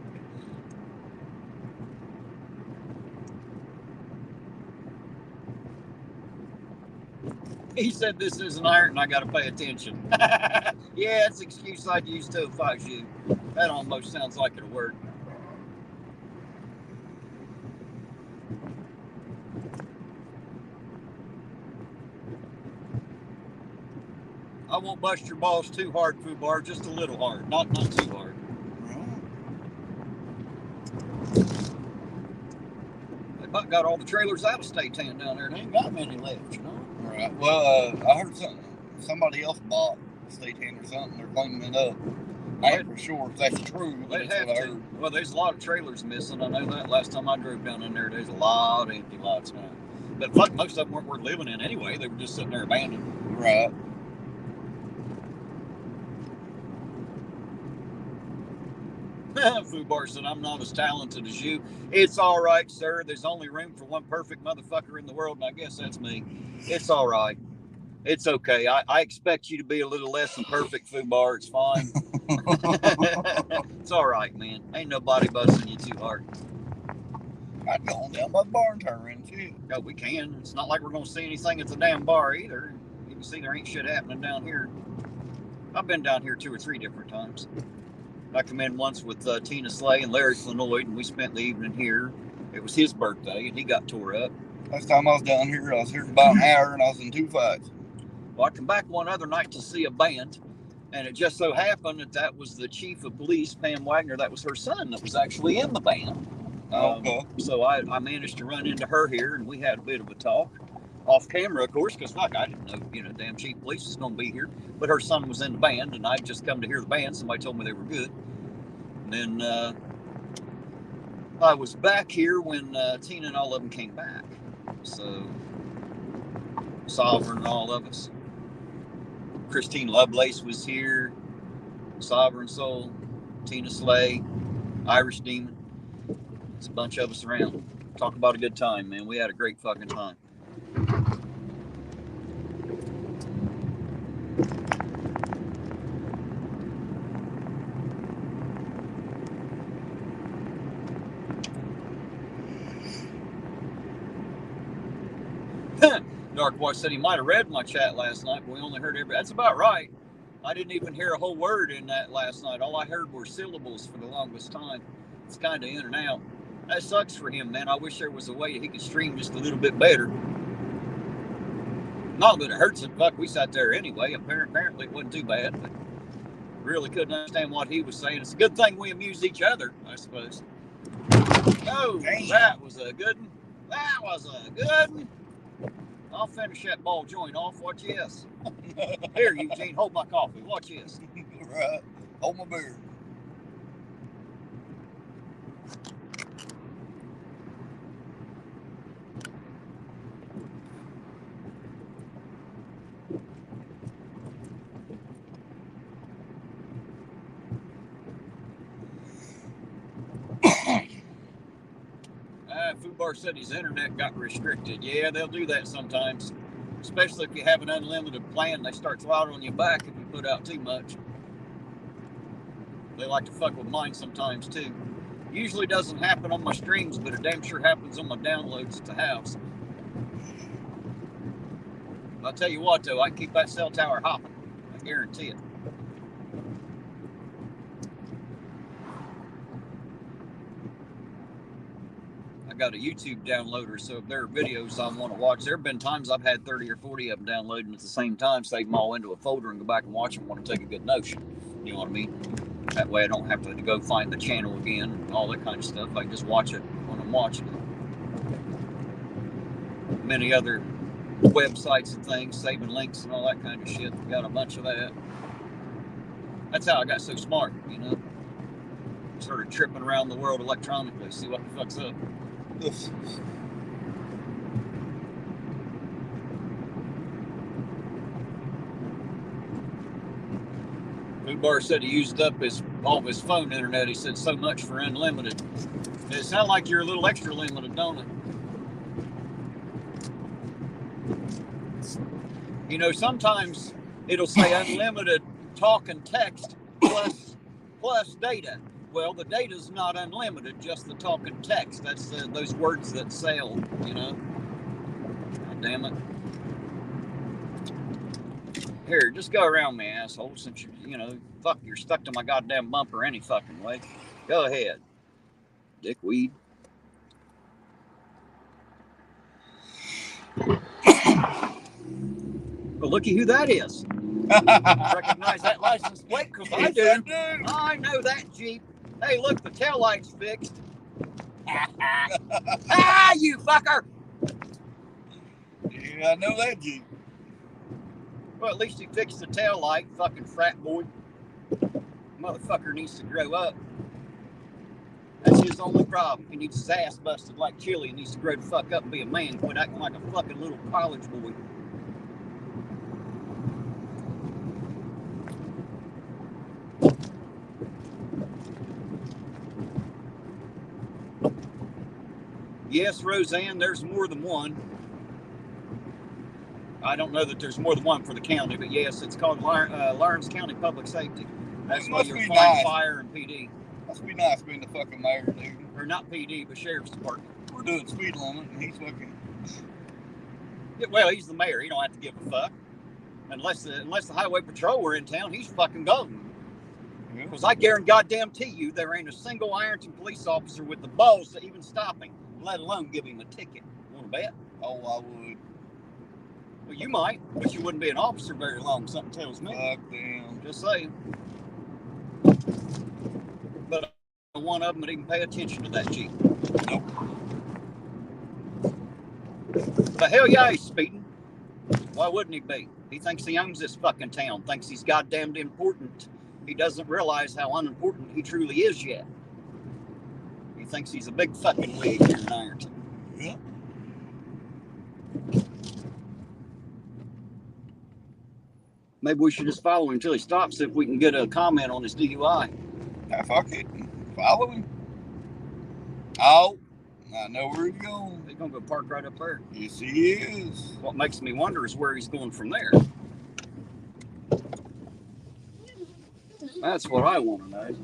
He said this isn't Ironton, I got to pay attention. Yeah, it's an excuse I'd use too if I was you. That almost sounds like it'll work. I won't bust your balls too hard, Fubar, just a little hard. Not too hard. They about got all the trailers out of State Town down there. They ain't got many left, you know? Right. Well, I heard somebody else bought State Town or something. They're cleaning it up. I ain't for sure if that's true. They'd have to. Well, there's a lot of trailers missing. I know that. Last time I drove down in there, there's a lot of empty lots now. But fuck, most of them weren't worth living in anyway. They were just sitting there abandoned. Right. Fubar said, I'm not as talented as you. It's all right, sir. There's only room for one perfect motherfucker in the world, and I guess that's me. It's all right. It's okay. I expect you to be a little less than perfect, Fubar. It's fine. It's all right, man. Ain't nobody busting you too hard. I'm going down by the barn turn, shit. No, we can. It's not like we're going to see anything at the damn bar either. You can see there ain't shit happening down here. I've been down here 2 or 3 different times. I come in once with Tina Slay and Larry Flanoid, and we spent the evening here. It was his birthday, and he got tore up. Last time I was down here, I was here for about an hour, and I was in 2 fights. Well, I come back one other night to see a band, and it just so happened that was the chief of police, Pam Wagner. That was her son that was actually in the band. Okay. So I managed to run into her here, and we had a bit of a talk. Off camera, of course, because I didn't know, damn chief police was going to be here. But her son was in the band, and I'd just come to hear the band. Somebody told me they were good. And then I was back here when Tina and all of them came back. So, Sovereign and all of us. Christine Lovelace was here. Sovereign Soul, Tina Slay, Irish Demon. It's a bunch of us around. Talk about a good time, man. We had a great fucking time. Dark Watch said he might have read my chat last night, but we only heard every. That's about right. I didn't even hear a whole word in that last night. All I heard were syllables for the longest time. It's kind of in and out. That sucks for him, man. I wish there was a way he could stream just a little bit better. Not that it hurts him. Fuck, we sat there anyway. Apparently it wasn't too bad, but really couldn't understand what he was saying. It's a good thing we amuse each other, I suppose. Oh, damn. That was a good one. That was a good one. I'll finish that ball joint off. Watch this. Here, Eugene, hold my coffee. Watch this. Right. Hold my beer. Fubar said his internet got restricted. Yeah, they'll do that sometimes. Especially if you have an unlimited plan, they start throttling you back if you put out too much. They like to fuck with mine sometimes too. Usually doesn't happen on my streams, but it damn sure happens on my downloads at the house. I'll tell you what though, I can keep that cell tower hopping. I guarantee it. I got a YouTube downloader, so if there are videos I want to watch, there have been times I've had 30 or 40 of them downloading at the same time, save them all into a folder and go back and watch them when I take a good notion. You know what I mean? That way I don't have to go find the channel again and all that kind of stuff. I can just watch it when I'm watching it. Many other websites and things, saving links and all that kind of shit. Got a bunch of that. That's how I got so smart, you know? Started tripping around the world electronically, see what the fuck's up. Fubar said he used up all of his phone internet. He said so much for unlimited. It sounds like you're a little extra limited, don't it? You know, sometimes it'll say unlimited talk and text plus data. Well, the data's not unlimited, just the talk and text. That's those words that sell, you know. God damn it. Here, just go around me, asshole, since fuck, you're stuck to my goddamn bumper any fucking way. Go ahead, dickweed. Well, looky who that is. Recognize that license plate? Because I do. I know that Jeep. Hey, look, the tail light's fixed. Ah, you fucker! Yeah, I know that Jeep. Well, at least he fixed the tail light, fucking frat boy. Motherfucker needs to grow up. That's his only problem. He needs his ass busted like Chili. He needs to grow the fuck up and be a man. Quit acting like a fucking little college boy. Yes, Roseanne, there's more than one. I don't know that there's more than one for the county, but yes, it's called Lawrence County Public Safety. That's why you'll find fire and PD. Must be nice being the fucking mayor, dude. Or not PD, but Sheriff's Department. We're doing speed limit, and he's fucking... Yeah, well, he's the mayor. He don't have to give a fuck. Unless the highway patrol were in town, he's fucking golden. Because I guarantee you there ain't a single Ironton police officer with the balls to even stop him, let alone give him a ticket. Want to bet? Oh, I would. Well, you might, but you wouldn't be an officer very long, something tells me. Fuck them. Just saying. But one of them would even pay attention to that Jeep. Nope. But hell yeah, he's speeding. Why wouldn't he be? He thinks he owns this fucking town, thinks he's goddamn important. He doesn't realize how unimportant he truly is yet. He thinks he's a big fucking wig here in Ironton. Yeah. Maybe we should just follow him until he stops, see if we can get a comment on his DUI. Fuck it. Follow him. Oh, I know where he's going. He's gonna go park right up there. Yes, he is. What makes me wonder is where he's going from there. That's what I want to know.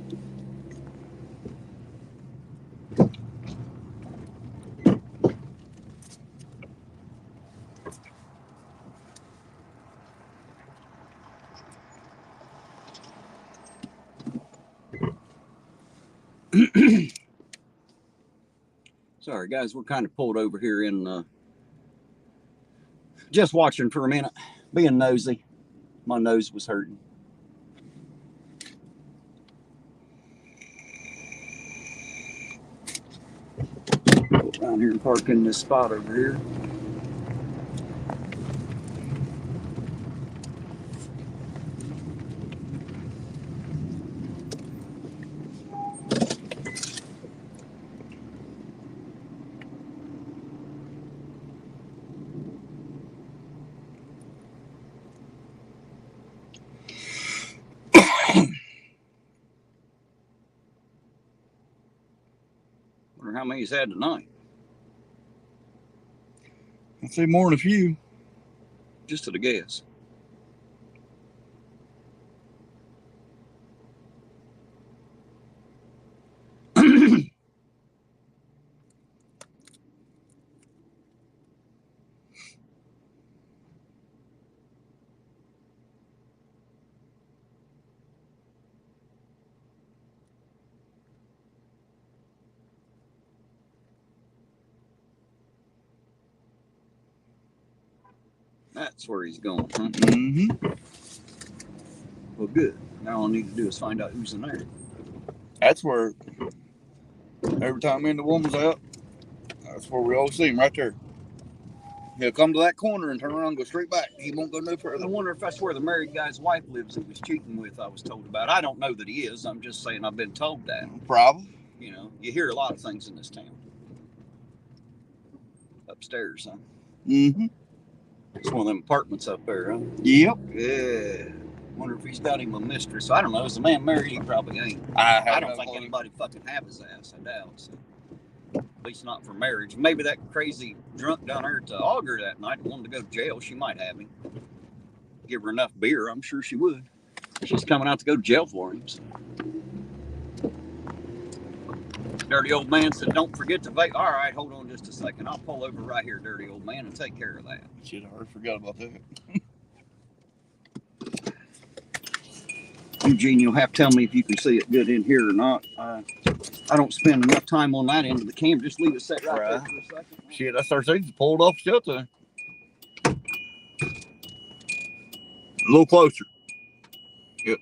Sorry, guys, we're kind of pulled over here in just watching for a minute, being nosy. My nose was hurting. Go around here and park in this spot over here. Wonder how many he's had tonight. I'd say more than a few. Just at a guess. That's where he's going, huh? Mm-hmm. Well, good. Now all I need to do is find out who's in there. That's where, every time me and the woman's out, that's where we always see him, right there. He'll come to that corner and turn around and go straight back. He won't go no further. I wonder if that's where the married guy's wife lives that was cheating with, I was told about. I don't know that he is. I'm just saying I've been told that. Probably. You know, you hear a lot of things in this town. Upstairs, huh? Mm-hmm. It's one of them apartments up there, huh? Yep. Yeah. Wonder if he's got him a mistress. I don't know. Is the man married? He probably ain't. I don't think anybody fucking have his ass. I doubt. So. At least not for marriage. Maybe that crazy drunk down there to Auger that night wanted to go to jail. She might have him. Give her enough beer, I'm sure she would. She's coming out to go to jail for him. So. Dirty old man said, don't forget to vape. All right, hold on just a second. I'll pull over right here, dirty old man, and take care of that. Shit, I already forgot about that. Eugene, you'll have to tell me if you can see it good in here or not. I don't spend enough time on that end of the camera. Just leave it set right there for a second. Shit, that's our seats pulled off shelter. A little closer. Yep.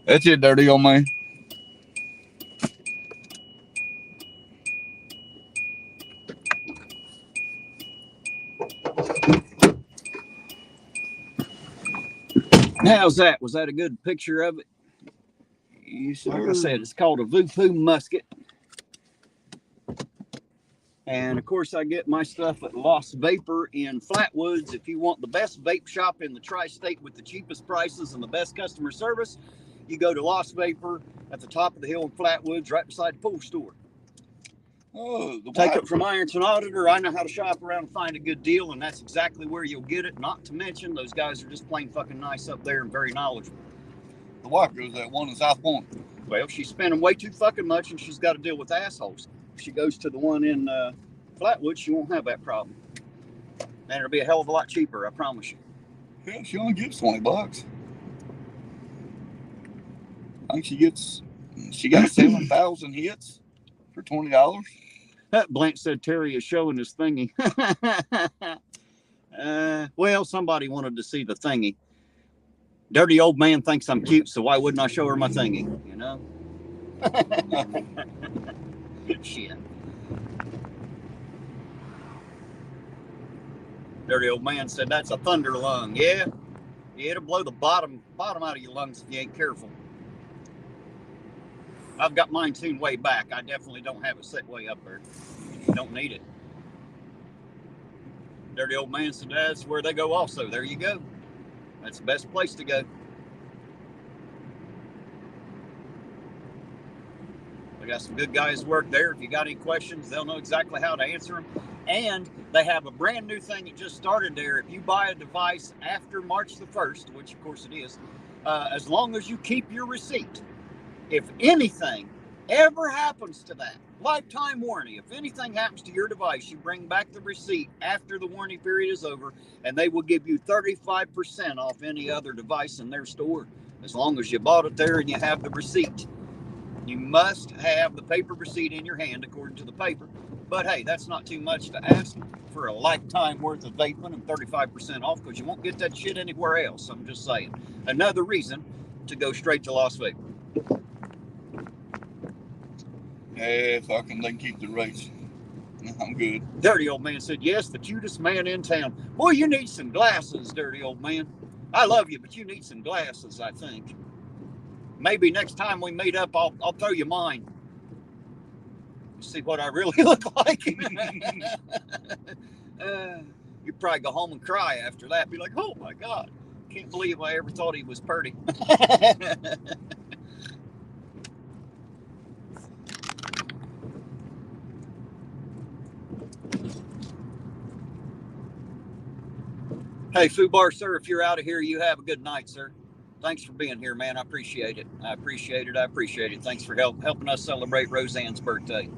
That's it, dirty old man. How's that? Was that a good picture of it? Yes, like I said, it's called a Voopoo musket. And of course, I get my stuff at Lost Vapor in Flatwoods. If you want the best vape shop in the tri-state with the cheapest prices and the best customer service, you go to Lost Vapor at the top of the hill in Flatwoods, right beside the pool store. Oh, Take it from Ironton Auditor. I know how to shop around and find a good deal, and that's exactly where you'll get it. Not to mention, those guys are just plain fucking nice up there and very knowledgeable. The wife goes to that one in South Point. Well, she's spending way too fucking much, and she's got to deal with assholes. If she goes to the one in Flatwood, she won't have that problem. And it'll be a hell of a lot cheaper, I promise you. Yeah, she only gives $20. I think she got 7,000 hits for $20. That Blanche said Terry is showing his thingy. Well, somebody wanted to see the thingy. Dirty old man thinks I'm cute, so why wouldn't I show her my thingy? You know? Shit. Dirty old man said that's a thunder lung. Yeah, it'll blow the bottom out of your lungs if you ain't careful. I've got mine tuned way back. I definitely don't have it set way up there. You don't need it. Dirty old man said that's where they go also. There you go. That's the best place to go. They got some good guys work there. If you got any questions, they'll know exactly how to answer them. And they have a brand new thing that just started there. If you buy a device after March the 1st, which of course it is, as long as you keep your receipt, if anything ever happens to that, lifetime warranty, if anything happens to your device, you bring back the receipt after the warranty period is over, and they will give you 35% off any other device in their store, as long as you bought it there and you have the receipt. You must have the paper receipt in your hand according to the paper. But hey, that's not too much to ask for a lifetime worth of vaping and 35% off, because you won't get that shit anywhere else. I'm just saying. Another reason to go straight to Las Vegas. Yeah, if I can then keep the race, I'm good. Dirty old man said, yes, the cutest man in town. Boy, you need some glasses, dirty old man. I love you, but you need some glasses, I think. Maybe next time we meet up, I'll throw you mine. See what I really look like. You'd probably go home and cry after that. Be like, oh my God, can't believe I ever thought he was pretty. Hey, Fubar, sir, if you're out of here, you have a good night, sir. Thanks for being here, man. I appreciate it. I appreciate it. Thanks for helping us celebrate Rosanne's birthday.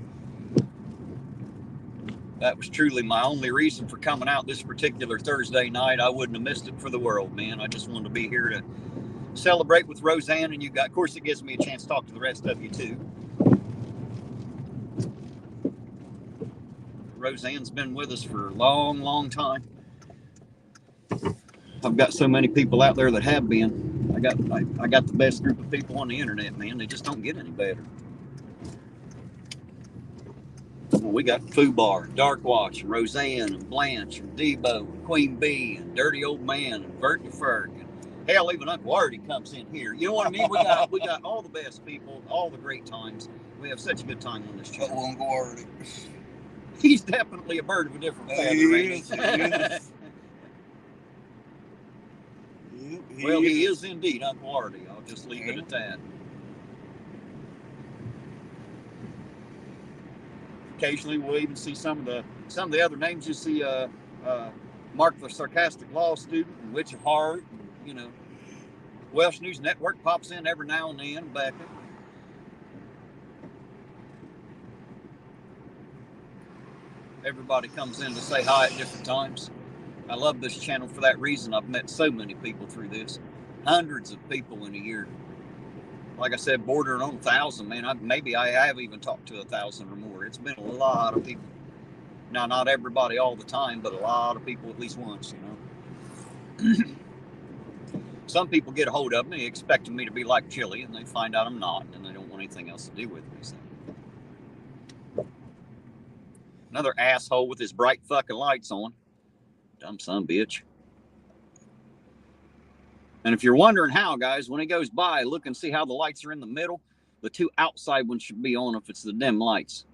That was truly my only reason for coming out this particular Thursday night. I wouldn't have missed it for the world, man. I just wanted to be here to celebrate with Rosanne, and of course, it gives me a chance to talk to the rest of you too. Rosanne's been with us for a long, long time. I've got so many people out there that have been. I got the best group of people on the internet, man. They just don't get any better. Well, we got Fubar, Dark Watch, and Rosanne, and Blanche, and Debo, and Queen Bee, and Dirty Old Man, and Vert DeFerk, and hell, even Uncle Artie comes in here. You know what I mean? We got all the best people, all the great times. We have such a good time on this channel. Oh, Uncle Artie. He's definitely a bird of a different feather. He is. Well, he is indeed Uncle Artie. I'll just leave it at that. Occasionally, we'll even see some of the other names. You see, Mark the Sarcastic Law Student, and Witch of Heart. You know, Welsh News Network pops in every now and then. Back in. Everybody comes in to say hi at different times. I love this channel for that reason. I've met so many people through this. Hundreds of people in a year. Like I said, bordering on 1,000, man. Maybe I have even talked to 1,000 or more. It's been a lot of people. Now, not everybody all the time, but a lot of people at least once, you know. Some people get a hold of me expecting me to be like Chili, and they find out I'm not, and they don't want anything else to do with me. So. Another asshole with his bright fucking lights on. Dumb son bitch. And if you're wondering how, guys, when he goes by, look and see how the lights are in the middle. The two outside ones should be on if it's the dim lights.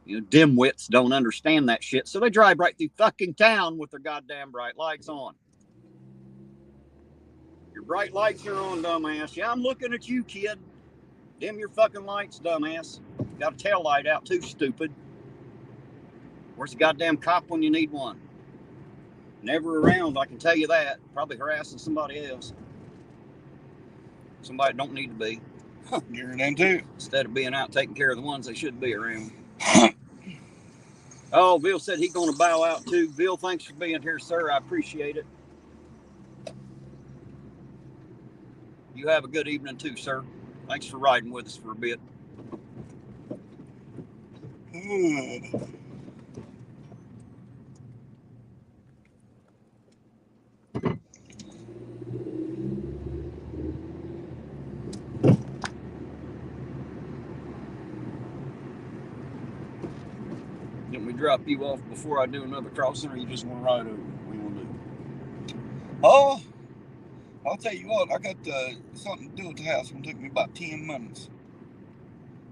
You know, dimwits don't understand that shit, so they drive right through fucking town with their goddamn bright lights on. Your bright lights are on, dumbass. Yeah, I'm looking at you, kid. Dim your fucking lights, dumbass. Got a tail light out too, stupid. Where's the goddamn cop when you need one? Never around, I can tell you that. Probably harassing somebody else. Somebody don't need to be. You're in too. Instead of being out taking care of the ones they should be around. Oh, Bill said he's going to bow out too. Bill, thanks for being here, sir. I appreciate it. You have a good evening too, sir. Thanks for riding with us for a bit. Let me drop you off before I do another crossing, or you just want to ride over? What do you want to do? Oh, I'll tell you what, I got something to do at the house. It's going to take me about 10 minutes.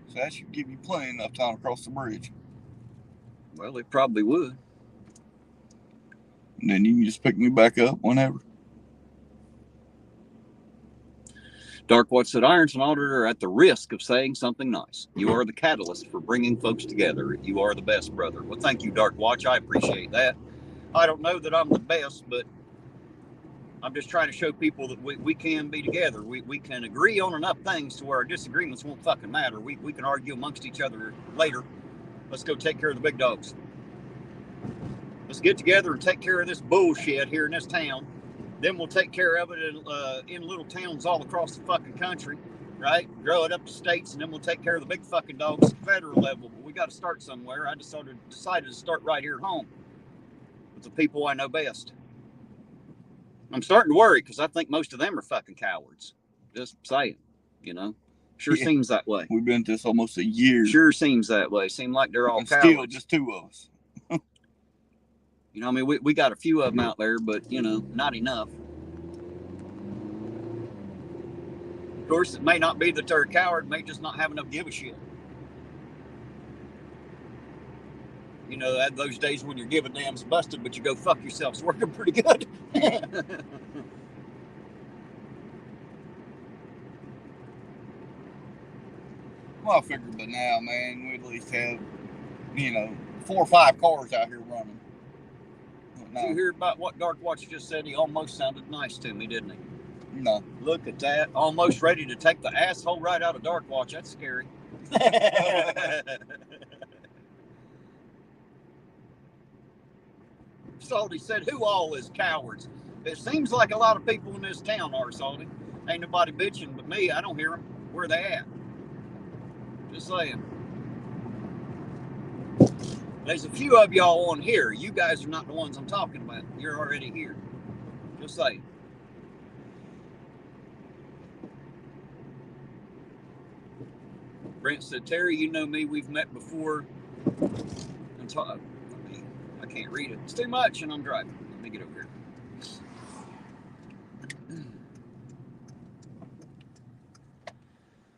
So that should give you plenty enough time to cross the bridge. Well, it probably would. And then you can just pick me back up whenever. Darkwatch said, Ironton Auditor, at the risk of saying something nice, you are the catalyst for bringing folks together. You are the best, brother. Well, thank you, Darkwatch. I appreciate that. I don't know that I'm the best, but I'm just trying to show people that we can be together. We can agree on enough things to where our disagreements won't fucking matter. We can argue amongst each other later. Let's go take care of the big dogs. Let's get together and take care of this bullshit here in this town. Then we'll take care of it in little towns all across the fucking country, right? Grow it up to states, and then we'll take care of the big fucking dogs at the federal level. But we got to start somewhere. I decided to start right here at home with the people I know best. I'm starting to worry because I think most of them are fucking cowards. Just saying, you know. Sure seems that way. We've been at this almost a year. Sure seems that way. Seem like they're all cowards. Still just two of us. You know, I mean, we got a few of them out there, but, you know, not enough. Of course, it may not be that they're a coward, may just not have enough give a shit. You know, those days when your give a damn's busted, but you go fuck yourself's working pretty good. Well, I figured by now, man, we at least have, 4 or 5 cars out here running. Did you hear about what Darkwatch just said? He almost sounded nice to me, didn't he? No. Look at that. Almost ready to take the asshole right out of Darkwatch. That's scary. Salty said, who all is cowards? It seems like a lot of people in this town are, Salty. Ain't nobody bitching but me. I don't hear them. Where they at? Just saying. There's a few of y'all on here. You guys are not the ones I'm talking about. You're already here. Just saying. Brent said, Terry, you know me. We've met before. I can't read it. It's too much and I'm driving. Let me get over here.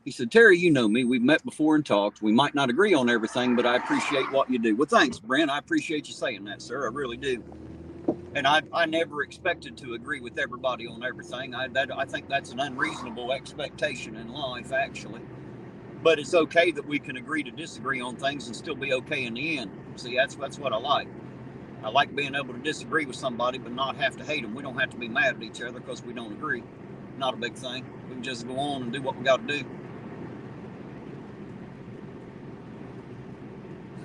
He said, Terry, you know me. We've met before and talked. We might not agree on everything, but I appreciate what you do. Well, thanks, Brent. I appreciate you saying that, sir. I really do. And I never expected to agree with everybody on everything. I think that's an unreasonable expectation in life, actually. But it's okay that we can agree to disagree on things and still be okay in the end. See, that's what I like. I like being able to disagree with somebody, but not have to hate them. We don't have to be mad at each other because we don't agree. Not a big thing. We can just go on and do what we got to do.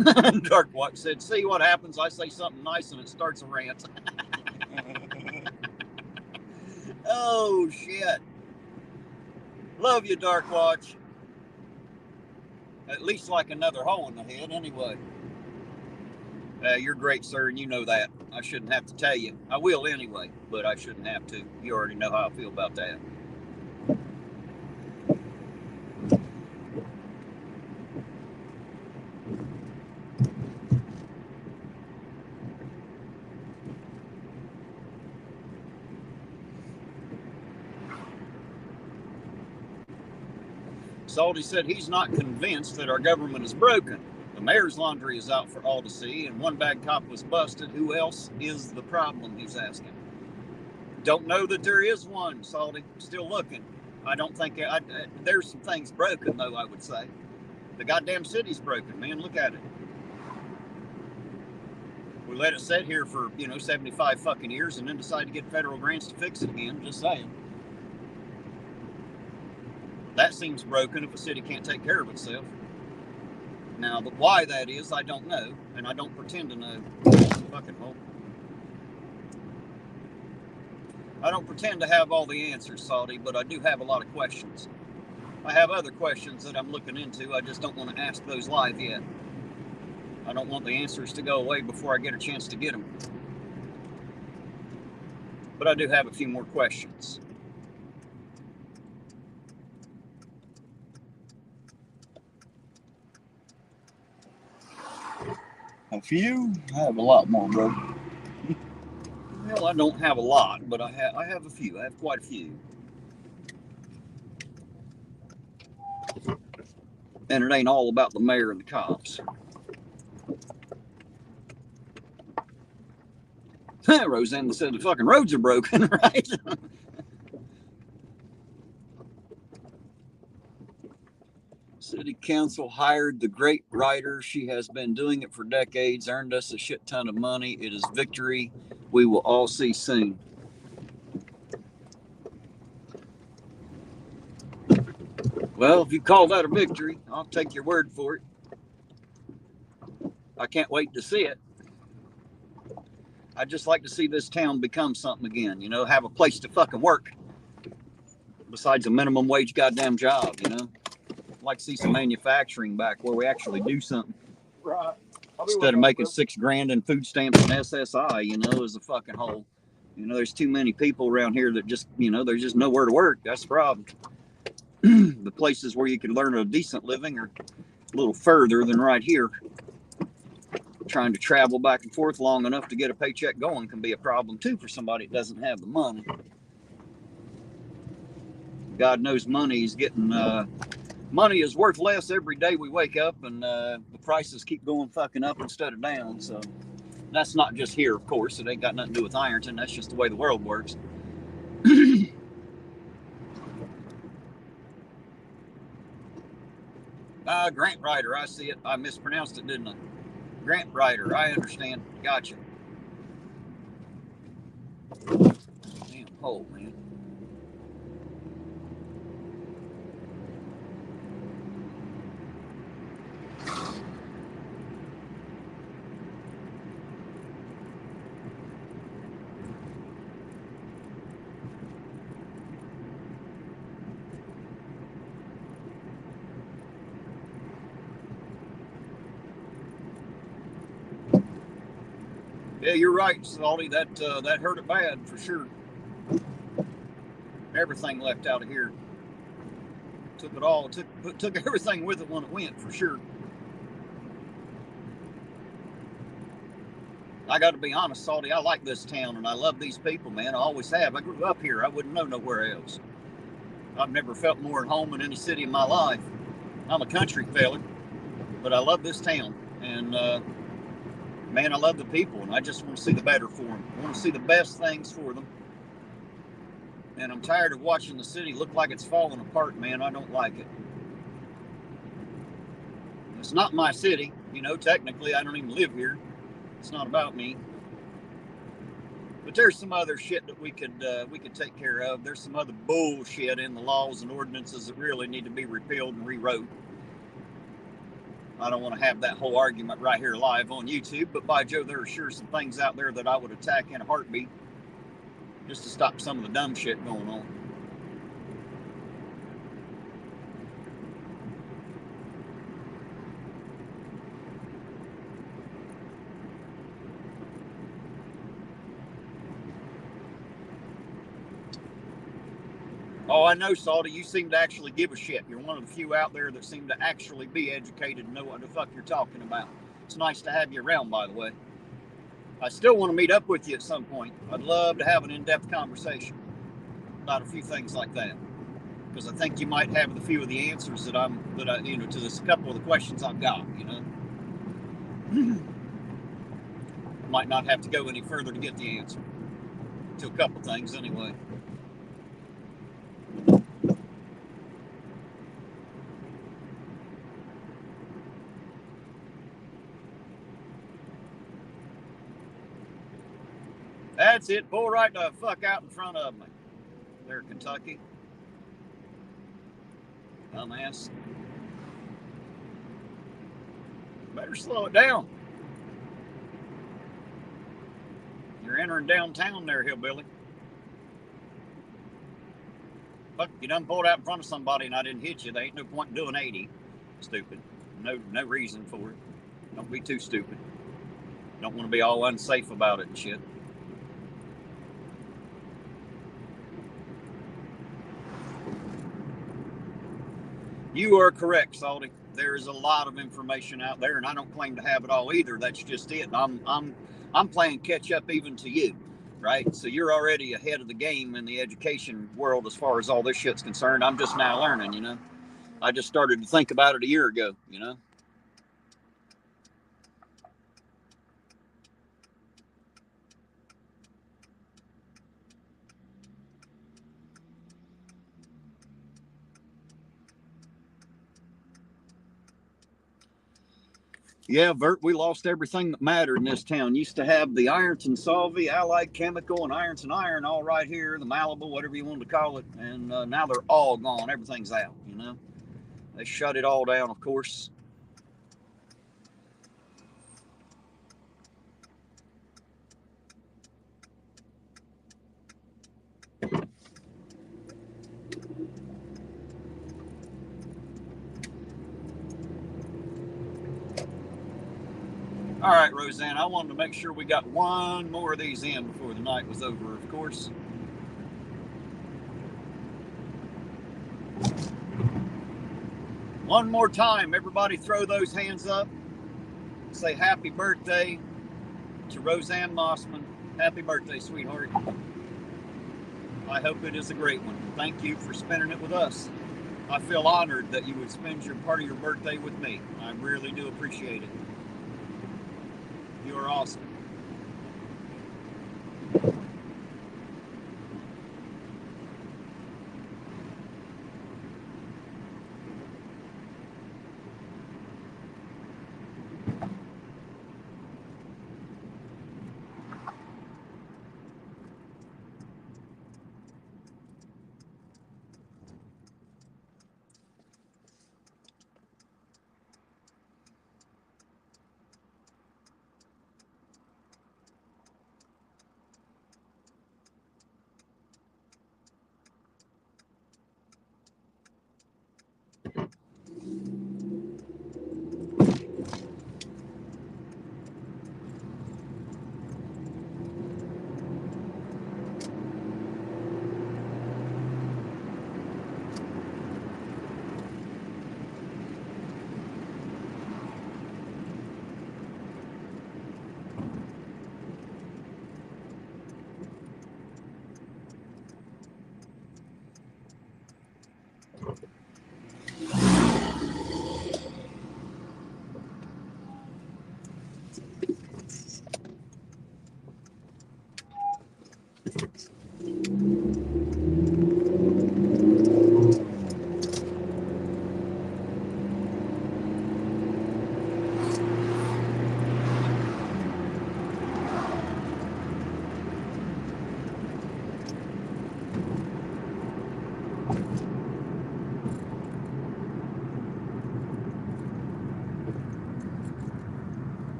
Darkwatch said, see what happens? I say something nice and it starts a rant. Oh, shit. Love you, Darkwatch. At least like another hole in the head, anyway. You're great, sir, and you know that. I shouldn't have to tell you. I will anyway, but I shouldn't have to. You already know how I feel about that. Salty said he's not convinced that our government is broken. The mayor's laundry is out for all to see, and one bad cop was busted. Who else is the problem, he's asking. Don't know that there is one, Salty. Still looking. I don't think... there's some things broken, though, I would say. The goddamn city's broken, man. Look at it. We let it sit here for, 75 fucking years and then decide to get federal grants to fix it again. Just saying. That seems broken if a city can't take care of itself. Now, but why that is, I don't know, and I don't pretend to know. Fucking hole. I don't pretend to have all the answers, Salty, but I do have a lot of questions. I have other questions that I'm looking into. I just don't want to ask those live yet. I don't want the answers to go away before I get a chance to get them. But I do have a few more questions. A few? I have a lot more, bro. Well, I don't have a lot, but I have a few. I have quite a few. And it ain't all about the mayor and the cops. Rosanne said the fucking roads are broken, right? City Council hired the great writer. She has been doing it for decades, earned us a shit ton of money. It is victory we will all see soon. Well, if you call that a victory, I'll take your word for it. I can't wait to see it. I'd just like to see this town become something again, have a place to fucking work besides a minimum wage goddamn job, I'd like to see some manufacturing back where we actually do something. Right. Instead of making $6,000 in food stamps and SSI, as a fucking whole. There's too many people around here that just, there's just nowhere to work. That's the problem. The places where you can learn a decent living are a little further than right here. Trying to travel back and forth long enough to get a paycheck going can be a problem too for somebody that doesn't have the money. God knows money is worth less every day we wake up, and the prices keep going fucking up instead of down. So that's not just here, of course. It ain't got nothing to do with Ironton. That's just the way the world works. Grant writer, I see it. I mispronounced it, didn't I? Grant writer, I understand. Gotcha. Damn hole, man. Yeah, you're right, Salty. That hurt it bad for sure. Everything left out of here. Took it all. Took everything with it when it went, for sure. I got to be honest, Salty. I like this town and I love these people, man. I always have. I grew up here. I wouldn't know nowhere else. I've never felt more at home in any city in my life. I'm a country feller, but I love this town, and man, I love the people, and I just want to see the better for them. I want to see the best things for them. And I'm tired of watching the city look like it's falling apart, man. I don't like it. It's not my city, technically I don't even live here. It's not about me. But there's some other shit that we could take care of. There's some other bullshit in the laws and ordinances that really need to be repealed and rewrote. I don't want to have that whole argument right here live on YouTube, but by Joe, there are sure some things out there that I would attack in a heartbeat just to stop some of the dumb shit going on. Oh, I know, Salty, you seem to actually give a shit. You're one of the few out there that seem to actually be educated and know what the fuck you're talking about. It's nice to have you around, by the way. I still want to meet up with you at some point. I'd love to have an in-depth conversation about a few things like that, because I think you might have a few of the answers to this couple of the questions I've got. Might not have to go any further to get the answer to a couple things, anyway. That's it. Pull right the fuck out in front of me. There, Kentucky. Dumbass. Better slow it down. You're entering downtown there, hillbilly. Fuck, you done pulled out in front of somebody and I didn't hit you. There ain't no point in doing 80. Stupid. No reason for it. Don't be too stupid. Don't want to be all unsafe about it and shit. You are correct, Salty. There is a lot of information out there, and I don't claim to have it all either. That's just it. I'm playing catch up even to you, right? So you're already ahead of the game in the education world as far as all this shit's concerned. I'm just now learning, you know. I just started to think about it a year ago, you know. Yeah, Bert, we lost everything that mattered in this town. Used to have the Ironton Solvay, Allied Chemical, and Ironton Iron all right here, the Malibu, whatever you want to call it. And now they're all gone. Everything's out, you know. They shut it all down, of course. All right, Rosanne, I wanted to make sure we got one more of these in before the night was over, of course. One more time, everybody throw those hands up. Say happy birthday to Rosanne Massman. Happy birthday, sweetheart. I hope it is a great one. Thank you for spending it with us. I feel honored that you would spend your part of your birthday with me. I really do appreciate it. You are awesome.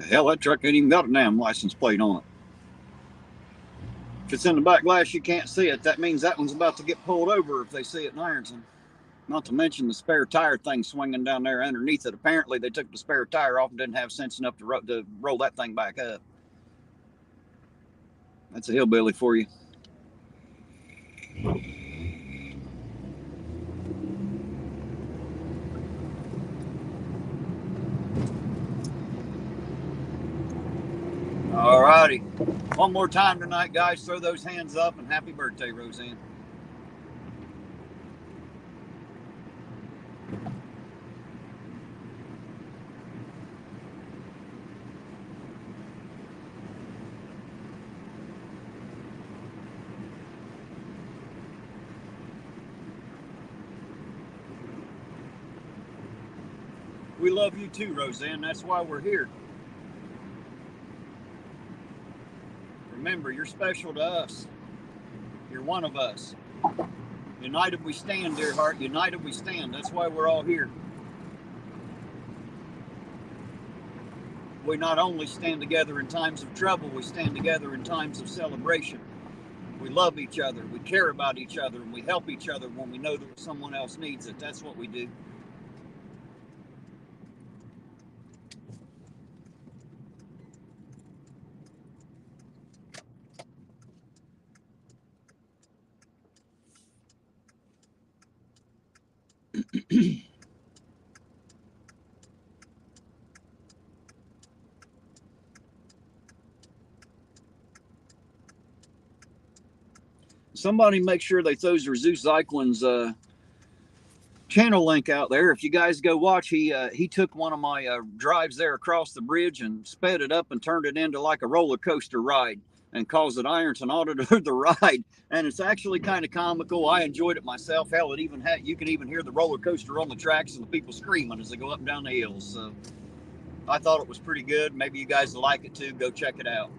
Hell, that truck ain't even got a damn license plate on it. If it's in the back glass, you can't see it. That means that one's about to get pulled over if they see it in Ironton. Not to mention the spare tire thing swinging down there underneath it. Apparently, they took the spare tire off and didn't have sense enough to roll that thing back up. That's a hillbilly for you. All righty. One more time tonight, guys. Throw those hands up and happy birthday, Rosanne. We love you too, Rosanne. That's why we're here. Remember, you're special to us. You're one of us. United we stand, dear heart. United we stand. That's why we're all here. we not only stand together in times of trouble, we stand together in times of celebration. We love each other, we care about each other, and we help each other when we know that someone else needs it. That's what we do. Somebody make sure they throws Zeus Zyklon's channel link out there. If you guys go watch, he took one of my drives there across the bridge and sped it up and turned it into like a roller coaster ride and calls it Ironton Auditor the Ride. And it's actually kind of comical. I enjoyed it myself. Hell, it even had, you can even hear the roller coaster on the tracks and the people screaming as they go up and down the hills. So I thought it was pretty good. Maybe you guys will like it too. Go check it out.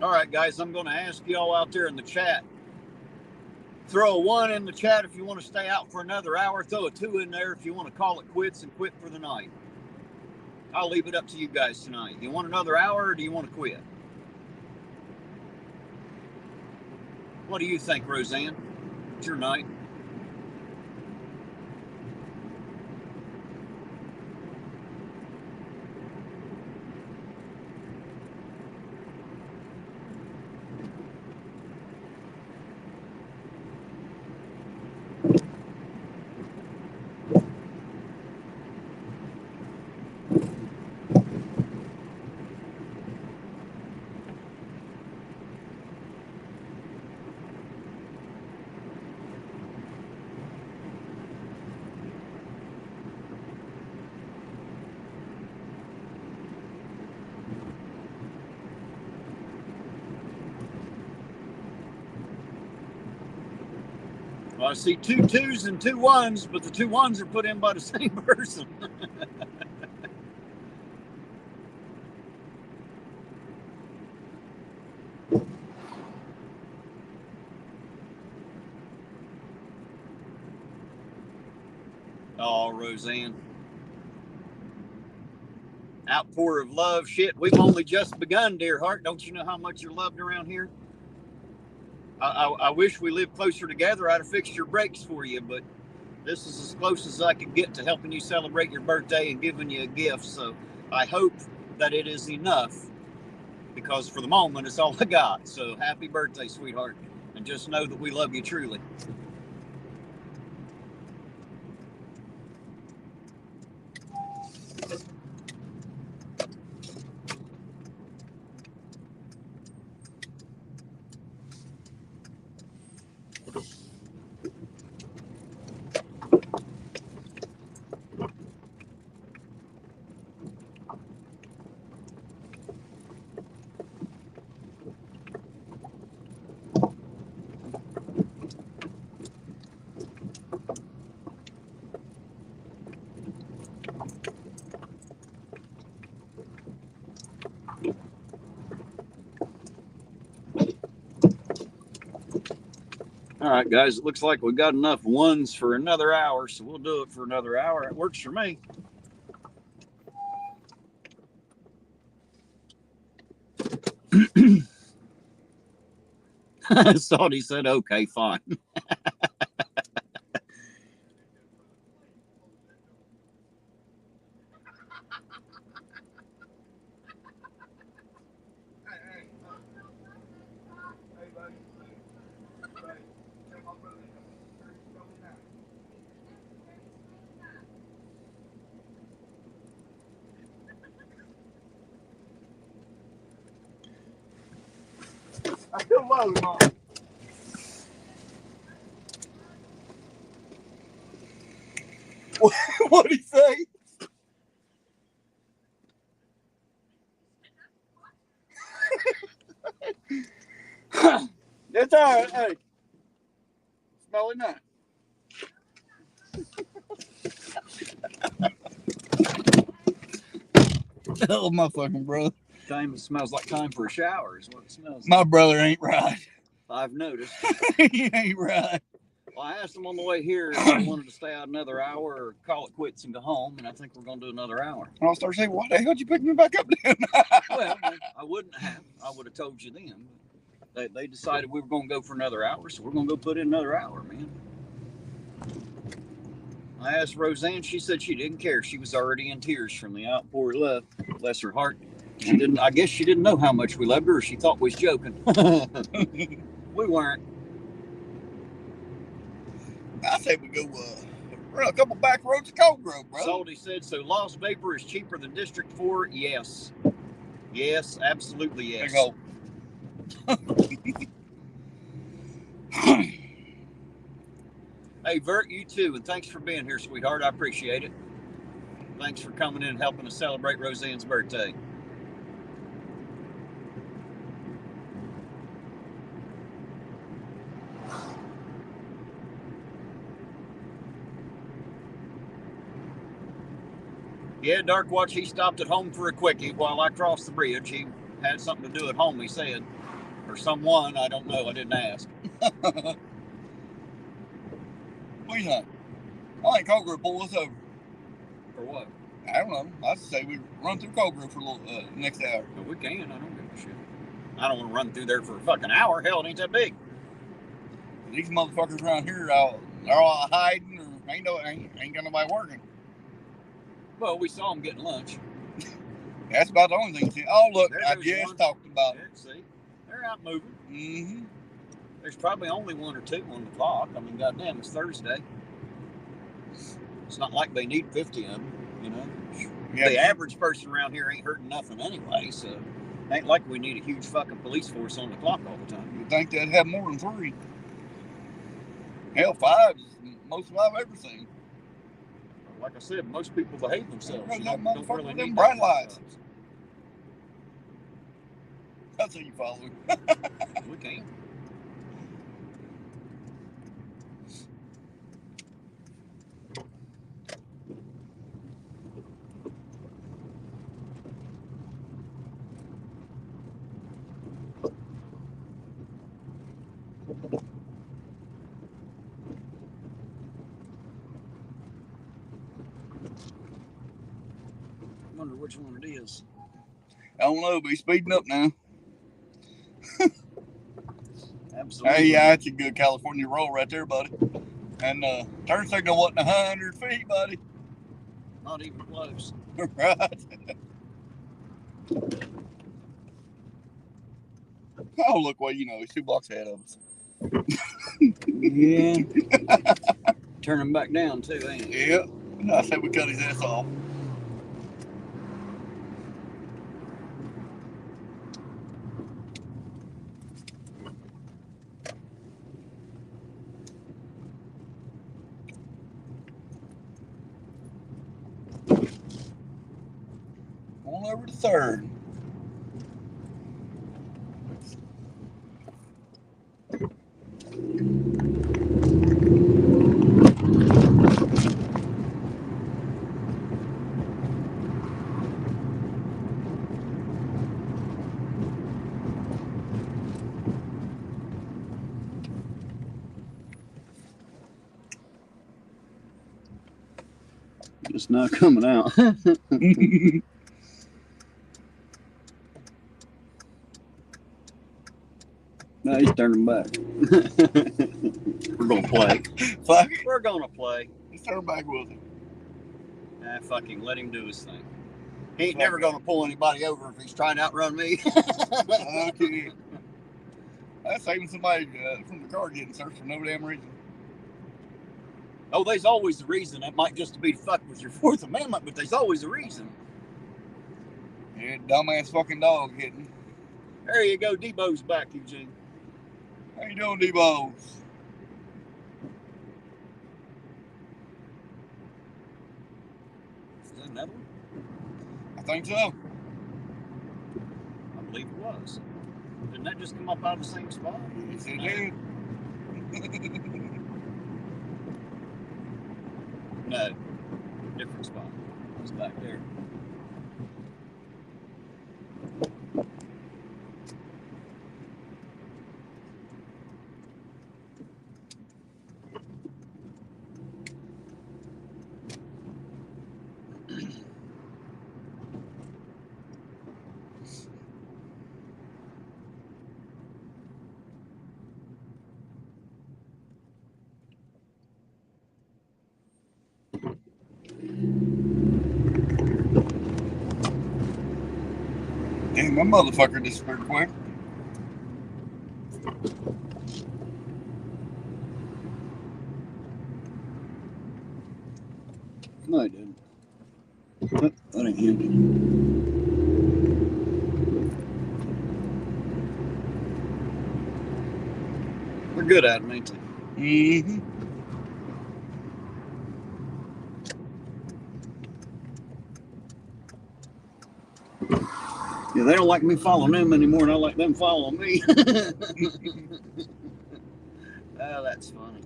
All right, guys, I'm going to ask y'all out there in the chat. Throw a 1 in the chat if you want to stay out for another hour. Throw a 2 in there if you want to call it quits and quit for the night. I'll leave it up to you guys tonight. You want another hour or do you want to quit? What do you think, Rosanne? It's your night. Well, I see 2 2s and 2 1s, but the 2 1s are put in by the same person. Oh, Rosanne. Outpour of love. Shit, we've only just begun, dear heart. Don't you know how much you're loved around here? I wish we lived closer together. I'd have fixed your brakes for you, but this is as close as I could get to helping you celebrate your birthday and giving you a gift. So I hope that it is enough, because for the moment, it's all I got. So happy birthday, sweetheart. And just know that we love you truly. All right, guys, it looks like we've got enough ones for another hour, so we'll do it for another hour. It works for me. Salty said, okay, fine. I still love it, Mom. What'd he say? It's all right. Hey, smelling nice. Oh, my fucking brother. Time smells like time for a shower is what it smells like. My brother ain't right. I've noticed. He ain't right. Well, I asked him on the way here if he wanted to stay out another hour or call it quits and go home, and I think we're going to do another hour. And I'll start saying, why the hell did you pick me back up then? Well, I wouldn't have. I would have told you then. They decided we were going to go for another hour, so we're going to go put in another hour, man. I asked Rosanne. She said she didn't care. She was already in tears from the outpour of love. Bless her heart. She didn't. I guess she didn't know how much we loved her, or she thought we was joking. We weren't. I say we go run a couple back roads to Cold Grove, bro. Salty said, so Lost Vapor is cheaper than District 4? Yes. Yes, absolutely yes. Big old. Hey, Vert, you too, and thanks for being here, sweetheart. I appreciate it. Thanks for coming in and helping us celebrate Roseanne's birthday. Yeah, Dark Watch, he stopped at home for a quickie while I crossed the bridge. He had something to do at home, he said. Or someone, I don't know, I didn't ask. What do you think? I think Cold Grove pull us over. For what? I don't know. I'd say we run through Cold Grove for a little next hour. But we can, I don't give a shit. I don't want to run through there for a fucking hour. Hell, it ain't that big. These motherfuckers around here, they're all hiding or ain't got nobody working. Well, we saw them getting lunch. That's about the only thing. Oh, look, There I goes just one. talked about it. Yeah, see, they're out moving. Mm-hmm. There's probably only one or two on the clock. I mean, goddamn, it's Thursday. It's not like they need 50 of them, you know. Yeah, The average person around here ain't hurting nothing anyway, so ain't like we need a huge fucking police force on the clock all the time. you'd think they'd have more than 3. Hell, 5 is the most I've ever seen. Like I said, most people behave themselves. That You don't motherfucker really with need them bright that lights. jobs. That's who you follow. We can. Wonder which one it is. I don't know, but he's speeding up now. Absolutely. Hey, yeah, that's a good California roll right there, buddy. And turn signal wasn't 100 feet, buddy. Not even close. Right. Oh, look, well, you know, he's 2 blocks ahead of us. Yeah. Turn him back down too, ain't it? Yep. I said we cut his ass off. Going over to 3rd. It's not coming out. No, he's turning back. We're gonna play. Fuck it. We're gonna play. He's turning back with him. Fucking let him do his thing. He ain't never gonna pull anybody over if he's trying to outrun me. Okay. That's saving somebody from the car getting searched for no damn reason. Oh, there's always a reason. It might just be to fuck with your Fourth Amendment, but there's always a reason. Yeah, dumbass fucking dog hitting. There you go. Debo's back, Eugene. How you doing, Debo? Is that another one? I think so. I believe it was. Didn't that just come up out of the same spot? Yes, it did. No. Different spot. It's back there. Damn, that motherfucker disappeared quick. No, I didn't. That ain't him. They're good at them, ain't they? Mm-hmm. Yeah, they don't like me following them anymore, and I like them following me. Oh, that's funny.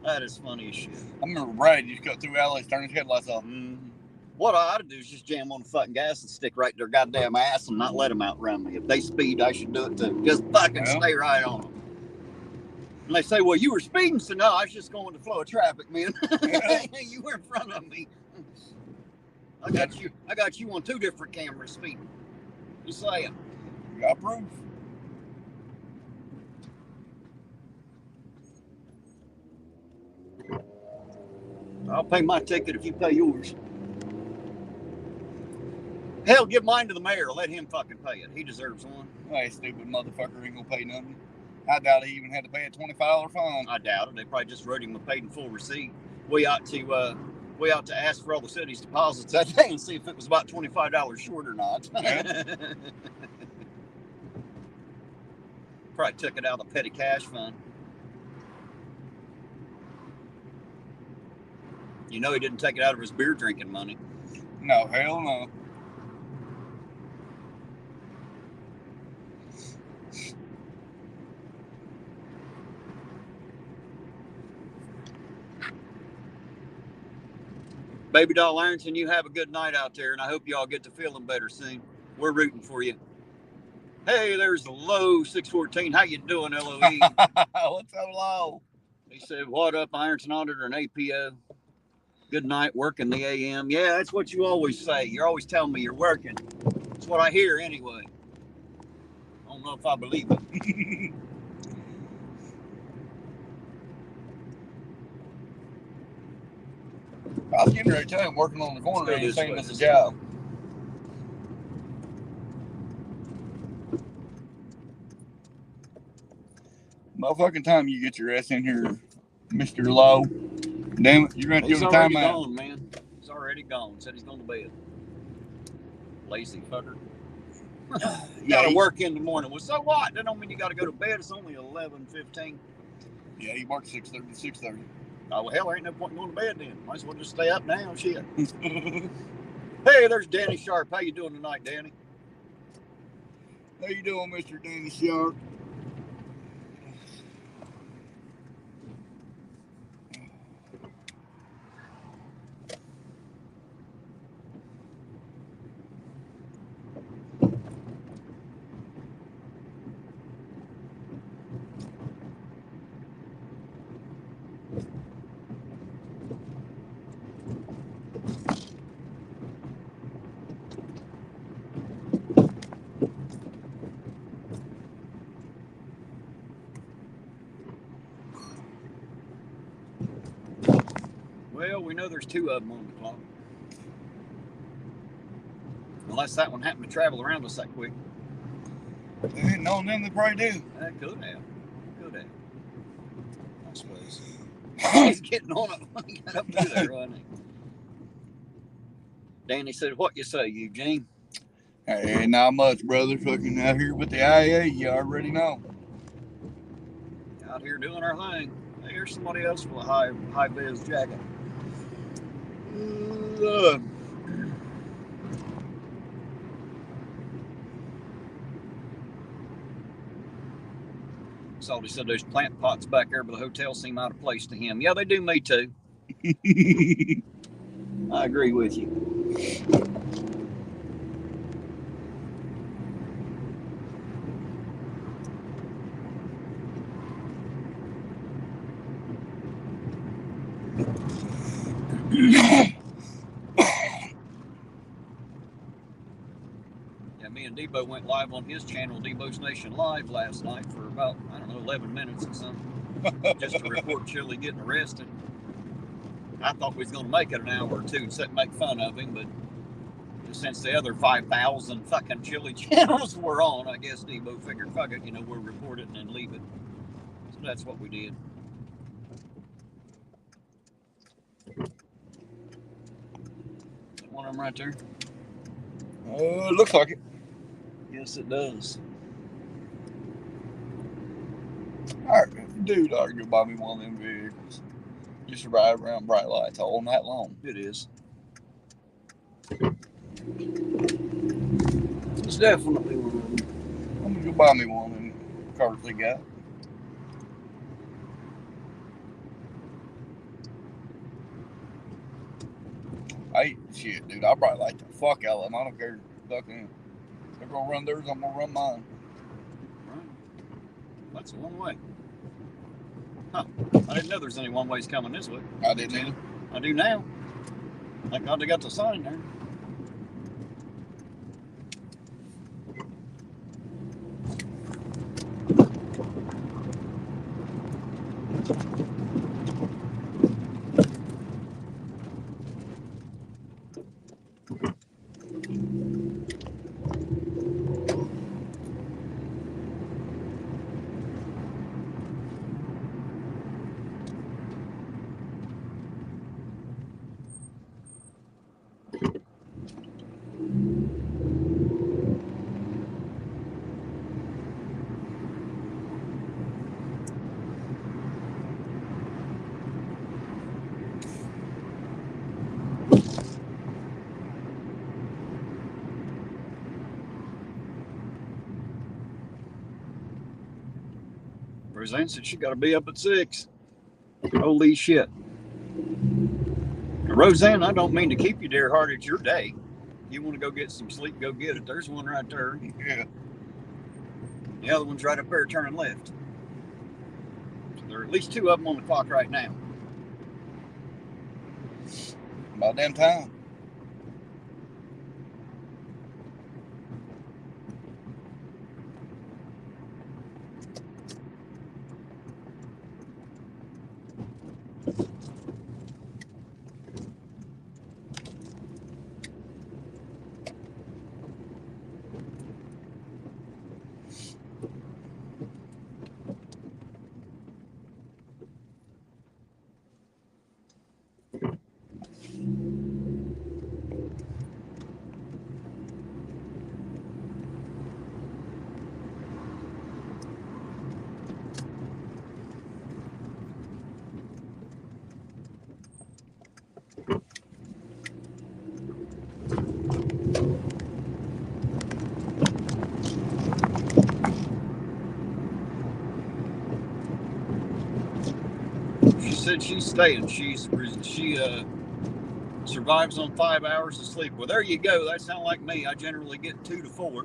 That is funny as shit. I remember Brad used to cut through alleys, turn his headlights off. Mm-hmm. What I ought to do is just jam on the fucking gas and stick right to their goddamn ass and not let them outrun me. If they speed, I should do it too. Just fucking stay right on them. And they say, well, you were speeding. So no, I was just going with the flow of traffic, man. You were in front of me. I got you on 2 different cameras speeding. Just saying. You got proof. I'll pay my ticket if you pay yours. Hell, give mine to the mayor. Let him fucking pay it. He deserves one. That stupid motherfucker ain't gonna pay nothing. I doubt he even had to pay a $25 fine. I doubt it. They probably just wrote him a paid in full receipt. We ought to ask for all the city's deposits that day and see if it was about $25 short or not. Yeah. Probably took it out of the petty cash fund. You know he didn't take it out of his beer drinking money. No, hell no. Baby doll Ironton, you have a good night out there, and I hope you all get to feeling better soon. We're rooting for you. Hey, there's the low 614. How you doing, LOE? What's so low? He said, what up, Ironton Auditor and APO? Good night, working the AM. Yeah, that's what you always say. You're always telling me you're working. That's what I hear anyway. I don't know if I believe it. I was getting ready to tell him working on the corner ain't the same as a this job. Motherfucking time you get your ass in here, Mr. Lowe. Damn it, you're going to give him a already timeout. gone, man. He's already gone. Said he's going to bed. Lazy fucker. Yeah, Gotta work in the morning. Well, so what? That don't mean you gotta go to bed. It's only 11:15. Yeah, he works 6:30 to 6:30. Oh, well, hell, there ain't no point in going to bed then. Might as well just stay up now. Shit. Hey, there's Danny Sharp. How you doing tonight, Danny? How you doing, Mr. Danny Sharp? Well, we know there's 2 of them on the clock. Unless that one happened to travel around us that quick. They ain't known them, they probably do. That could have. I suppose. He's getting on it when he got up through there, wasn't he? Danny said, "What you say, Eugene?" Hey, not much, brother. Fucking out here with the IA, you already know. Out here doing our thing. Hey, here's somebody else with a high vis jacket. Salty said those plant pots back there by the hotel seem out of place to him. Yeah, they do me too. I agree with you. Yeah, me and Debo went live on his channel, Debo's Nation Live, last night for about, 11 minutes or something, just to report Chili getting arrested. I thought we was going to make it an hour or two and sit and make fun of him, but since the other 5,000 fucking Chili channels were on, I guess Debo figured, fuck it, we'll report it and then leave it. So that's what we did. One of them right there? It looks like it. Yes, it does. Alright, dude, I could buy me one of them vehicles. Just ride around bright lights all night long. It is. It's definitely one. I'm gonna go buy me one of them cars they got. Hey, shit, dude, I bright light the fuck out of them. I don't care. Fucking, they're gonna run theirs, I'm gonna run mine. Right. That's a one way. Huh. I didn't know there's any one ways coming this way. I didn't either. I do now. Thank God they got the sign there. Rosanne said she got to be up at 6. Holy shit. Rosanne, I don't mean to keep you dear heart. It's your day. You want to go get some sleep, go get it. There's one right there. Yeah. The other one's right up there turning left. So there are at least 2 of them on the clock right now. About damn time. She said she's staying. She survives on 5 hours of sleep. Well, there you go. That sounds like me. I generally get 2 to 4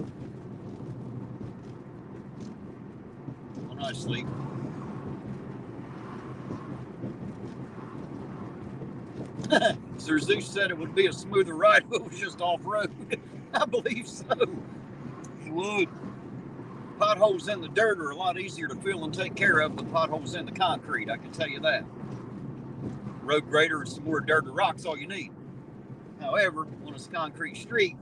when I sleep. Sir Zeus said it would be a smoother ride if it was just off-road. I believe so. It would. Potholes in the dirt are a lot easier to fill and take care of than potholes in the concrete. I can tell you that. road grader and some more dirt or rocks, all you need. However, on a concrete street,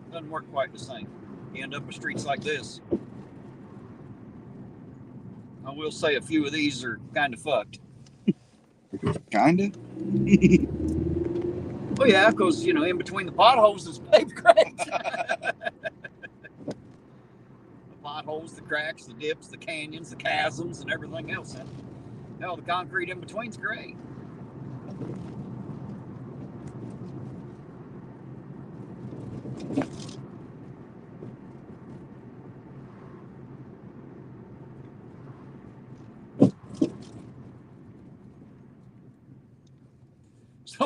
it doesn't work quite the same. You end up with streets like this. I will say a few of these are kind of fucked. Kind of? Well, yeah, because, you know, in between the potholes is paved grade. The potholes, the cracks, the dips, the canyons, the chasms, and everything else. And hell, the concrete in between's great.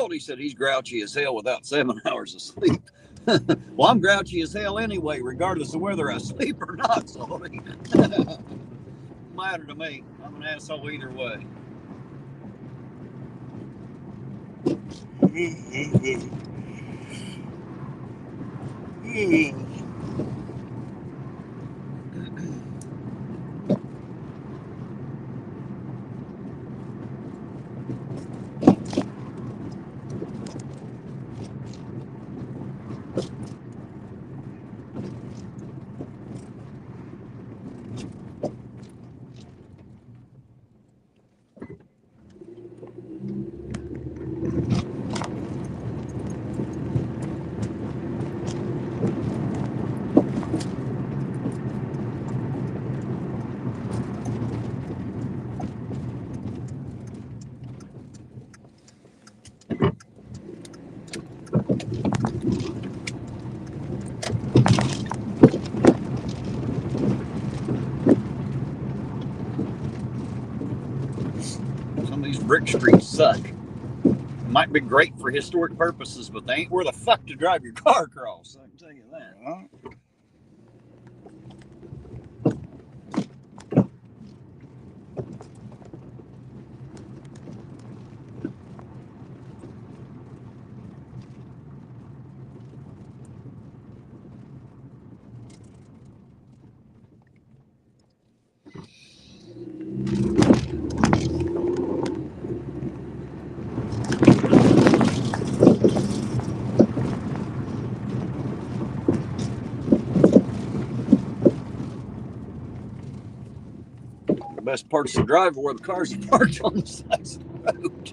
He said he's grouchy as hell without 7 hours of sleep. Well, I'm grouchy as hell anyway, regardless of whether I sleep or not, Salty. Matter to me. I'm an asshole either way. Some of these brick streets suck. Might be great for historic purposes, but they ain't where the fuck to drive your car across. I can tell you that. The best parts to drive are where the cars are parked on the sides of the road.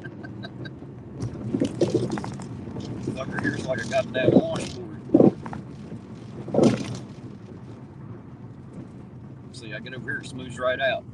Fucker here's like a goddamn washboard. See, I get over here, it smooths right out.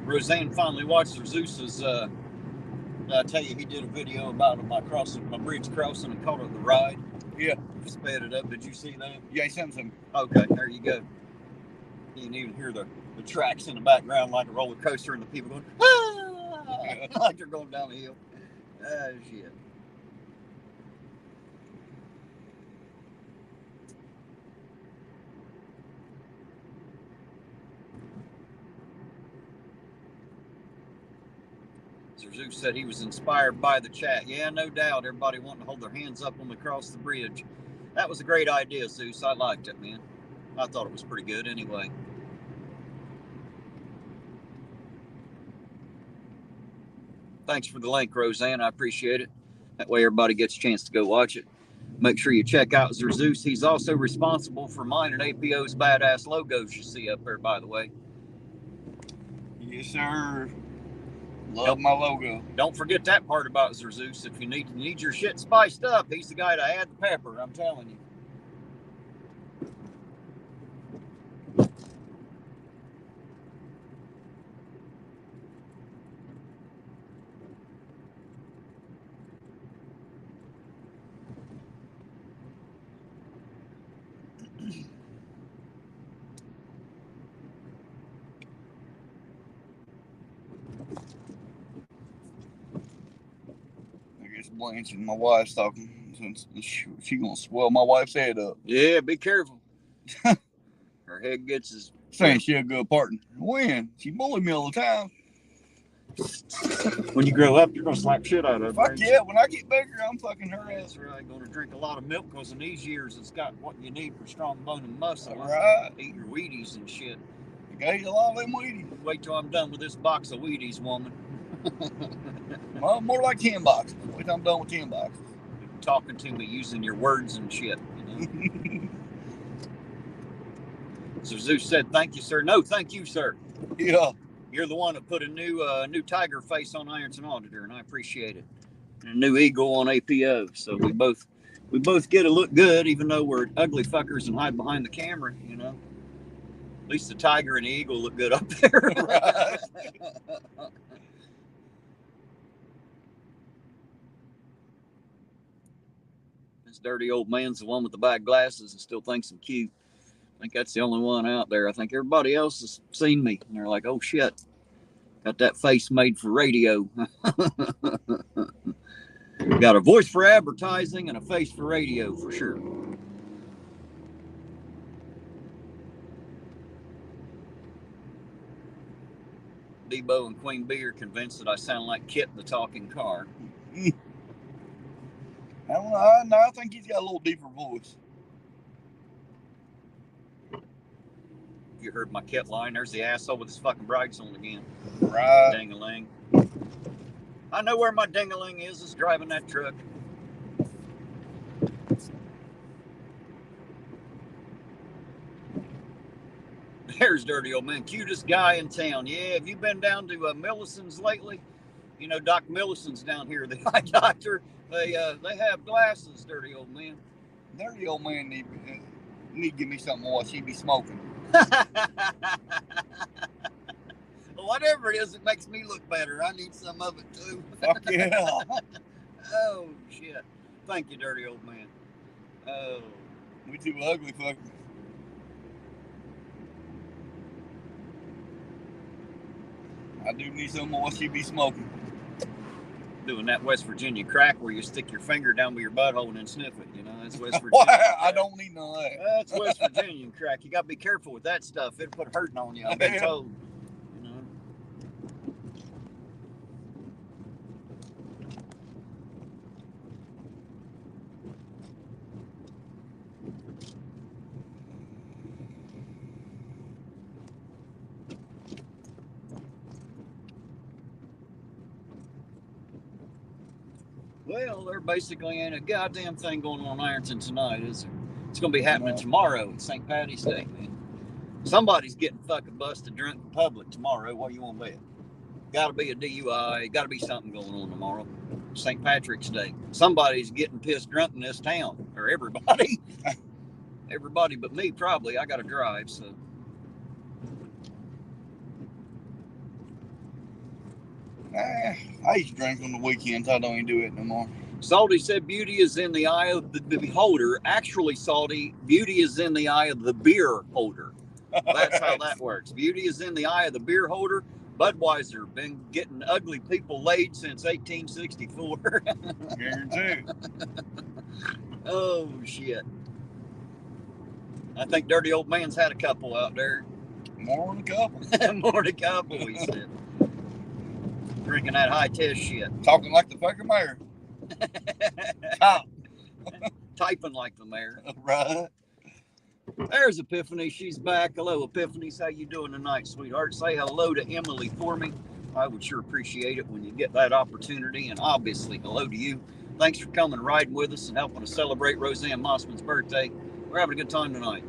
Rosanne finally watched her Zeus's. I tell you, he did a video about my bridge crossing and called it the ride. Yeah. Sped it up. Did you see that? Yeah, he sent some. Okay, there you go. You can even hear the tracks in the background like a roller coaster and the people going, ah! Like they're going down the hill. Ah, shit. Zeus said he was inspired by the chat. Yeah, no doubt. Everybody wanting to hold their hands up when we cross the bridge. That was a great idea, Zeus. I liked it, man. I thought it was pretty good anyway. Thanks for the link, Rosanne. I appreciate it. That way everybody gets a chance to go watch it. Make sure you check out Zeus. He's also responsible for mine and APO's badass logos you see up there, by the way. Yes, sir. Love my logo. Don't forget that part about Zeus. If you need your shit spiced up, he's the guy to add the pepper, I'm telling you. Blanche and my wife's talking. She gonna swell my wife's head up. Yeah, be careful. Her head gets as... Saying she a good partner. When? She bullied me all the time. When you grow up, you're gonna slap shit out of her. Fuck yeah, when I get bigger, I'm fucking her ass. That's right. Gonna drink a lot of milk because in these years it's got what you need for strong bone and muscle. Right. Eat your Wheaties and shit. You gotta eat a lot of them Wheaties. Wait till I'm done with this box of Wheaties, woman. Well, more like 10 boxes. Wait till I'm done with 10 boxes. You're talking to me using your words and shit. You know? So Zeus said, "Thank you, sir." No, thank you, sir. Yeah. You're the one that put a new tiger face on Ironton Auditor, and I appreciate it. And a new eagle on APO. So we both get to look good, even though we're ugly fuckers and hide behind the camera. You know, at least the tiger and the eagle look good up there. Right. This dirty old man's the one with the bad glasses and still thinks I'm cute. I think that's the only one out there. I think everybody else has seen me, and they're like, "Oh shit, got that face made for radio." Got a voice for advertising and a face for radio for sure. Debo and Queen Bee are convinced that I sound like Kit in the talking car. I don't know. No, I think he's got a little deeper voice. You heard my Kit line. There's the asshole with his fucking brides on again. Right. Ding-a-ling. I know where my ding-a-ling is driving that truck. There's dirty old man. Cutest guy in town. Yeah, have you been down to Millicent's lately? You know, Doc Millicent's down here, the eye doctor. They have glasses, dirty old man. Dirty old man need to give me something while she be smoking. Whatever it is, it makes me look better. I need some of it too. Fuck yeah. Oh shit. Thank you, dirty old man. Oh. We too ugly fuckers. I do need some while she be smoking. Doing that West Virginia crack where you stick your finger down by your butthole and then sniff it, you know, that's West Virginia. Wow, I don't need none of that. That's West Virginian crack. You got to be careful with that stuff. It'll put hurting on you, I've been told. You know. Well, there basically ain't a goddamn thing going on in Ironton tonight, is there? It's going to be happening tomorrow. It's St. Patty's Day, man. Somebody's getting fucking busted drunk in public tomorrow. What do you want to bet? Got to be a DUI. Got to be something going on tomorrow. St. Patrick's Day. Somebody's getting pissed drunk in this town. Or everybody. Everybody but me, probably. I got to drive, so. I used to drink on the weekends. I don't even do it no more. Salty said beauty is in the eye of the beholder. Actually, Salty, beauty is in the eye of the beer holder. That's how that works. Beauty is in the eye of the beer holder. Budweiser been getting ugly people laid since 1864. Guarantee. Oh, shit. I think dirty old man's had a couple out there. More than a couple. More than a couple, he said. Drinking that high test shit. Talking like the fucking mayor. Top. Typing like the mayor. Right. There's Epiphany. She's back. Hello, Epiphany. How you doing tonight, sweetheart? Say hello to Emily for me. I would sure appreciate it when you get that opportunity. And obviously, hello to you. Thanks for coming and riding with us and helping us celebrate Rosanne Massman's birthday. We're having a good time tonight.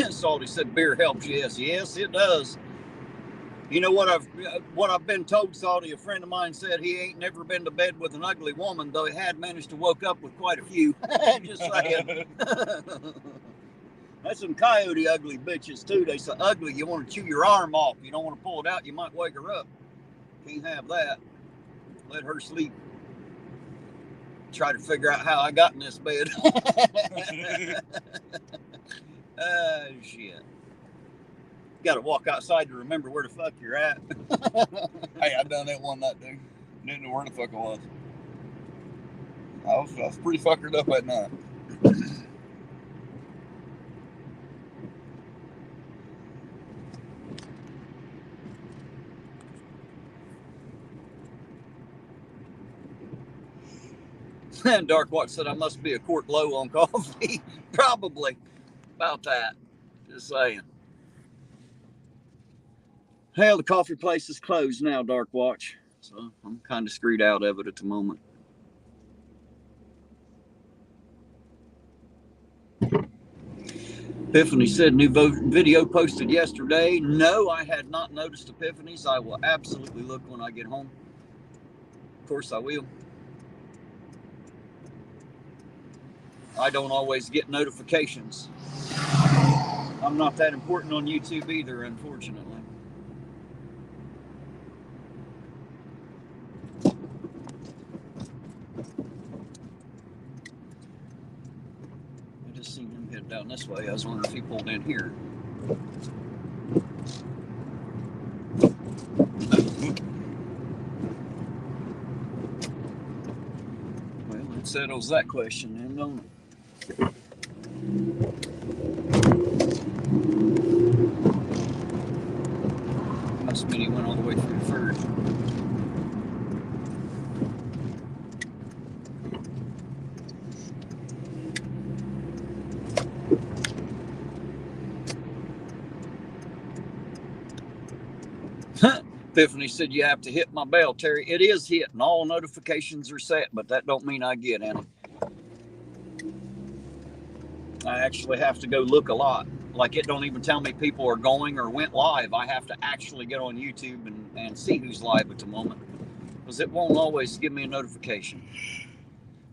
Salty said beer helps. Yes, it does. You know what I've been told, Salty, a friend of mine said he ain't never been to bed with an ugly woman, though he had managed to woke up with quite a few. Just saying. That's some coyote ugly bitches too. They so ugly you want to chew your arm off. You don't want to pull it out. You might wake her up. Can't have that. Let her sleep. Try to figure out how I got in this bed. Shit. Got to walk outside to remember where the fuck you're at. Hey, I done that one night, dude. Didn't know where the fuck I was. I was pretty fuckered up that night. And Dark Watch said I must be a quart low on coffee. Probably about that. Just saying. Hell, the coffee place is closed now, Dark Watch. So I'm kind of screwed out of it at the moment. Epiphany said new video posted yesterday. No, I had not noticed Epiphany's. I will absolutely look when I get home. Of course I will. I don't always get notifications. I'm not that important on YouTube either, unfortunately. I just seen him head down this way. I was wondering if he pulled in here. Well, that settles that question then, don't it? Must mean he went all the way through first. Epiphany said you have to hit my bell, Terry. It is hit and all notifications are set, but that don't mean I get any. I actually have to go look a lot. Like it don't even tell me people are going or went live. I have to actually get on YouTube and see who's live at the moment. Because it won't always give me a notification.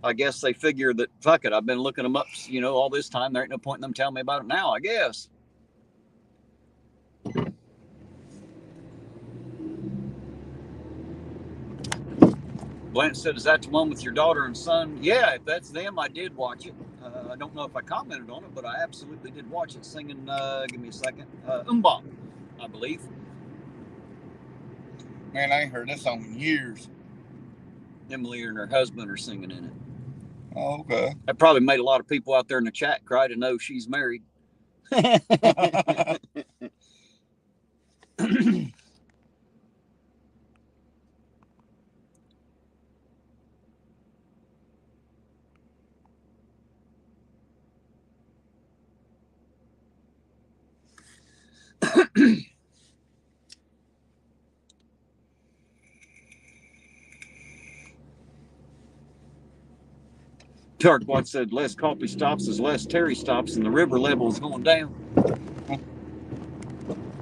I guess they figure that, fuck it, I've been looking them up, all this time. There ain't no point in them telling me about it now, I guess. Blanche said, is that the one with your daughter and son? Yeah, if that's them, I did watch it. I don't know if I commented on it, but I absolutely did watch it. Singing, give me a second, I believe. Man, I ain't heard that song in years. Emily and her husband are singing in it. Oh, okay. That probably made a lot of people out there in the chat cry to know she's married. Darkwatch said less coffee stops is less Terry stops and the river level is going down.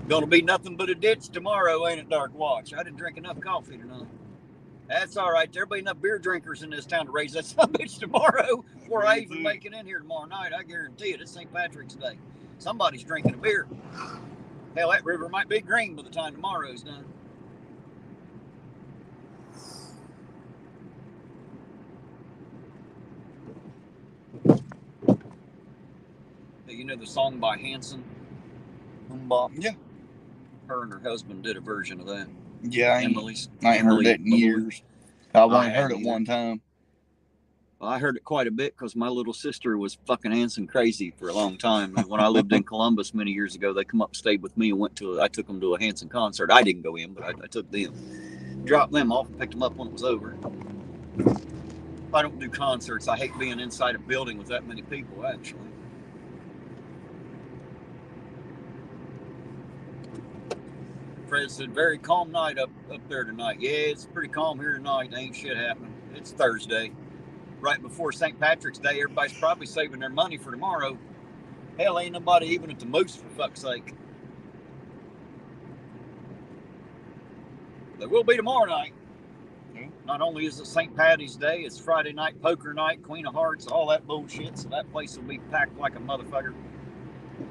Gonna be nothing but a ditch tomorrow, ain't it, Darkwatch? I didn't drink enough coffee tonight. That's all right. There'll be enough beer drinkers in this town to raise that son of a bitch tomorrow before I even make it in here tomorrow night. I guarantee it. It's St. Patrick's Day. Somebody's drinking a beer. Hell, that river might be green by the time tomorrow's done. You know the song by Hanson? Yeah. Her and her husband did a version of that. Yeah, I ain't heard that in years. I only heard it one time. Well, I heard it quite a bit because my little sister was fucking Hanson crazy for a long time. And when I lived in Columbus many years ago, they come up and stayed with me and I took them to a Hanson concert. I didn't go in, but I took them. Dropped them off and picked them up when it was over. I don't do concerts. I hate being inside a building with that many people, actually. Fred said, very calm night up there tonight. Yeah, it's pretty calm here tonight. Ain't shit happening. It's Thursday. Right before St. Patrick's Day, everybody's probably saving their money for tomorrow. Hell, ain't nobody even at the Moose, for fuck's sake. There will be tomorrow night. Not only is it St. Patty's Day, it's Friday night, poker night, Queen of Hearts, all that bullshit. So that place will be packed like a motherfucker.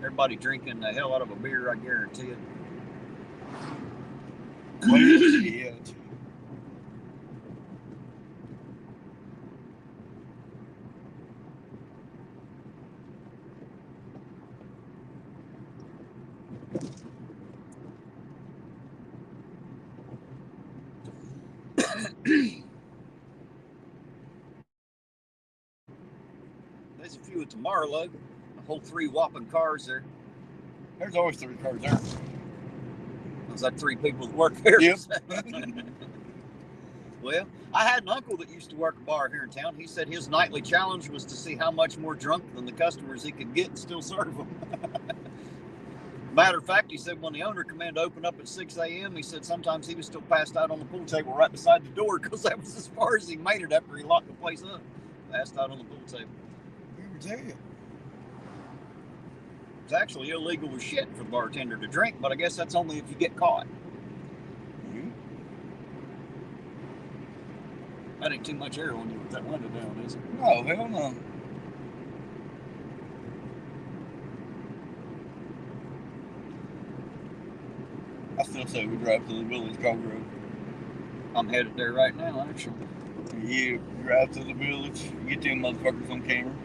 Everybody drinking the hell out of a beer, I guarantee it. Well, yeah. There's a few at the Marlow. A whole 3 whopping cars there. There's always 3 cars there. Was that 3 people that work there? Yep. Well, I had an uncle that used to work a bar here in town. He said his nightly challenge was to see how much more drunk than the customers he could get and still serve them. Matter of fact, he said when the owner come in to open up at 6 a.m., he said sometimes he was still passed out on the pool table right beside the door because that was as far as he made it after he locked the place up. Passed out on the pool table. It's actually illegal as shit for the bartender to drink, but I guess that's only if you get caught. That ain't too much air on you with that window down, is it? No, hell no. I still say we drive to the village Cog Road. I'm headed there right now, actually. Yeah, drive to the village, get them motherfuckers on camera.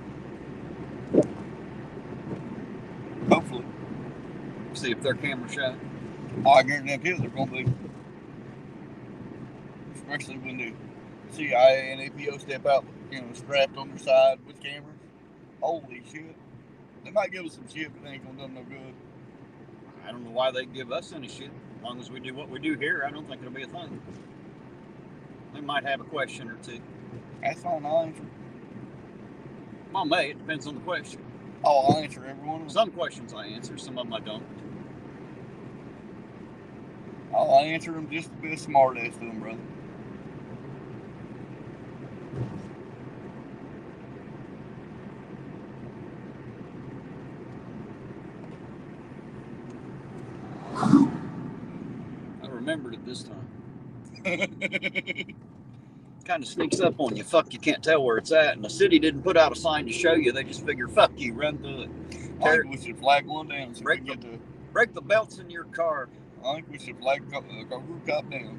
Hopefully. See if they're camera shy. Oh, I guarantee they're going to be. Especially when the CIA and APO step out, strapped on their side with cameras. Holy shit. They might give us some shit, but they ain't going to do them no good. I don't know why they give us any shit. As long as we do what we do here, I don't think it'll be a thing. They might have a question or two. That's all I'll answer. Well, may. It depends on the question. Oh, I'll answer every one of them. Some questions I answer, some of them I don't. I'll answer them just to be a smart ass to them, brother. I remembered it this time. Kind of sneaks up on you. Fuck, you can't tell where it's at. And the city didn't put out a sign to show you. They just figure, fuck you, run through it. I think we should flag one down. So break the belts in your car. I think we should flag the roof top down.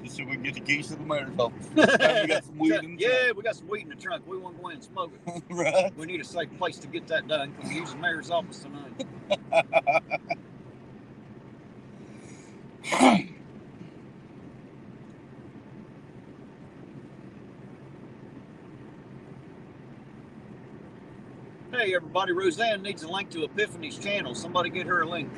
Just so we can get the keys to the mayor's office. We got some weed in the trunk. We got some weed in the trunk. We want to go in and smoke it. Right. We need a safe place to get that done because we use the mayor's office tonight. Hey everybody, Rosanne needs a link to Epiphany's channel. Somebody get her a link.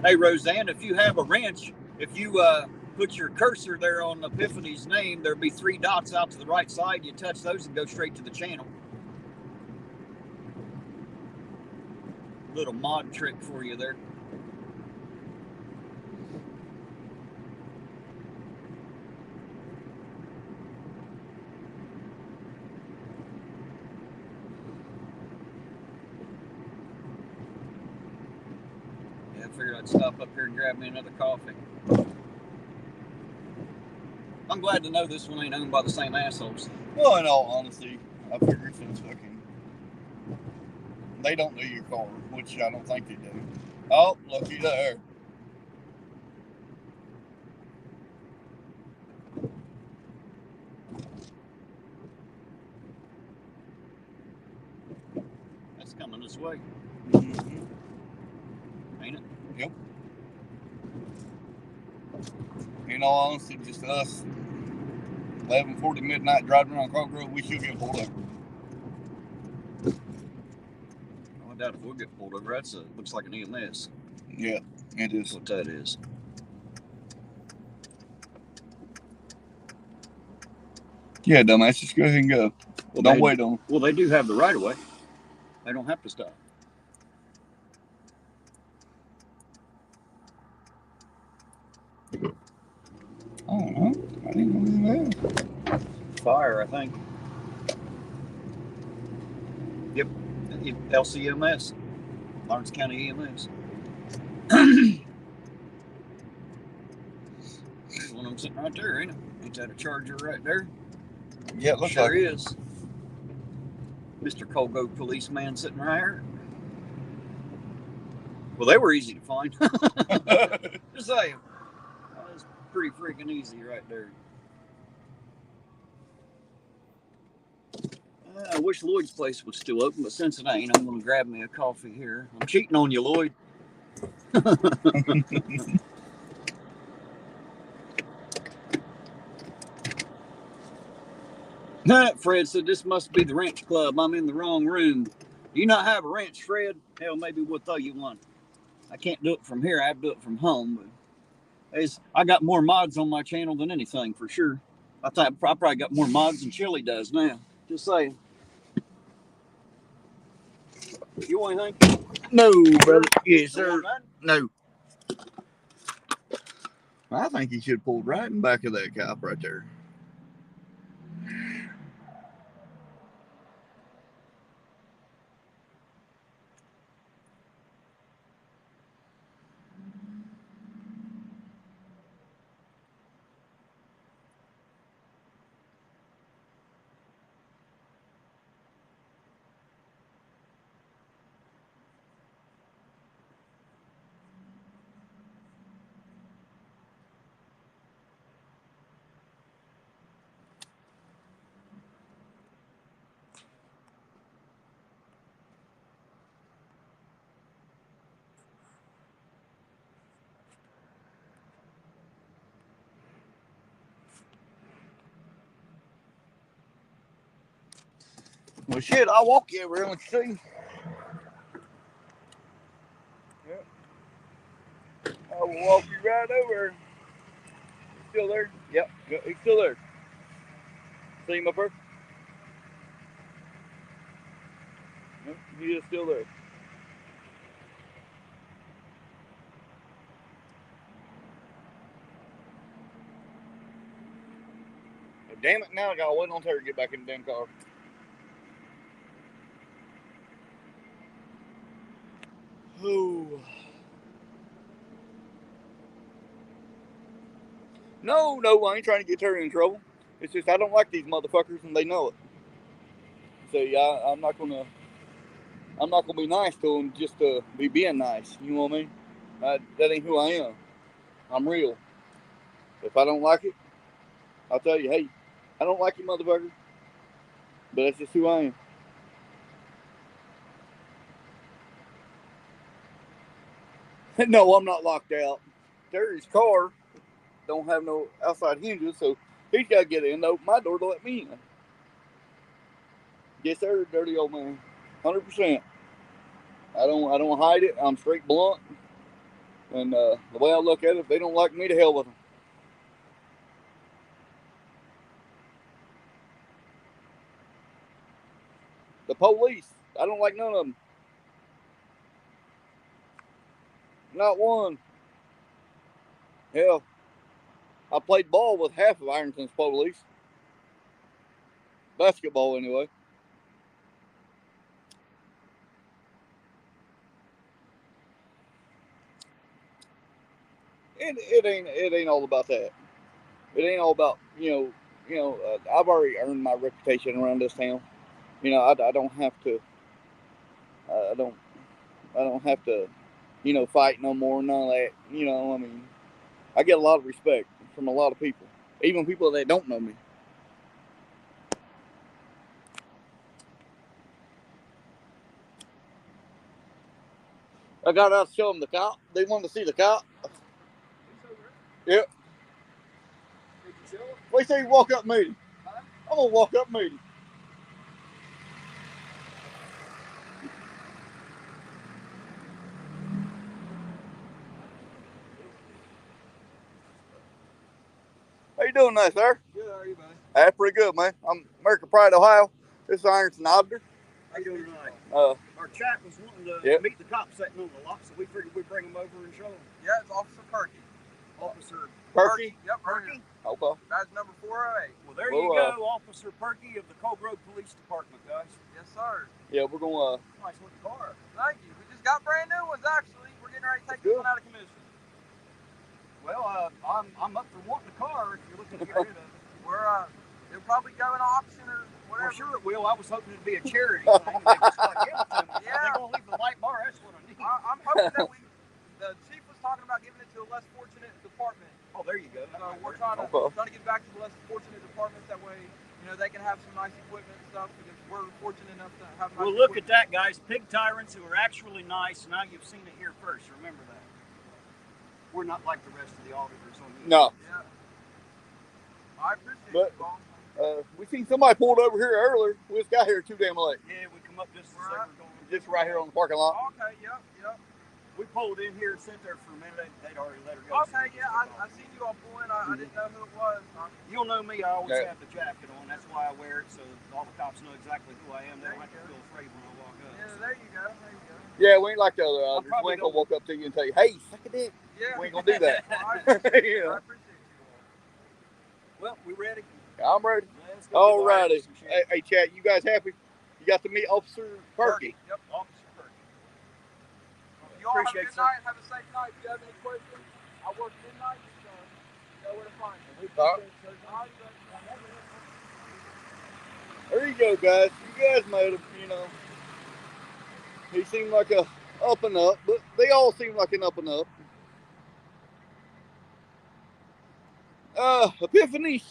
Hey Rosanne, if you have a wrench, if you put your cursor there on Epiphany's name, there'll be 3 dots out to the right side. You touch those and go straight to the channel. Little mod trick for you there. I figured I'd stop up here and grab me another coffee. I'm glad to know this one ain't owned by the same assholes. Well, in all honesty, I figured since fucking they don't know your car, which I don't think they do. Oh, looky there. That's coming this way. Mm-hmm. Ain't it? Yep. In all honesty, just us, 11:40 midnight driving around Cog Road, we should get pulled over. I doubt if we'll get pulled over. That's looks like an EMS. Yeah, it is. That's what that is. Yeah, dumbass, just go ahead and go. Well, don't wait on them. Well, they do have the right of way. They don't have to stop. I don't know. I didn't know that. Fire, I think. Yep. LCMS. Lawrence County EMS. There's one of them sitting right there, ain't it? Ain't that a Charger right there? Yeah, it looks sure like is. Mr. Cold Grove policeman sitting right here. Well, they were easy to find. Just saying. That was pretty freaking easy right there. I wish Lloyd's place was still open, but since it ain't, I'm going to grab me a coffee here. I'm cheating on you, Lloyd. Fred said, this must be the wrench club. I'm in the wrong room. Do you not have a wrench, Fred? Hell, maybe we'll throw you one. I can't do it from here. I have to do it from home. But I got more mods on my channel than anything, for sure. I probably got more mods than Chili does now. Just saying. You want anything? No, brother. Yes, sir. No. I think he should have pulled right in back of that cop right there. Well, shit, I'll walk you over and let you see. Yep. I will walk you right over. He's still there? Yep, he's still there. See him up there? Yep, he is still there. Damn it, now I gotta wait on her to get back in the damn car. Oh. No, I ain't trying to get her in trouble. It's just I don't like these motherfuckers and they know it. See, I'm not gonna be nice to them just to be being nice. You know what I mean? That ain't who I am. I'm real. If I don't like it, I'll tell you, hey, I don't like you, motherfucker. But that's just who I am. No, I'm not locked out. Terry's car don't have no outside hinges, so he's got to get in to open my door to let me in. Yes, sir, dirty old man. 100%. I don't hide it. I'm straight blunt. And the way I look at it, if they don't like me, to hell with them. The police, I don't like none of them. Not one. Hell, I played ball with half of Ironton's police. Basketball, anyway. It ain't all about that. It ain't all about I've already earned my reputation around this town. I don't have to. I don't have to. Fight no more. None of that. I mean, I get a lot of respect from a lot of people, even people that don't know me. I got out to show them the cop. They wanted to see the cop. Yep. What do you say you walk up and meet him? I'm gonna walk up and meet him. How you doing there, sir? Good, how are you, buddy? That's pretty good, man. I'm American Pride, Ohio. This is Ironton auditor. How you doing tonight? Our chat was wanting to meet the cop sitting on the lot, so we figured we'd bring him over and show him. Yeah, it's Officer Perky. Officer Perky? Yep, Perky. Okay. Badge number 408. Well, there you go, Officer Perky of the Cold Grove Police Department, guys. Yes, sir. Yeah, we're gonna. Nice looking car. Thank you. We just got brand new ones, actually. We're getting ready to take this one out of commission. Well, I'm up for wanting a car if you're looking to get rid of it. It'll probably go in auction or whatever. Well, sure it will. I was hoping it'd be a charity thing. They just like give it to me. Yeah. They're gonna leave the light bar. That's what I need. I'm hoping that the chief was talking about giving it to a less fortunate department. Oh, there you go. So we're trying to give back to the less fortunate departments. That way, they can have some nice equipment and stuff. Because we're fortunate enough to have nice Well, look equipment. at that, guys. Pig tyrants who are actually nice. Now you've seen it here first. Remember that. We're not like the rest of the auditors on the No. Yeah. I appreciate But- it, Paul. We seen somebody pulled over here earlier. We just got here too damn late. Yeah, we come up just as they were going. Just right here on the parking lot. Okay, yep. We pulled in here, sat there for a minute. They'd already let her go. Okay, yeah, I seen you all pulling. I didn't know who it was. You'll know me. I always Yeah. have the jacket on. That's why I wear it, so all the cops know exactly who I am. They don't have to feel afraid when I walk up. Yeah, there you go. Yeah, we ain't like the other I'm others. probably We ain't gonna gonna- walk up to you and tell you, hey, suck a dick. Yeah. We ain't gonna do that. Well, I appreciate you. Yeah. I appreciate you Well, we ready? I'm ready. Let's go All get righty. some shit. Hey, Chad, you guys happy? You got to meet Officer Perky. Yep. Officer Perky. all. You all have a Appreciate good it, sir. night. Have a safe night. If you have any questions, I work midnight, so you know where to find me. All right. All right, There you go, guys. You guys met him, He seemed like a up and up, but they all seem like an up and up. Epiphanies.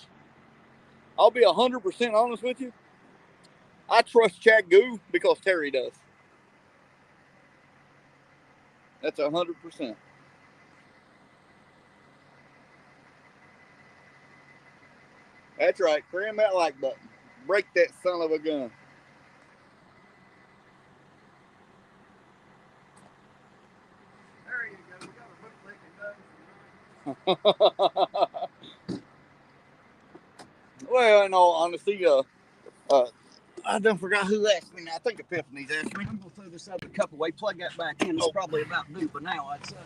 I'll be 100% honest with you. I trust Chad Goo because Terry does. That's 100%. That's right. Cram that like button. Break that son of a gun. there you go. We got a bootleg and done. Well, in all honesty, I done forgot who asked me now. I think Epiphany's asked me. I'm gonna throw this other cup away. Plug that back in. It's probably about due by now, I'd say.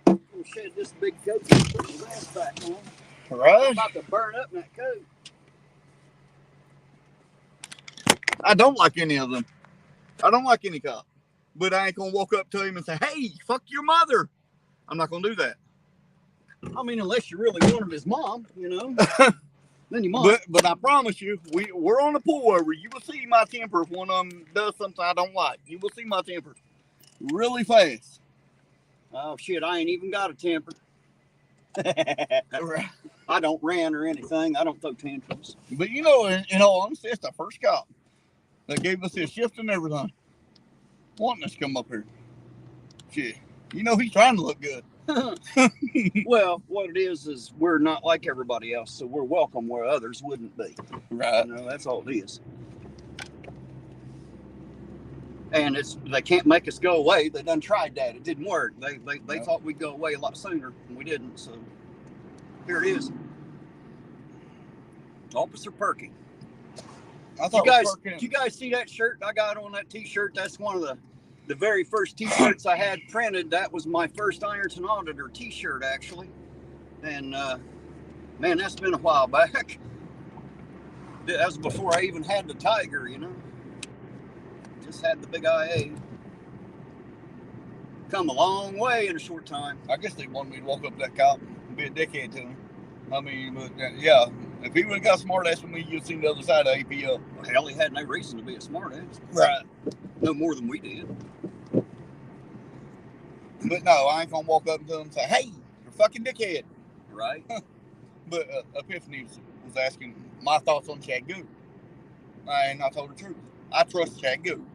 We'll shed this big coat and put the glass back on. I'm Right? about to burn up in that coat. I don't like any of them. I don't like any cop. But I ain't gonna walk up to him and say, hey, fuck your mother. I'm not gonna do that. I mean, unless you really want him his mom, then you might. But I promise you, we're on a pullover. You will see my temper if one of them does something I don't like. You will see my temper really fast. Oh shit, I ain't even got a temper. Right. I don't rant or anything. I don't throw tantrums. But in all honesty, it's the first cop that gave us his shift and everything. Wanting us to come up here. Shit. He's trying to look good. Well, what it is we're not like everybody else, so we're welcome where others wouldn't be. Right. That's all it is. And they can't make us go away. They done tried that. It didn't work. They No. thought we'd go away a lot sooner, and we didn't. So here it is. Officer Perky. I Did thought you guys see that shirt I got on that t-shirt? That's one of the very first t-shirts I had printed. That was my first Ironton Auditor t-shirt, actually. And man, that's been a while back. That was before I even had the tiger, Just had the big IA. Come a long way in a short time. I guess they wanted me to walk up to that cop and be a dickhead to him. I mean, but yeah, if he would have got smart ass with me, you'd seen the other side of APL. Hell, he had no reason to be a smart ass. Right. No more than we did. But no, I ain't gonna walk up to him and say, hey, you're a fucking dickhead. Right? But Epiphany was asking my thoughts on Chad Goo. And I told the truth. I trust Chad Goo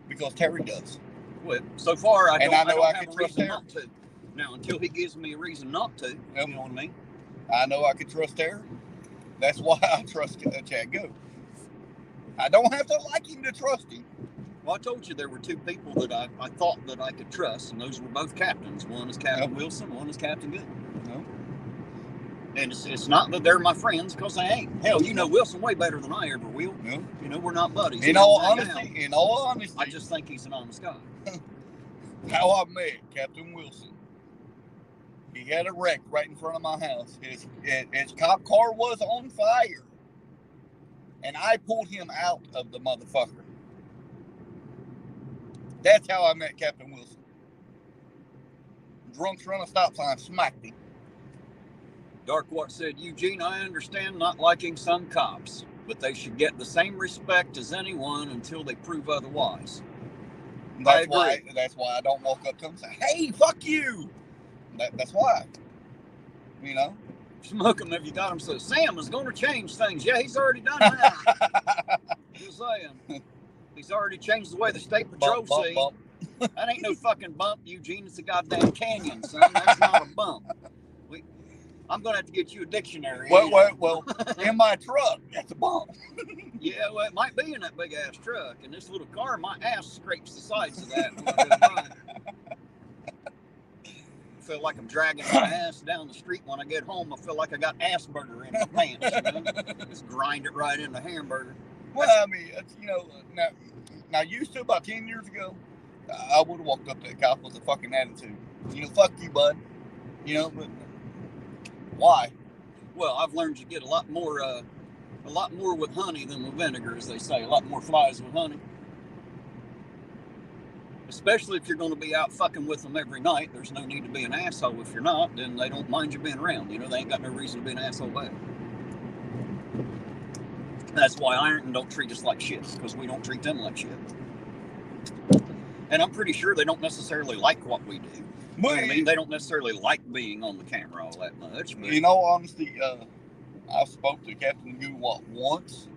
because Terry does. Well, so far, I don't have can a trust reason Terry. not to. Now, until he gives me a reason not to, you know what I mean? I know I can trust Terry. That's why I trust Chad Goo. I don't have to like him to trust him. Well, I told you there were two people that I thought that I could trust, and those were both captains. One is Captain Wilson, one is Captain Good. No. And it's not that they're my friends, because they ain't. Hell, Wilson way better than I ever will. No. We're not buddies. In all honesty, I just think he's an honest guy. how I met Captain Wilson. He had a wreck right in front of my house. His cop car was on fire. And I pulled him out of the motherfucker. That's how I met Captain Wilson. Drunks run a stop sign, smacked him. Darkwart said, Eugene, I understand not liking some cops, but they should get the same respect as anyone until they prove otherwise. That's why I don't walk up to them and say, hey, fuck you. That's why. You know? Smoke them if you got them. So Sam is going to change things. Yeah, he's already done that. Just saying. He's already changed the way the state patrol see. That ain't no fucking bump, Eugene. It's a goddamn canyon, son. That's not a bump. I'm going to have to get you a dictionary. Well, in my truck, that's a bump. Yeah, well, it might be in that big-ass truck. In this little car, my ass scrapes the sides of that when I go by. I feel like I'm dragging my ass down the street when I get home. I feel like I got ass burger in my pants. You know? Just grind it right in the hamburger. Well, I mean, you know, now used to about 10 years ago, I would have walked up to that cop with a fucking attitude. You know, fuck you, bud. You know, but why? Well, I've learned you get a lot more with honey than with vinegar, as they say. A lot more flies with honey. Especially if you're going to be out fucking with them every night. There's no need to be an asshole. If you're not, then they don't mind you being around. You know, they ain't got no reason to be an asshole back. That's why Ironton don't treat us like shit, because we don't treat them like shit. And I'm pretty sure they don't necessarily like what we do. You know what I mean? They don't necessarily like being on the camera all that much. But in all honesty, I spoke to Captain Goo, once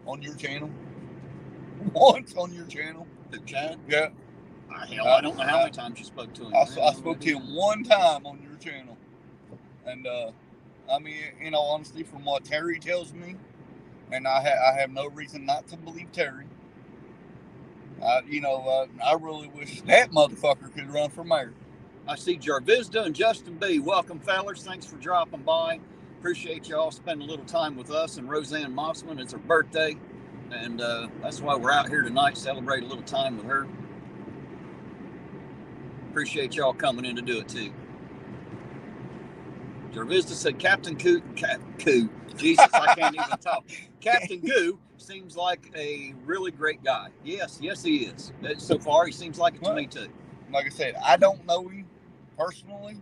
on your channel? Once on your channel? The Chad? Yeah. Hell, I don't know how many times you spoke to him. I spoke to him one time on your channel. And, I mean, in all honesty, from what Terry tells me, and I have no reason not to believe Terry, I really wish that motherfucker could run for mayor. I see Jarvizda and Justin B. Welcome, fellers. Thanks for dropping by. Appreciate y'all spending a little time with us and Rosanne Massman. It's her birthday, and that's why we're out here tonight, celebrate a little time with her. Appreciate y'all coming in to do it, too. Jarvizda said, Captain Goo. Jesus, I can't even talk. Captain Goo seems like a really great guy. Yes, he is. So far, he seems like it to me, too. Like I said, I don't know him personally.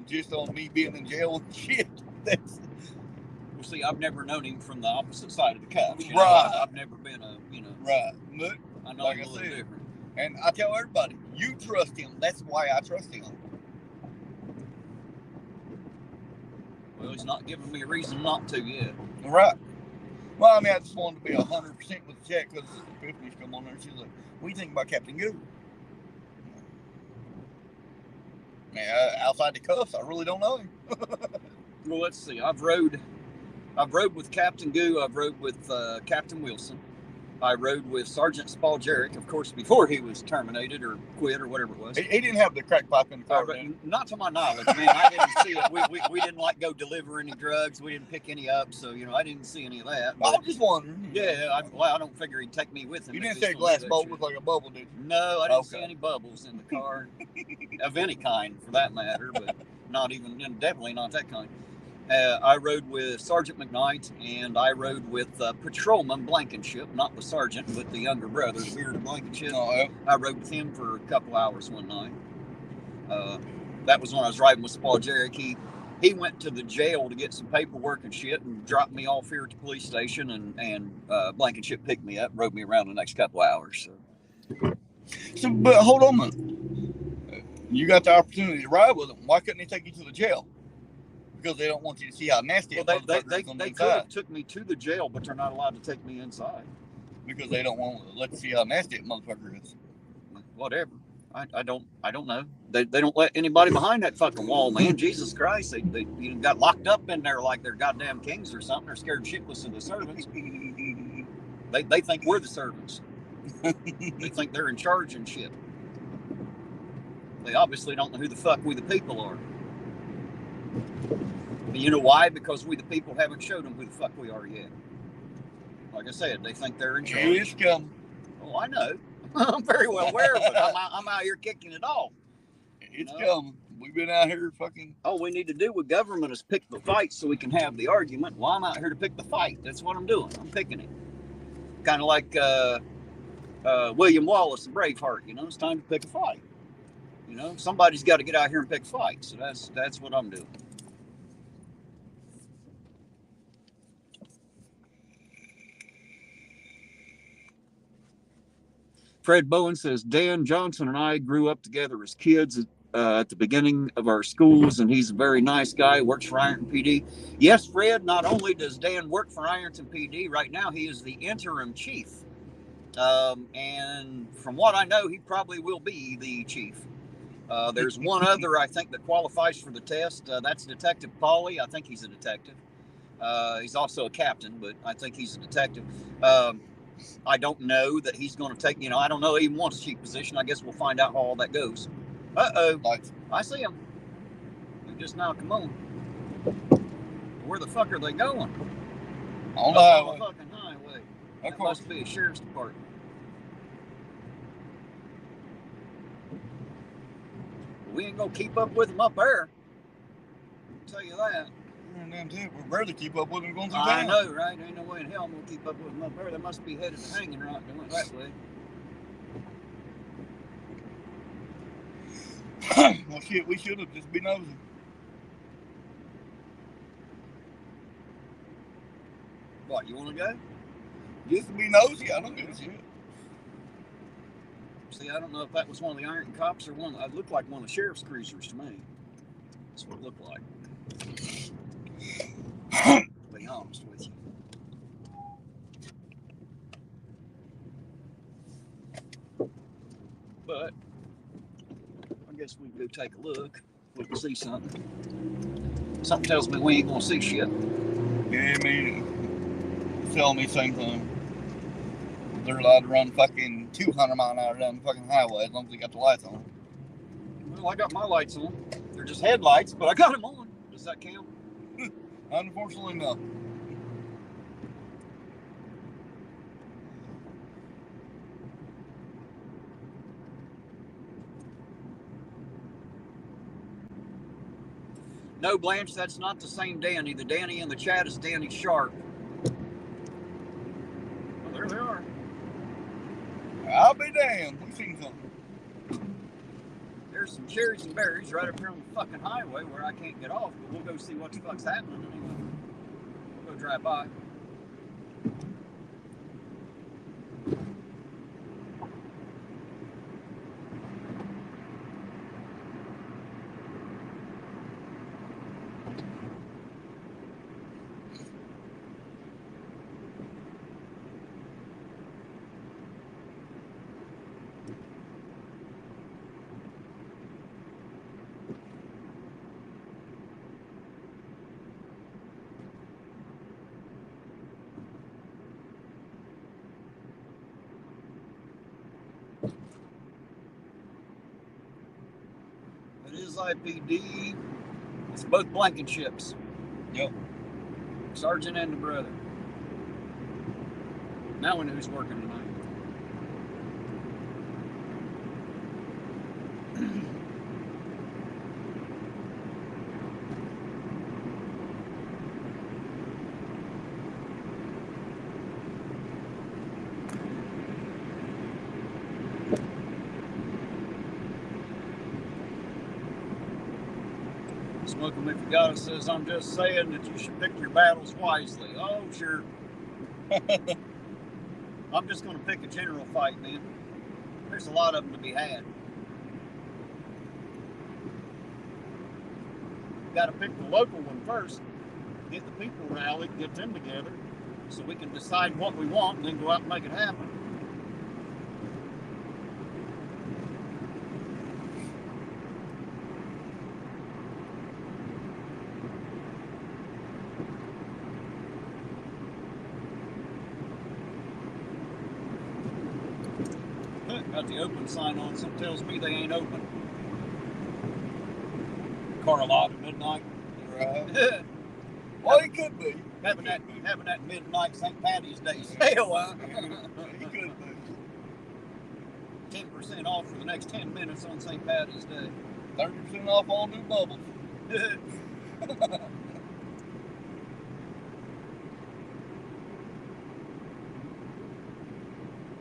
Just on me being in jail and shit. Well, see, I've never known him from the opposite side of the cuffs. Right. Know? I've never been Right. Look, I know like him a little different. And I tell everybody, you trust him. That's why I trust him. Well, he's not giving me a reason not to yet. Right. Well, I mean, I just wanted to be 100% with the chat because Tiffany's come on there and she's like, what do you think about Captain Goo? Man, outside the cuffs, I really don't know him. Well, let's see. I've rode with Captain Goo. I've rode with Captain Wilson. I rode with Sergeant Spaljeric, of course, before he was terminated or quit or whatever it was. He didn't have the crack pipe in the car. Not to my knowledge, man. I didn't see it. We didn't go deliver any drugs. We didn't pick any up, so I didn't see any of that. But I was just wondering. Yeah, I don't figure he'd take me with him. You didn't say a glass bowl with like a bubble, did you? No, I didn't see any bubbles in the car of any kind, for that matter. But definitely not that kind. I rode with Sergeant McKnight, and I rode with Patrolman Blankenship, not the sergeant, but the younger brother, the bearded Blankenship. Oh, yeah. I rode with him for a couple hours one night. That was when I was riding with Spaljeric. He went to the jail to get some paperwork and shit and dropped me off here at the police station, and Blankenship picked me up and rode me around the next couple hours. So, but hold on a minute. You got the opportunity to ride with him. Why couldn't they take you to the jail? Because they don't want you to see how nasty it is. They could have took me to the jail, but they're not allowed to take me inside. Because they don't want to let you see how nasty that motherfucker is. Whatever. I don't know. They don't let anybody behind that fucking wall, man. Jesus Christ. They got locked up in there like they're goddamn kings or something. They're scared shitless of the servants. They think we're the servants. They think they're in charge and shit. They obviously don't know who the fuck we the people are. And you know why? Because we the people haven't showed them who the fuck we are yet. Like I said, they think they're in charge. It's coming. Oh, I know. I'm very well aware of it. I'm out here kicking it off. It's coming. We've been out here fucking. All we need to do with government is pick the fight so we can have the argument. Well, I'm out here to pick the fight. That's what I'm doing. I'm picking it. Kind of like William Wallace and Braveheart. It's time to pick a fight. Somebody's got to get out here and pick a fight. So that's what I'm doing. Fred Bowen says, Dan Johnson and I grew up together as kids at the beginning of our schools, and he's a very nice guy, works for Ironton PD. Yes, Fred, not only does Dan work for Ironton PD, right now he is the interim chief. And from what I know, he probably will be the chief. There's one other, I think, that qualifies for the test. That's Detective Pauly. I think he's a detective. He's also a captain, but I think he's a detective. I don't know that he's going to take, I don't know he even wants a chief position. I guess we'll find out how all that goes. Uh-oh. I see him. They just now come on. Where the fuck are they going? On the highway. Fucking highway. That must be a sheriff's department. We ain't going to keep up with them up there. I'll tell you that. We're barely keep up with them going through town. I know, right? Ain't no way in hell I'm going to keep up with them up there. They must be headed to hanging right doing it that way. Well, shit, we should have just been nosy. What, you want to go? Just to be nosy, I don't give a shit. See, I don't know if that was one of the Ironton cops or one. It looked like one of the sheriff's cruisers to me. That's what it looked like. To be honest with you. But I guess we can go take a look. We can see something. Something tells me we ain't gonna see shit. Yeah, me tell me the same thing. They're allowed to run fucking 200 mile an hour down the fucking highway as long as they got the lights on. Well, I got my lights on. They're just headlights, but I got them on. Does that count? Unfortunately, no. No, Blanche, that's not the same Danny. The Danny in the chat is Danny Sharp. Well, there they are. I'll be damned. We've seen something. There's some cherries and berries right up here on the fucking highway where I can't get off, but we'll go see what the fuck's happening anyway. We'll go drive by. It is IPD. It's both Blankenships. Yep. Sergeant and the brother. Now we know who's working tonight. Smoke 'em if you got it says, I'm just saying that you should pick your battles wisely. Oh, sure. I'm just going to pick a general fight, man. There's a lot of them to be had. Got to pick the local one first. Get the people rallied, get them together, so we can decide what we want and then go out and make it happen. Got the open sign on. Something tells me they ain't open. Car lot at midnight. Right. Well, it could be. Having that midnight St. Patty's Day sale. He could be. 10% off for the next 10 minutes on St. Patty's Day. 30% off all new bubbles.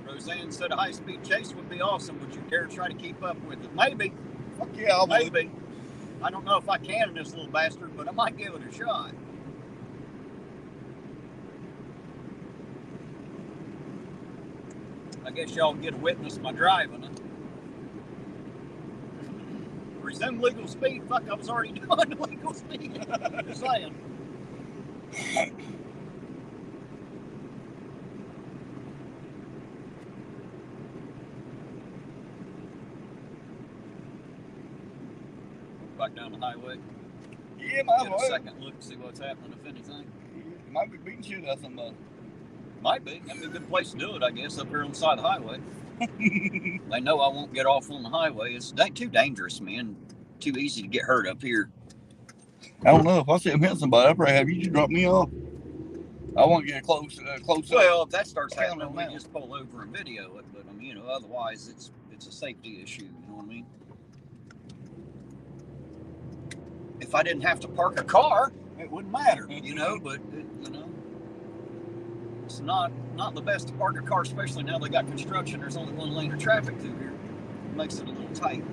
Rosanne said a high-speed chase would be awesome. Would you dare try to keep up with it? Maybe. Fuck yeah, I'll Maybe. I don't know if I can in this little bastard, but I might give it a shot. I guess y'all get to witness my driving. Resume legal speed. Fuck, I was already doing legal speed. Just saying. Back down the highway. Yeah, might Get as a well. second look to see what's happening, if anything. Might be beating shit out of somebody. Might be. That'd be a good place to do it, I guess, up here on the side of the highway. They know I won't get off on the highway. It's too dangerous, man. Too easy to get hurt up here. I don't know. If I see him hit somebody, I'd probably have you just drop me off. I won't get close up. Well, if that starts happening, on we that. just pull over and video it. But I mean, otherwise it's a safety issue. You know what I mean? If I didn't have to park a car, it wouldn't matter. You know, but it's not the best to park a car, especially now they got construction. There's only one lane of traffic through here. It makes it a little tight.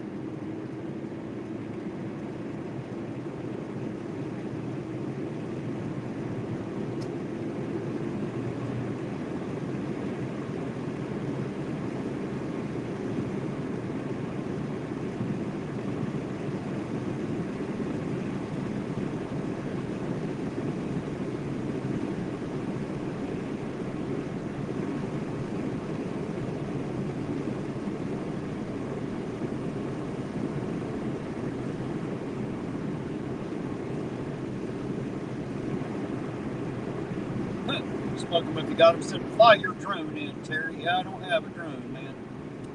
Spoke him if you got him, said fly your drone in, Terry. Yeah, I don't have a drone, man.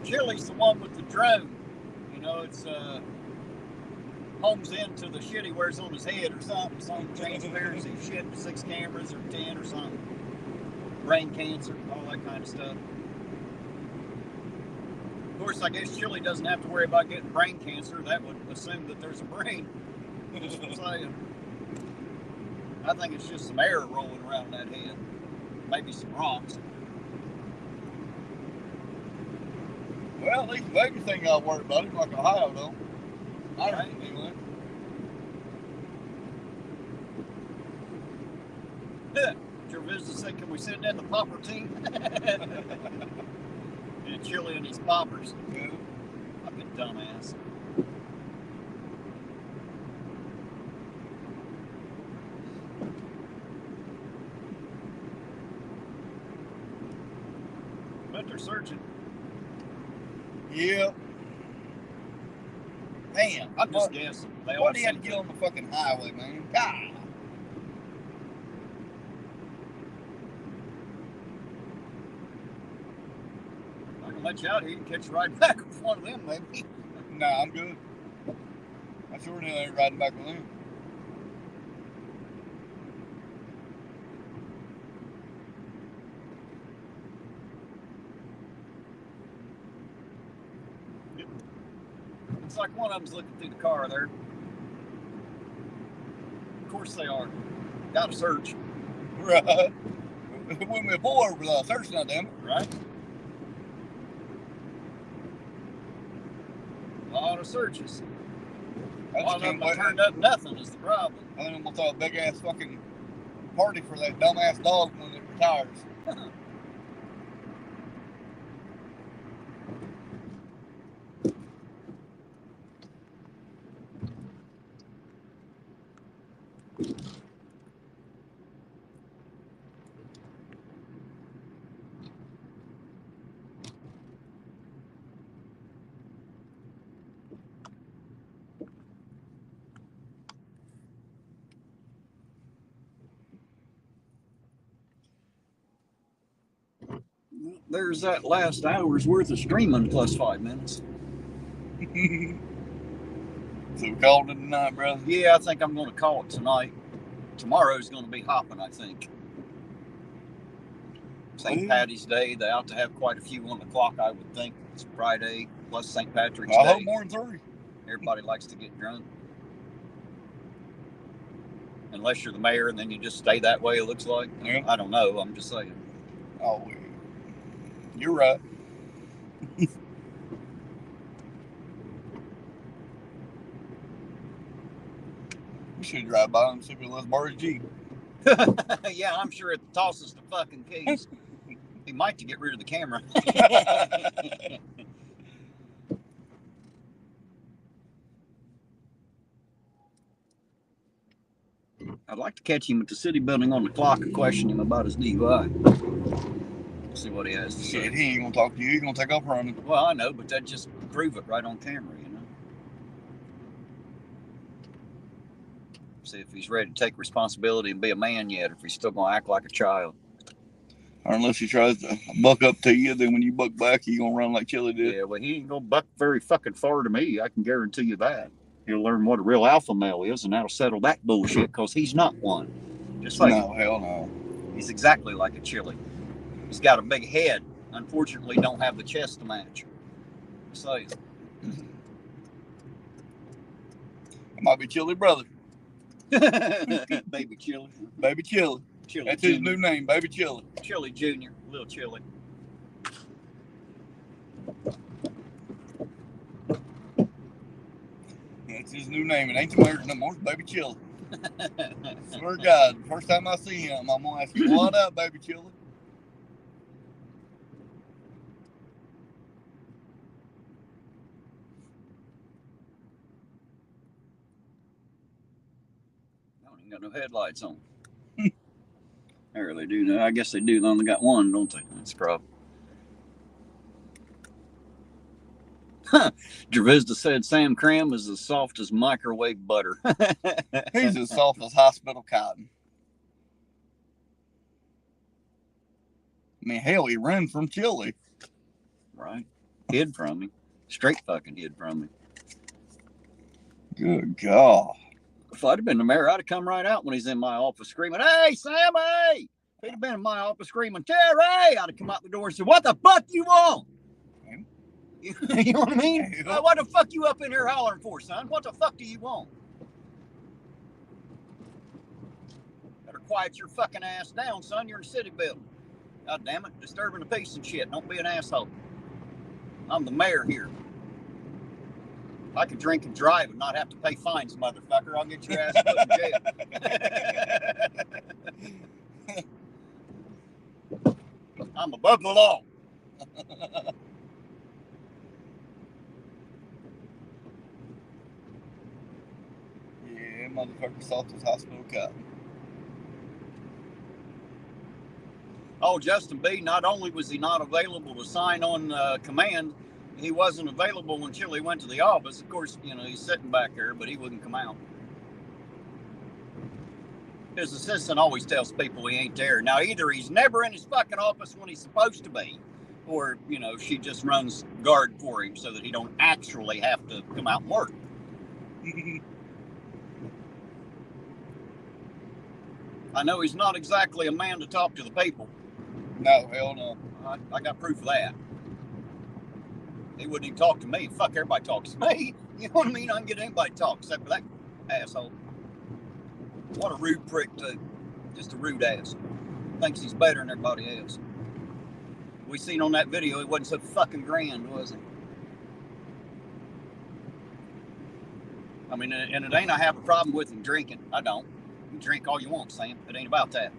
Chili's the one with the drone. You know, it's homes into the shit he wears on his head or something. Some transparency shit, 6 cameras or 10 or something. Brain cancer, all that kind of stuff. Of course, I guess Chili doesn't have to worry about getting brain cancer. That would assume that there's a brain. Just saying. I think it's just some air rolling around that head. Maybe some rocks. Well, at least the baby thing I'll worry about it, like Ohio, though. I Right. don't anyway. Your visitor said, can we send in the popper team? And Chili and his poppers. Yeah. Fucking dumbass. But they're searching. Yeah. Man, I'm just guessing. They why all do you have seem to get on the fucking highway, man? God. I'm gonna let you out here. You can catch a ride back with one of them, maybe. Nah, I'm good. I sure ain't riding back with him. It's like one of them's looking through the car there. Of course they are. Got to search, Right. It wouldn't be a boy over there searching that damn it. right? A lot of searches. I A lot just of them can't have wait. turned up nothing is the problem. And then we'll throw a big ass fucking party for that dumbass dog when it retires. There's that last hour's worth of streaming plus 5 minutes. So we called it tonight, brother. Yeah, I think I'm going to call it tonight. Tomorrow's going to be hopping, I think. St. Patty's Day, they ought to have quite a few on the clock, I would think. It's Friday plus St. Patrick's I Day. hope more than 3. Everybody likes to get drunk. Unless you're the mayor and then you just stay that way, it looks like. Yeah. I don't know. I'm just saying. Oh, you're right. We should drive by and see if let's borrow his Jeep. Yeah, I'm sure it tosses the fucking keys. He might to get rid of the camera. I'd like to catch him at the city building on the clock and question him about his DUI. See what he has to say. Shit, he ain't gonna talk to you. He's gonna take off running. Well, I know, but that just prove it right on camera, you know. See if he's ready to take responsibility and be a man yet, or if he's still gonna act like a child. Or unless he tries to buck up to you, then when you buck back, he's gonna run like Chili did. Yeah, well, he ain't gonna buck very fucking far to me. I can guarantee you that. He'll learn what a real alpha male is, and that'll settle that bullshit, because he's not one. Just like No, hell no. he's exactly like a Chili. He's got a big head. Unfortunately, don't have the chest to match. So, It might be Chili brother. Baby Chili. Baby Chili. Chili That's Junior. his new name, Baby Chili. Chili Junior. Little Chili. That's his new name. It ain't the mayor no more. It's Baby Chili. Swear to God, first time I see him, I'm gonna ask him, what up, Baby Chili? Got no headlights on. There they do. I guess they do. They only got one, don't they? That's the problem. Dravizda said Sam Cram is as soft as microwave butter. He's as soft as hospital cotton. I mean, hell, he ran from Chili. Right? Hid from me. Straight fucking hid from me. Good God. If I'd have been the mayor, I'd have come right out when he's in my office screaming, "Hey, Sam, hey!" If he'd have been in my office screaming, "Terry!" I'd have come out the door and said, "What the fuck you want?" You know what I mean? What the fuck you up in here hollering for, son? What the fuck do you want? Better quiet your fucking ass down, son. You're in a city building. God damn it. Disturbing the peace and shit. Don't be an asshole. I'm the mayor here. I could drink and drive and not have to pay fines, motherfucker. I'll get your ass put in jail. I'm above the law. Yeah, motherfucker soft as hospital cotton. Oh, Justin B., not only was he not available to sign on command, he wasn't available when Chili went to the office. Of course, you know, he's sitting back there, but he wouldn't come out. His assistant always tells people he ain't there. Now, either he's never in his fucking office when he's supposed to be, or, you know, she just runs guard for him so that he don't actually have to come out and work. I know he's not exactly a man to talk to the people. No, hell no. I got proof of that. He wouldn't even talk to me. Fuck, everybody talks to me. You know what I mean? I can get anybody to talk except for that asshole. What a rude prick, too. Just a rude ass. Thinks he's better than everybody else. We seen on that video, he wasn't so fucking grand, was he? I mean, and it ain't I have a problem with him drinking. I don't. You can drink all you want, Sam. It ain't about that.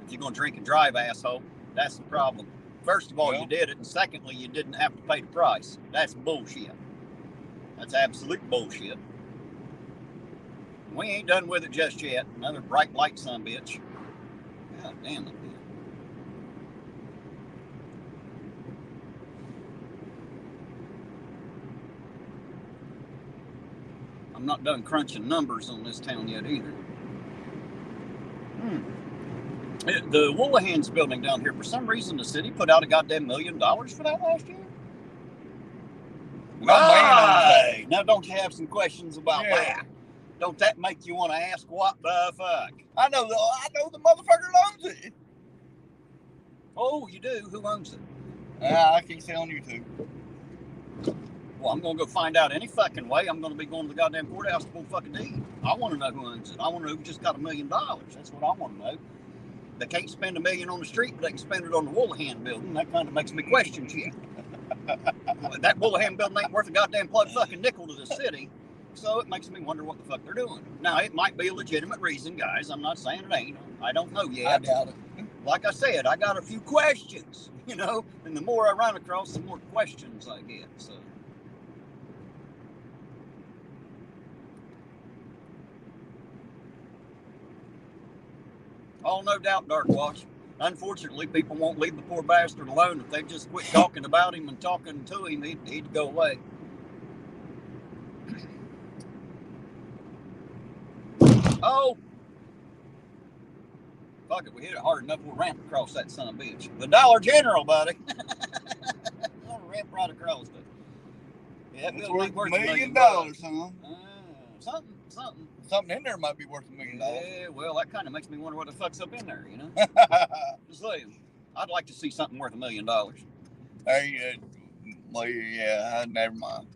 If you're going to drink and drive, asshole, that's the problem. First of all, you did it, and secondly, you didn't have to pay the price. That's bullshit. That's absolute bullshit. We ain't done with it just yet. Another bright light son bitch. God damn it. I'm not done crunching numbers on this town yet either. The Woolahans building down here, for some reason the city put out a goddamn $1 million for that last year. Right. Now don't you have some questions about that? Don't that make you want to ask what the fuck? I know the motherfucker loves it. Oh, you do? Who owns it? I can't say on YouTube. Well, I'm going to go find out any fucking way. I'm going to be going to the goddamn courthouse to pull fucking deed. I want to know who owns it. I want to know who just got $1 million. That's what I want to know. They can't spend $1 million on the street, but they can spend it on the Woolahan building. That kind of makes me question shit. That Woolahan building ain't worth a goddamn plug fucking nickel to the city. So it makes me wonder what the fuck they're doing. Now, it might be a legitimate reason, guys. I'm not saying it ain't. I don't know yet. I doubt it. Like I said, I got a few questions, you know, and the more I run across, the more questions I get. So. Oh, no doubt, Dark Watch. Unfortunately, people won't leave the poor bastard alone. If they just quit talking about him and talking to him, he'd go away. Oh! Fuck it, we hit it hard enough, we'll ramp across that son of a bitch. The Dollar General, buddy. We'll ramp right across it. Yeah, it's worth $1 million, huh? Something. Something in there might be worth $1 million. Yeah, well, that kind of makes me wonder what the fuck's up in there, you know? Just saying. I'd like to see something worth $1 million. Hey, well, yeah, never mind.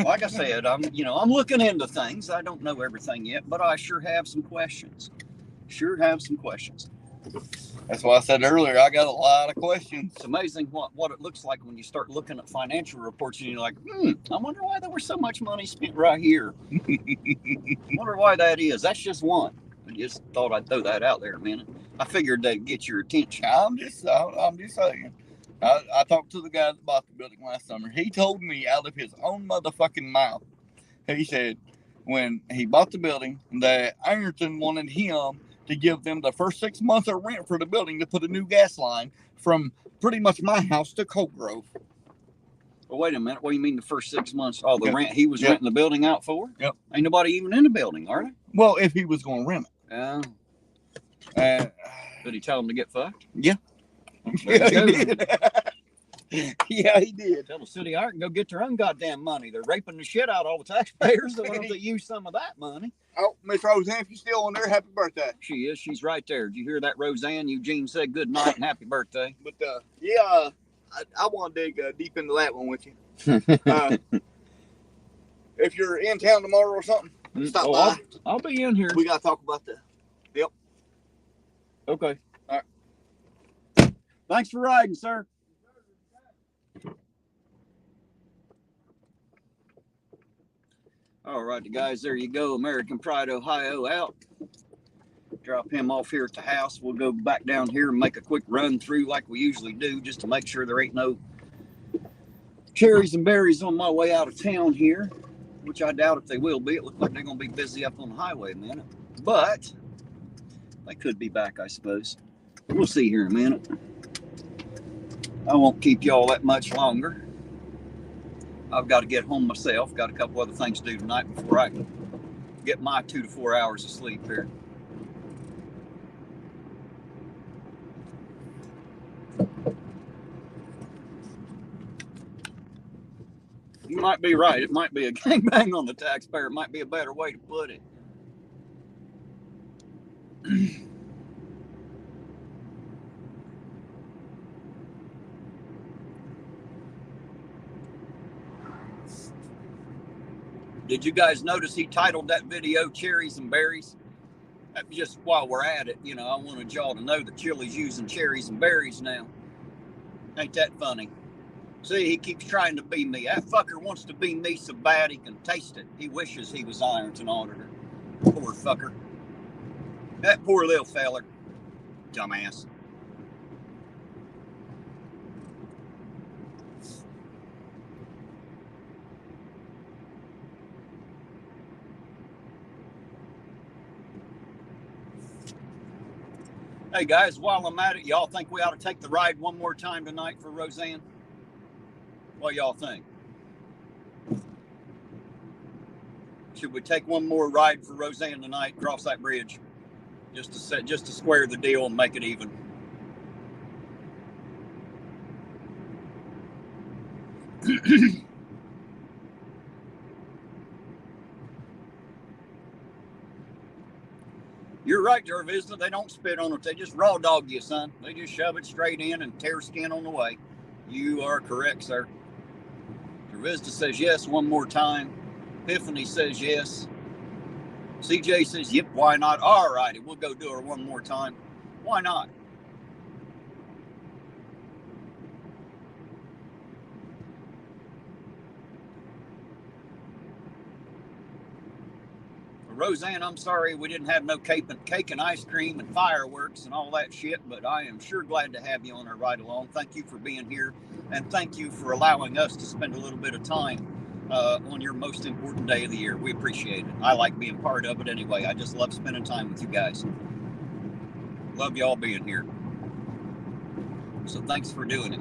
Like I said, I'm looking into things. I don't know everything yet, but I sure have some questions. That's why I said earlier, I got a lot of questions. It's amazing what it looks like when you start looking at financial reports and you're like, I wonder why there was so much money spent right here. Wonder why that is. That's just one. I just thought I'd throw that out there a minute. I figured that'd get your attention. I'm just saying. I talked to the guy that bought the building last summer. He told me out of his own motherfucking mouth. He said when he bought the building that Ironton wanted him to give them the first 6 months of rent for the building to put a new gas line from pretty much my house to Coke Grove. Well, wait a minute. What do you mean the first 6 months? Oh, the rent he was renting the building out for? Yep. Ain't nobody even in the building, are they? Well, if he was going to rent it. Yeah. Did he tell them to get fucked? Yeah. Yeah, he did. Yeah, he did. Tell the city I can go get their own goddamn money. They're raping the shit out of all the taxpayers. So why don't they use some of that money? Oh, Miss Rosanne, if you're still on there, happy birthday. She is. She's right there. Did you hear that, Rosanne? Eugene said good night and happy birthday. But, I want to dig deep into that one with you. If you're in town tomorrow or something, stop by. I'll be in here. We got to talk about that. Yep. Okay. All right. Thanks for riding, sir. All right, guys, there you go. American Pride, Ohio out. Drop him off here at the house. We'll go back down here and make a quick run through like we usually do just to make sure there ain't no cherries and berries on my way out of town here, which I doubt if they will be. It looks like they're going to be busy up on the highway a minute. But they could be back, I suppose. We'll see here in a minute. I won't keep y'all that much longer. I've got to get home myself. Got a couple other things to do tonight before I can get my 2 to 4 hours of sleep here. You might be right. It might be a gangbang on the taxpayer. It might be a better way to put it. Did you guys notice he titled that video Cherries and Berries? Just while we're at it, I wanted y'all to know that Chili's using cherries and berries now. Ain't that funny? See, he keeps trying to be me. That fucker wants to be me so bad he can taste it. He wishes he was Ironton auditor. Poor fucker. That poor little feller. Dumbass. Hey guys, while I'm at it, y'all think we ought to take the ride one more time tonight for Rosanne? What y'all think? Should we take one more ride for Rosanne tonight, cross that bridge, just to square the deal and make it even? You're right, Jarvisna. They don't spit on it. They just raw dog you, son. They just shove it straight in and tear skin on the way. You are correct, sir. Jarvisna says yes one more time. Epiphany says yes. CJ says, yep, why not? All righty, we'll go do her one more time. Why not? Roseanne, I'm sorry we didn't have no cake and ice cream and fireworks and all that shit, but I am sure glad to have you on our ride along. Thank you for being here, and thank you for allowing us to spend a little bit of time on your most important day of the year. We appreciate it. I like being part of it anyway. I just love spending time with you guys. Love y'all being here. So thanks for doing it.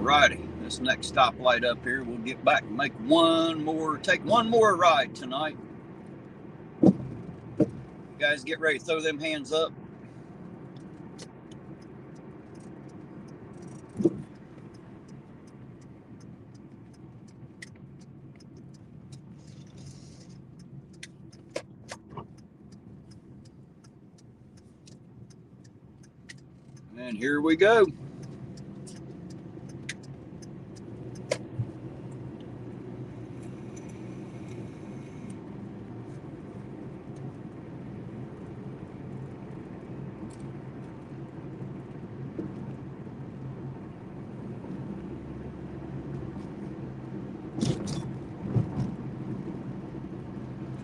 Alrighty, this next stoplight up here, we'll get back and take one more ride tonight. You guys get ready to throw them hands up. And here we go.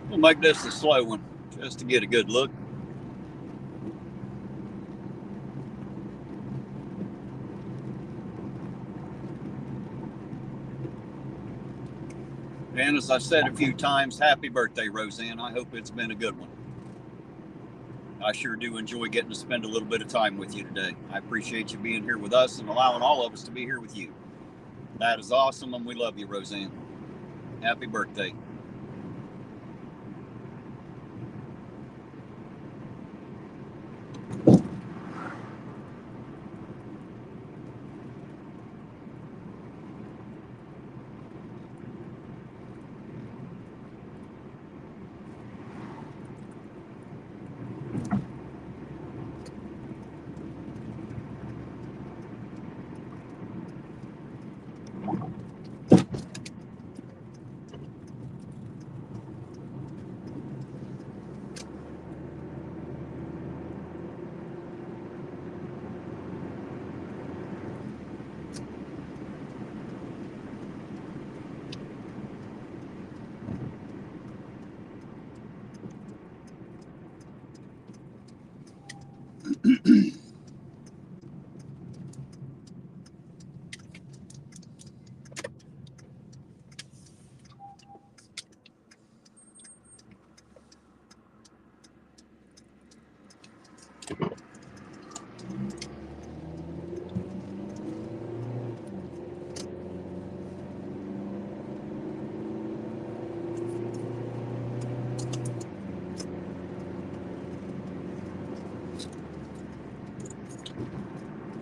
We'll make this a slow one just to get a good look. And as I said a few times, happy birthday, Roseanne. I hope it's been a good one. I sure do enjoy getting to spend a little bit of time with you today. I appreciate you being here with us and allowing all of us to be here with you. That is awesome, and we love you, Roseanne. Happy birthday.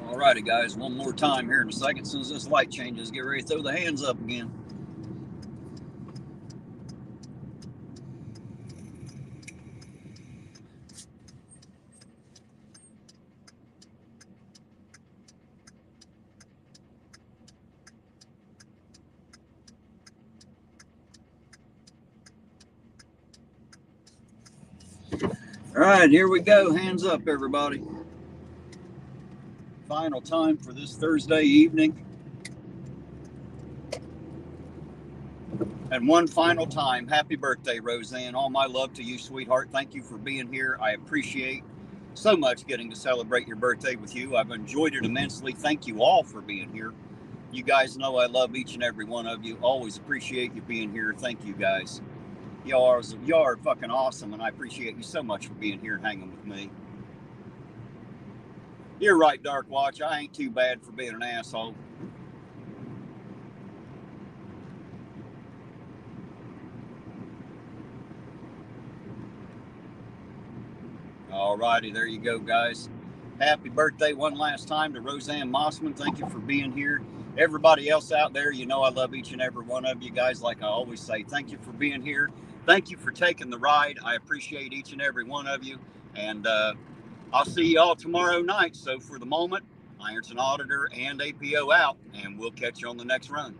Alrighty, guys, one more time here in a second. As soon as this light changes, get ready to throw the hands up again. All right, here we go. Hands up, everybody. Final time for this Thursday evening. And one final time, happy birthday, Rosanne. All my love to you, sweetheart. Thank you for being here. I appreciate so much getting to celebrate your birthday with you. I've enjoyed it immensely. Thank you all for being here. You guys know I love each and every one of you. Always appreciate you being here. Thank you, guys. Y'all are fucking awesome, and I appreciate you so much for being here and hanging with me. You're right, Dark Watch. I ain't too bad for being an asshole. Alrighty, there you go, guys. Happy birthday one last time to Rosanne Massman. Thank you for being here. Everybody else out there, you know I love each and every one of you guys. Like I always say, thank you for being here. Thank you for taking the ride. I appreciate each and every one of you. And I'll see you all tomorrow night. So for the moment, Ironton Auditor and APO out, and we'll catch you on the next run.